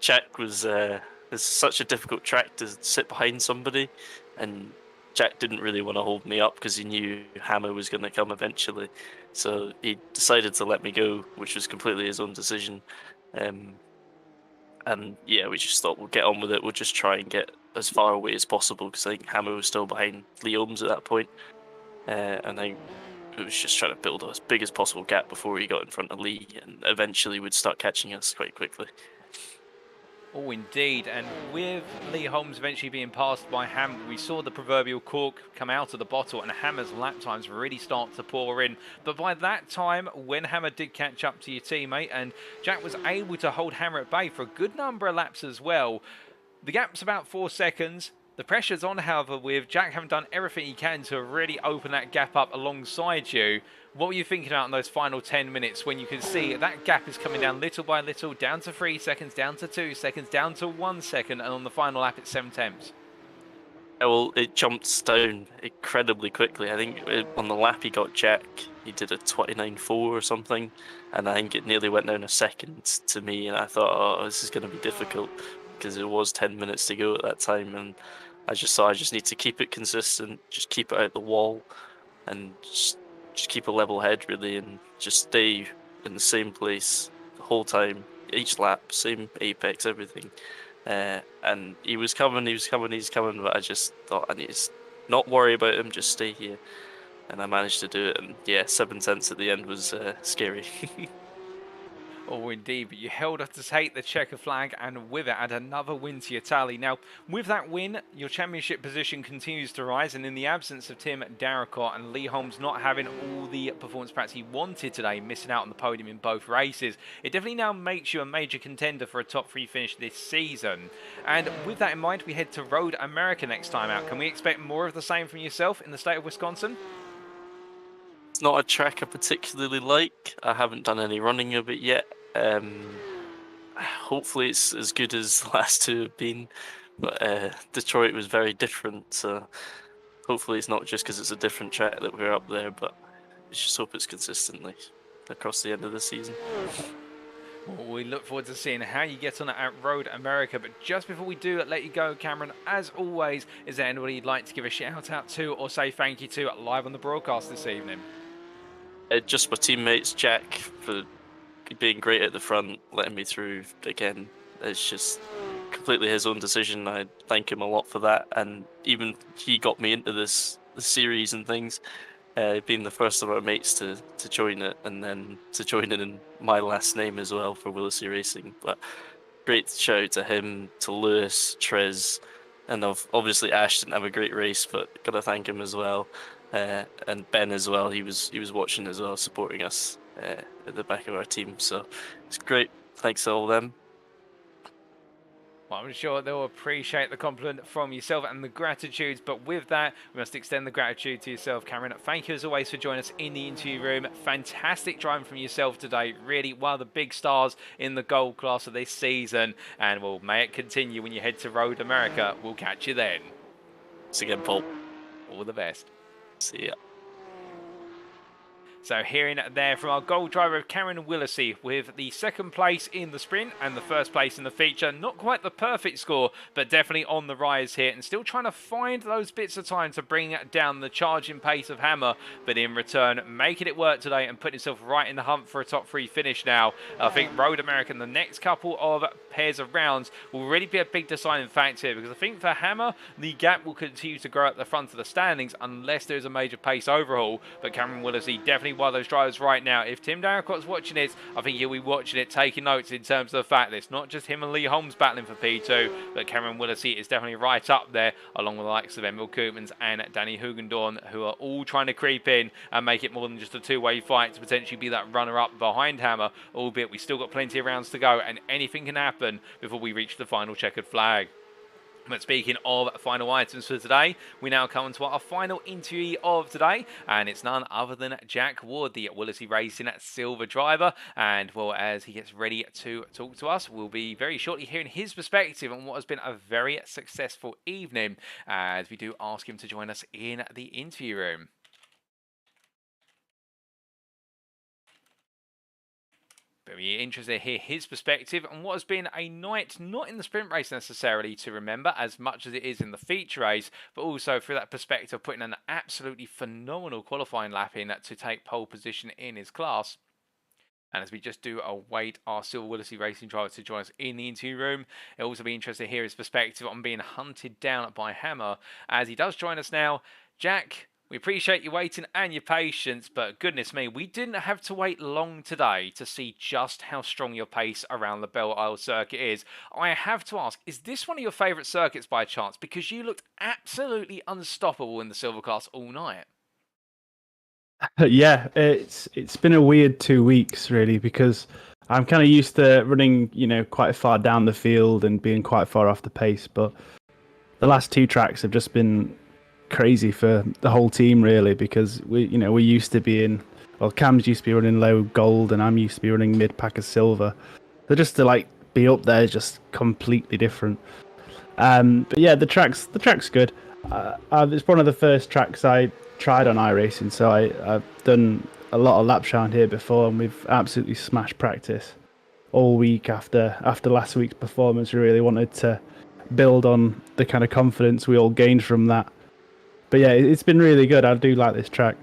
Jack was it's such a difficult track to sit behind somebody, and Jack didn't really want to hold me up because he knew Hammer was going to come eventually. So he decided to let me go, which was completely his own decision. And yeah, we just thought we'll get on with it. We'll just try and get as far away as possible because I think Hammer was still behind Lee Holmes at that point. And I think it was just trying to build as big as possible gap before he got in front of Lee, and eventually would start catching us quite quickly. Oh, indeed. And with Lee Holmes eventually being passed by Hammer, we saw the proverbial cork come out of the bottle and Hammer's lap times really start to pour in. But by that time, when Hammer did catch up to your teammate and Jack was able to hold Hammer at bay for a good number of laps as well, the gap's about 4 seconds. The pressure's on, however, with Jack having done everything he can to really open that gap up alongside you. What were you thinking about in those final 10 minutes when you can see that gap is coming down little by little, down to 3 seconds, down to 2 seconds, down to 1 second, and on the final lap it's 7/10? Well, it jumps down incredibly quickly. I think on the lap he got Jack, he did a 29.4 or something, and I think it nearly went down a second to me, and I thought, oh, this is going to be difficult because it was 10 minutes to go at that time, and I just thought I just need to keep it consistent, just keep it out the wall, and just keep a level head really, and just stay in the same place the whole time, each lap, same apex, everything. And he was coming, but I just thought I need to not worry about him, just stay here. And I managed to do it, and yeah, 7/10 at the end was scary. Oh, indeed, but you held up to take the checker flag and with it add another win to your tally. Now, with that win, your championship position continues to rise, and in the absence of Tim Darracott and Lee Holmes not having all the performance perhaps he wanted today, missing out on the podium in both races, it definitely now makes you a major contender for a top 3 finish this season. And with that in mind, we head to Road America next time out. Can we expect more of the same from yourself in the state of Wisconsin? It's not a track I particularly like. I haven't done any running of it yet. Hopefully it's as good as the last two have been, but Detroit was very different, so hopefully it's not just because it's a different track that we're up there, but I just hope it's consistently across the end of the season. Well, we look forward to seeing how you get on at Road America. But just before we do let you go, Cameron, as always, is there anybody you'd like to give a shout out to or say thank you to live on the broadcast this evening? Just my teammates, Jack, for being great at the front, letting me through again. It's just completely his own decision. I thank him a lot for that, and even he got me into the series and things. Being the first of our mates to join it, and then to join it in my last name as well for Willesee Racing. But great shout out to him, to Lewis, Trez, and obviously Ash didn't have a great race, but gotta thank him as well. And Ben as well. He was watching as well, supporting us at the back of our team. So it's great. Thanks to all of them. Well, I'm sure they'll appreciate the compliment from yourself and the gratitude. But with that, we must extend the gratitude to yourself, Cameron. Thank you as always for joining us in the interview room. Fantastic driving from yourself today. Really one of the big stars in the gold class of this season. And well, may it continue when you head to Road America. We'll catch you then. Thanks again, Paul. All the best. See ya. So hearing there from our gold driver of Cameron Willesee with the second place in the sprint and the first place in the feature. Not quite the perfect score, but definitely on the rise here and still trying to find those bits of time to bring down the charging pace of Hammer, but in return making it work today and putting himself right in the hunt for a top 3 finish now. I think Road America in the next couple of pairs of rounds will really be a big deciding factor here, because I think for Hammer the gap will continue to grow at the front of the standings unless there's a major pace overhaul, but Cameron Willesee definitely me why those drivers right now, if Tim Darracott's watching it, I think he'll be watching it, taking notes in terms of the fact that it's not just him and Lee Holmes battling for P2, but Cameron Willesee is definitely right up there, along with the likes of Emil Koopmans and Danny Hugendorn, who are all trying to creep in and make it more than just a two-way fight to potentially be that runner-up behind Hammer, albeit we still got plenty of rounds to go, and anything can happen before we reach the final checkered flag. But speaking of final items for today, we now come to our final interviewee of today, and it's none other than Jack Ward, the Willesee Racing Silver driver. And well, as he gets ready to talk to us, we'll be very shortly hearing his perspective on what has been a very successful evening, as we do ask him to join us in the interview room. Very interested to hear his perspective on what has been a night not in the sprint race necessarily to remember as much as it is in the feature race, but also through that perspective of putting an absolutely phenomenal qualifying lap in to take pole position in his class. And as we just do await our Silver Willesee Racing driver to join us in the interview room, it'll also be interesting to hear his perspective on being hunted down by Hammer as he does join us now. Jack, we appreciate your waiting and your patience, but goodness me, we didn't have to wait long today to see just how strong your pace around the Belle Isle circuit is. I have to ask, is this one of your favourite circuits by chance? Because you looked absolutely unstoppable in the silver class all night. Yeah, it's been a weird 2 weeks really, because I'm kind of used to running, quite far down the field and being quite far off the pace, but the last two tracks have just been crazy for the whole team really, because we used to be Cam's used to be running low gold and I'm used to be running mid pack of silver, so just to be up there is just completely different. But yeah, the track's good. It's one of the first tracks I tried on iRacing, so I've done a lot of laps around here before, and we've absolutely smashed practice all week after last week's performance. We really wanted to build on the kind of confidence we all gained from that. But yeah, it's been really good. I do like this track.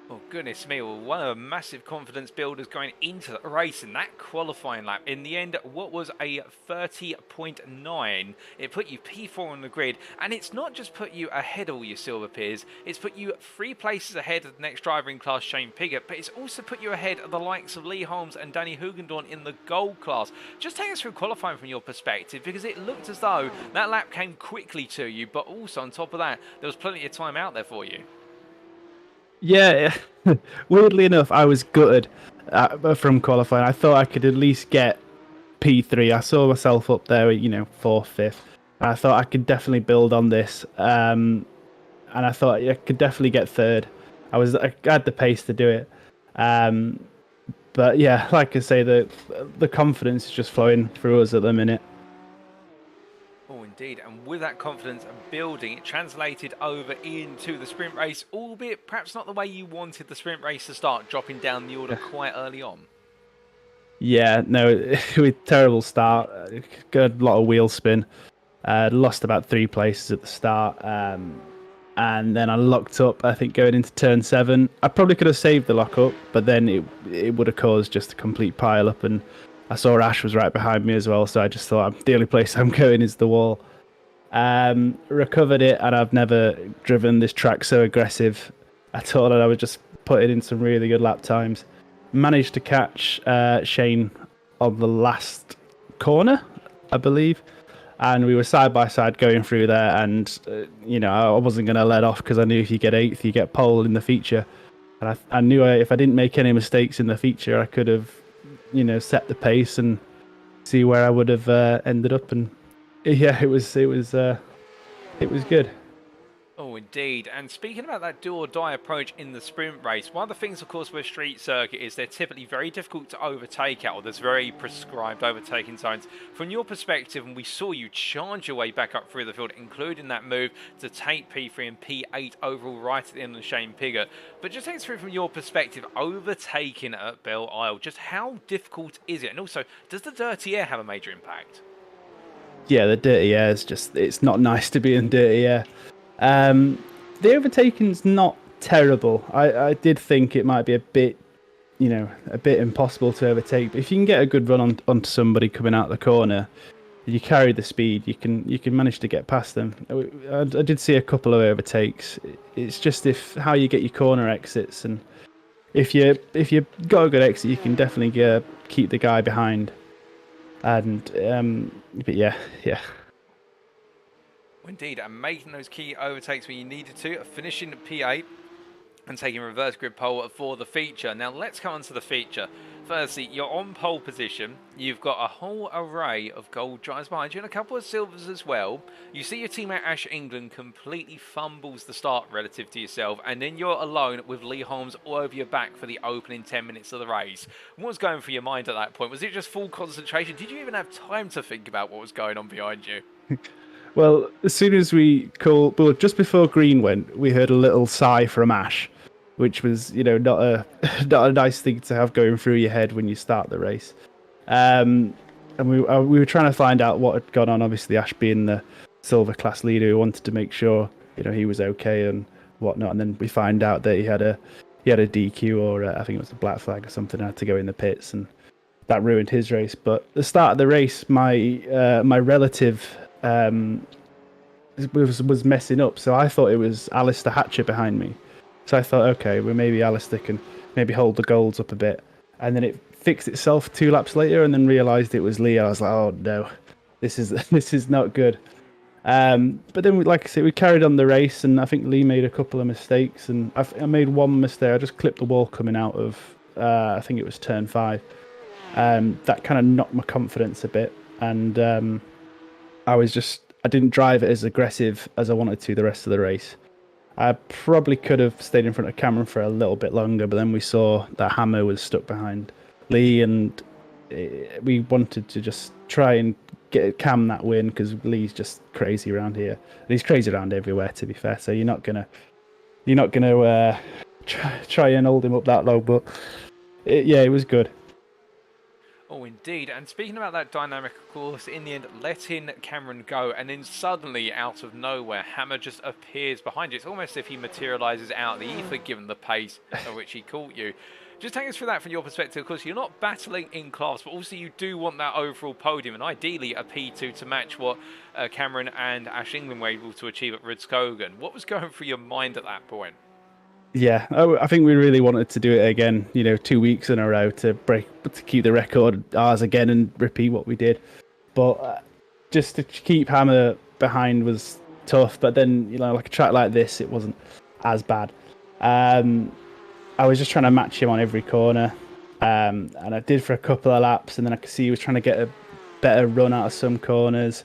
Oh, goodness me. Well, one of the massive confidence builders going into the race in that qualifying lap. In the end, what was a 30.9, it put you P4 on the grid. And it's not just put you ahead of all your silver peers, it's put you 3 places ahead of the next driver in class, Shane Piggott. But it's also put you ahead of the likes of Lee Holmes and Danny Hugendorn in the gold class. Just take us through qualifying from your perspective, because it looked as though that lap came quickly to you. But also on top of that, there was plenty of time out there for you. Yeah, weirdly enough, I was gutted from qualifying. I thought I could at least get P3. I saw myself up there, 4th, 5th. I thought I could definitely build on this, and I thought I could definitely get 3rd. I had the pace to do it, but yeah, like I say, the confidence is just flowing through us at the minute. Oh, indeed. And with that confidence building, it translated over into the sprint race, albeit perhaps not the way you wanted the sprint race to start, dropping down the order quite early on. Yeah, no, with terrible start. Got a lot of wheel spin. Lost about 3 places at the start. And then I locked up, I think, going into turn 7. I probably could have saved the lockup, but then it would have caused just a complete pile up, and I saw Ash was right behind me as well, so I just thought the only place I'm going is the wall. Recovered it, and I've never driven this track so aggressive at all, and I was just putting in some really good lap times. Managed to catch Shane on the last corner, I believe, and we were side by side going through there, and I wasn't going to let off, because I knew if you get 8th, you get pole in the feature, and I knew if I didn't make any mistakes in the feature, I could have set the pace and see where I would have ended up. And yeah, it was good. Oh, indeed. And speaking about that do or die approach in the sprint race, one of the things, of course, with street circuit is they're typically very difficult to overtake at, or there's very prescribed overtaking zones. From your perspective, and we saw you charge your way back up through the field, including that move to take P3 and P8 overall right at the end of Shane Piggott. But just take us through from your perspective, overtaking at Belle Isle, just how difficult is it? And also, does the dirty air have a major impact? Yeah, the dirty air is it's not nice to be in dirty air. The overtaking's not terrible. I did think it might be a bit impossible to overtake, but if you can get a good run onto somebody coming out the corner, you carry the speed, you can manage to get past them. I did see a couple of overtakes. It's just how you get your corner exits, and if you got a good exit, you can definitely keep the guy behind. And but yeah. Indeed, and making those key overtakes when you needed to, finishing P8 and taking reverse grid pole for the feature. Now let's come on to the feature. Firstly, you're on pole position. You've got a whole array of gold drives behind you and a couple of silvers as well. You see your teammate Ash England completely fumbles the start relative to yourself, and then you're alone with Lee Holmes all over your back for the opening 10 minutes of the race. What was going through your mind at that point? Was it just full concentration? Did you even have time to think about what was going on behind you? Well, as soon as just before green went, we heard a little sigh from Ash, which was, not a nice thing to have going through your head when you start the race. And we were trying to find out what had gone on. Obviously, Ash being the silver class leader, we wanted to make sure, he was okay and whatnot. And then we find out that he had a DQ or I think it was a black flag or something. Had to go in the pits, and that ruined his race. But at the start of the race, my relative was messing up, so I thought it was Alistair Hatcher behind me. So I thought, okay, well maybe Alistair can maybe hold the golds up a bit, and then it fixed itself 2 laps later, and then realised it was Lee. I was like, oh no, this is not good. But then, like I said, we carried on the race, and I think Lee made a couple of mistakes, and I made one mistake. I just clipped the wall coming out of I think it was turn 5. That kind of knocked my confidence a bit, and I didn't drive it as aggressive as I wanted to the rest of the race. I probably could have stayed in front of Cameron for a little bit longer, but then we saw that Hammer was stuck behind Lee, and we wanted to just try and get Cam that win, because Lee's just crazy around here. And he's crazy around everywhere, to be fair. So you're not gonna try and hold him up that low, but it was good. Oh, indeed. And speaking about that dynamic, of course, in the end, letting Cameron go, and then suddenly, out of nowhere, Hammer just appears behind you. It's almost as if he materialises out of the ether, given the pace at which he caught you. Just take us through that from your perspective. Of course, you're not battling in class, but also you do want that overall podium, and ideally a P2 to match what Cameron and Ash England were able to achieve at Rudskogen. What was going through your mind at that point? Yeah, I think we really wanted to do it again, 2 weeks in a row to keep the record ours again and repeat what we did. But just to keep Hammer behind was tough. But then, like a track like this, it wasn't as bad. I was just trying to match him on every corner, and I did for a couple of laps, and then I could see he was trying to get a better run out of some corners.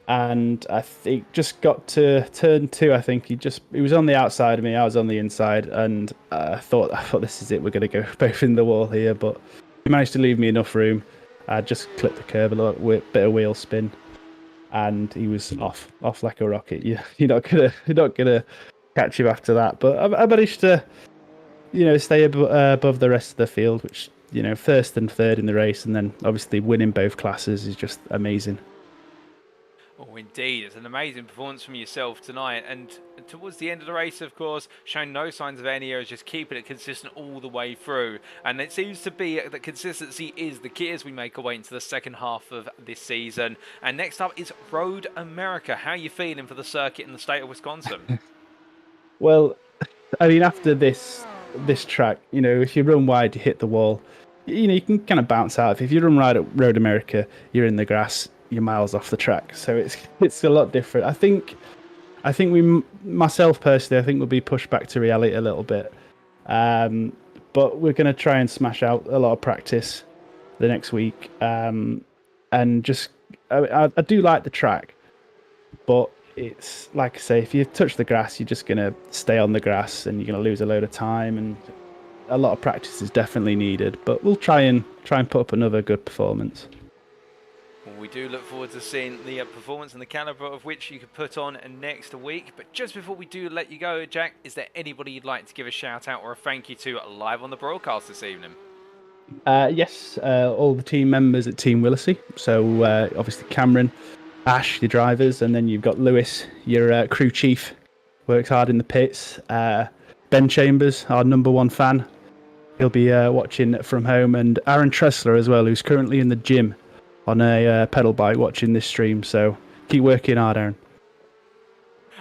And I think just got to turn 2. I think he was on the outside of me. I was on the inside, and I thought this is it. We're going to go both in the wall here, but he managed to leave me enough room. I just clipped the curb a little with bit of wheel spin, and he was off like a rocket. You're not gonna catch him after that. But I managed to, stay above the rest of the field, which first and third in the race, and then obviously winning both classes is just amazing. Oh, indeed. It's an amazing performance from yourself tonight. And towards the end of the race, of course, showing no signs of any errors, just keeping it consistent all the way through. And it seems to be that consistency is the key as we make our way into the second half of this season. And next up is Road America. How are you feeling for the circuit in the state of Wisconsin? Well, I mean, after this track, if you run wide, you hit the wall. You can kind of bounce out. If you run right at Road America, you're in the grass. You're miles off the track, so it's a lot different. I think myself personally, I think we'll be pushed back to reality a little bit, but we're going to try and smash out a lot of practice the next week, and just I do like the track, but it's like I say, if you touch the grass, you're just going to stay on the grass, and you're going to lose a load of time, and a lot of practice is definitely needed. But we'll try and put up another good performance. Well, we do look forward to seeing the performance and the calibre of which you could put on next week. But just before we do let you go, Jack, is there anybody you'd like to give a shout out or a thank you to live on the broadcast this evening? Yes, all the team members at Team Willisey. So obviously Cameron, Ash, the drivers, and then you've got Lewis, your crew chief, works hard in the pits. Ben Chambers, our #1 fan, he'll be watching from home, and Aaron Tressler as well, who's currently in the gym on a pedal bike watching this stream. So keep working hard, Aaron.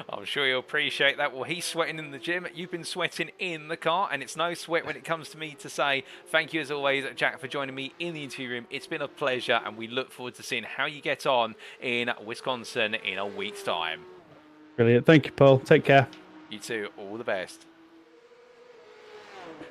I'm sure you'll appreciate that. Well, he's sweating in the gym. You've been sweating in the car, and it's no sweat when it comes to me to say thank you as always, Jack, for joining me in the interview room. It's been a pleasure, and we look forward to seeing how you get on in Wisconsin in a week's time. Brilliant. Thank you, Paul. Take care. You too. All the best.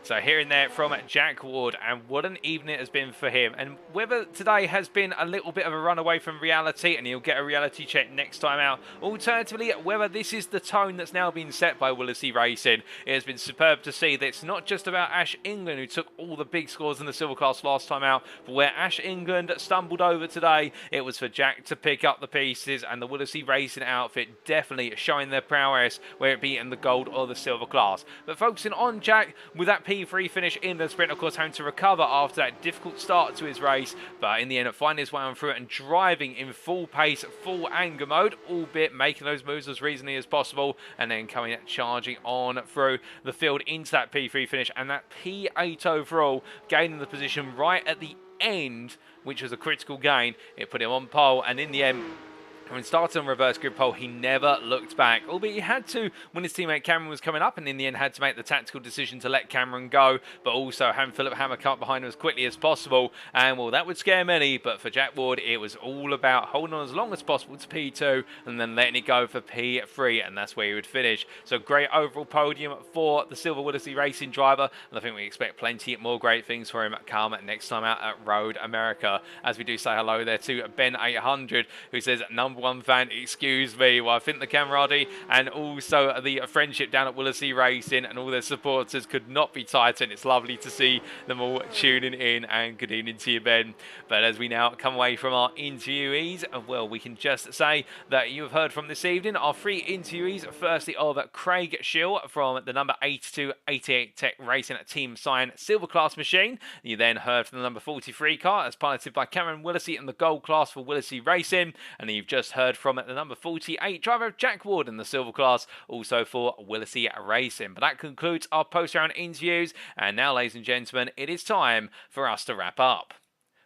So hearing there from Jack Ward, and what an evening it has been for him. And whether today has been a little bit of a run away from reality and he'll get a reality check next time out, alternatively, whether this is the tone that's now been set by Willesee Racing, it has been superb to see that it's not just about Ash England, who took all the big scores in the silver class last time out, but where Ash England stumbled over today, it was for Jack to pick up the pieces, and the Willesee Racing outfit definitely showing their prowess, whether it be in the gold or the silver class. But focusing on Jack, with that P3 finish in the sprint, of course, having to recover after that difficult start to his race, but in the end, finding his way on through it and driving in full pace, full anger mode, albeit making those moves as reasonably as possible, and then coming charging on through the field into that P3 finish and that P8 overall, gaining the position right at the end, which was a critical gain. It put him on pole, and in the end, when started on reverse grid pole, he never looked back, albeit he had to when his teammate Cameron was coming up, and in the end had to make the tactical decision to let Cameron go, but also having Philipp Hammer come up behind him as quickly as possible. And well, that would scare many, but for Jack Ward, it was all about holding on as long as possible to P2 and then letting it go for P3, and that's where he would finish. So great overall podium for the Silver Willesee Racing driver, and I think we expect plenty more great things for him come next time out at Road America. As we do say hello there to Ben 800, who says, number one fan, excuse me. Well, I think the camaraderie and also the friendship down at Willesee Racing and all their supporters could not be tighter, and it's lovely to see them all tuning in. And good evening to you, Ben. But as we now come away from our interviewees, well, we can just say that you have heard from this evening our three interviewees. Firstly, of Craig Schill from the number 8288 Tech Racing Team Sign Silver Class machine. You then heard from the number 43 car as piloted by Cameron Willesee in the Gold Class for Willesee Racing. And then you've just heard from the number 48 driver Jack Ward in the Silver Class, also for Willesee Racing. But that concludes our post-round interviews, and now, ladies and gentlemen, it is time for us to wrap up.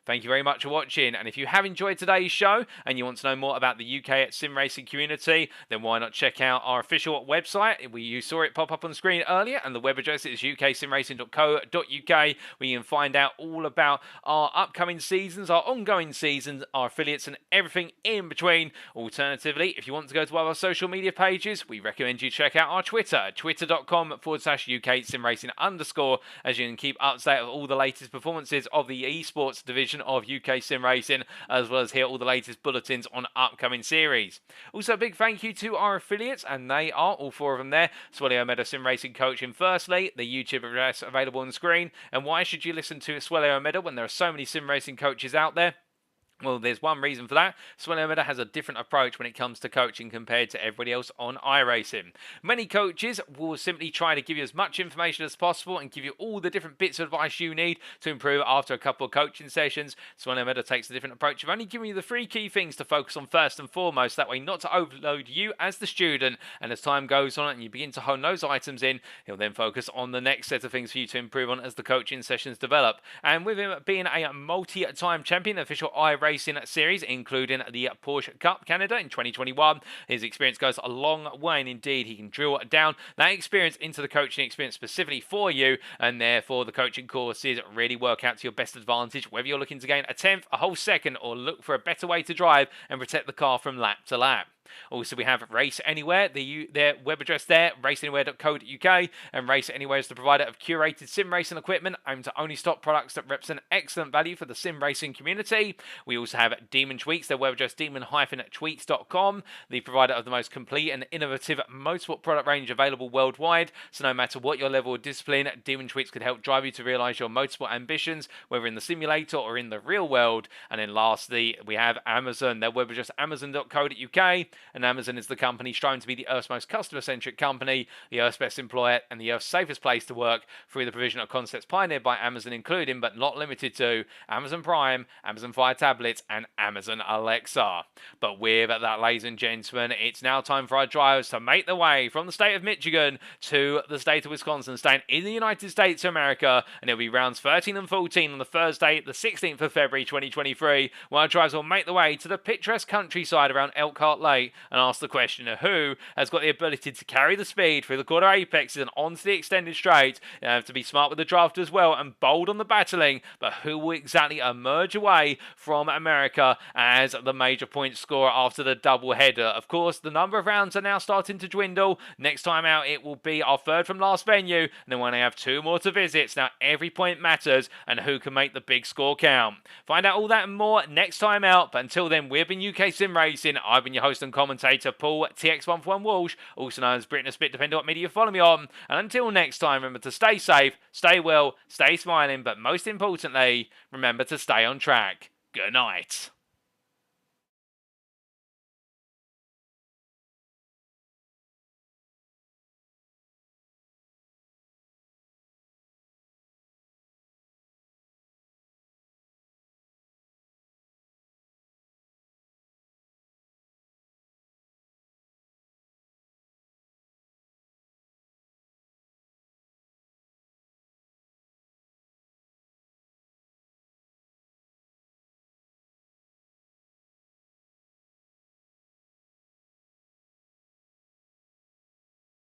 Thank you very much for watching, and if you have enjoyed today's show and you want to know more about the UK sim racing community, then why not check out our official website. You saw it pop up on the screen earlier, and the web address is UKSimRacing.co.uk, where you can find out all about our upcoming seasons, our ongoing seasons, our affiliates, and everything in between. Alternatively, if you want to go to one of our social media pages, we recommend you check out our Twitter, twitter.com/UKSimRacing_, as you can keep up to date with all the latest performances of the esports division of UK Sim Racing, as well as hear all the latest bulletins on upcoming series. Also, a big thank you to our affiliates, and they are all four of them there. Swelly Meadow Sim Racing Coaching firstly, the YouTube address available on the screen. And why should you listen to Swelly Meadow when there are so many sim racing coaches out there? Well, there's one reason for that. Swelly has a different approach when it comes to coaching compared to everybody else on iRacing. Many coaches will simply try to give you as much information as possible and give you all the different bits of advice you need to improve after a couple of coaching sessions. Swelly takes a different approach of only giving you the three key things to focus on first and foremost, that way not to overload you as the student, and as time goes on and you begin to hone those items in, he'll then focus on the next set of things for you to improve on as the coaching sessions develop. And with him being a multi-time champion, official iRacing series, including the Porsche Cup Canada in 2021. His experience goes a long way, and indeed he can drill down that experience into the coaching experience specifically for you, and therefore the coaching courses really work out to your best advantage, whether you're looking to gain a tenth, a whole second, or look for a better way to drive and protect the car from lap to lap. Also, we have Race Anywhere, their web address there, raceanywhere.co.uk, and Race Anywhere is the provider of curated sim racing equipment aimed to only stock products that represent excellent value for the sim racing community. We also have Demon Tweaks, their web address demon-tweaks.com, the provider of the most complete and innovative motorsport product range available worldwide. So no matter what your level of discipline, Demon Tweaks could help drive you to realise your motorsport ambitions, whether in the simulator or in the real world. And then lastly, we have Amazon, their web address amazon.co.uk. And Amazon is the company striving to be the Earth's most customer-centric company, the Earth's best employer, and the Earth's safest place to work through the provision of concepts pioneered by Amazon, including but not limited to Amazon Prime, Amazon Fire tablets, and Amazon Alexa. But with that, ladies and gentlemen, it's now time for our drivers to make their way from the state of Michigan to the state of Wisconsin, staying in the United States of America, and it'll be rounds 13 and 14 on the Thursday, the 16th of February 2023, while our drivers will make their way to the picturesque countryside around Elkhart Lake, straight and ask the question of who has got the ability to carry the speed through the quarter apexes and onto the extended straight. You have to be smart with the draft as well and bold on the battling, but who will exactly emerge away from America as the major point scorer after the double header? Of course, the number of rounds are now starting to dwindle. Next time out, it will be our third from last venue, and then when I have 2 more to visit, now every point matters and who can make the big score count. Find out all that and more next time out, but until then, we've been UK Sim Racing. I've been your host and commentator, Paul TX141 Walsh, also known as Britain a Spit, depending on what media you follow me on. And until next time, remember to stay safe, stay well, stay smiling, but most importantly, remember to stay on track. Good night.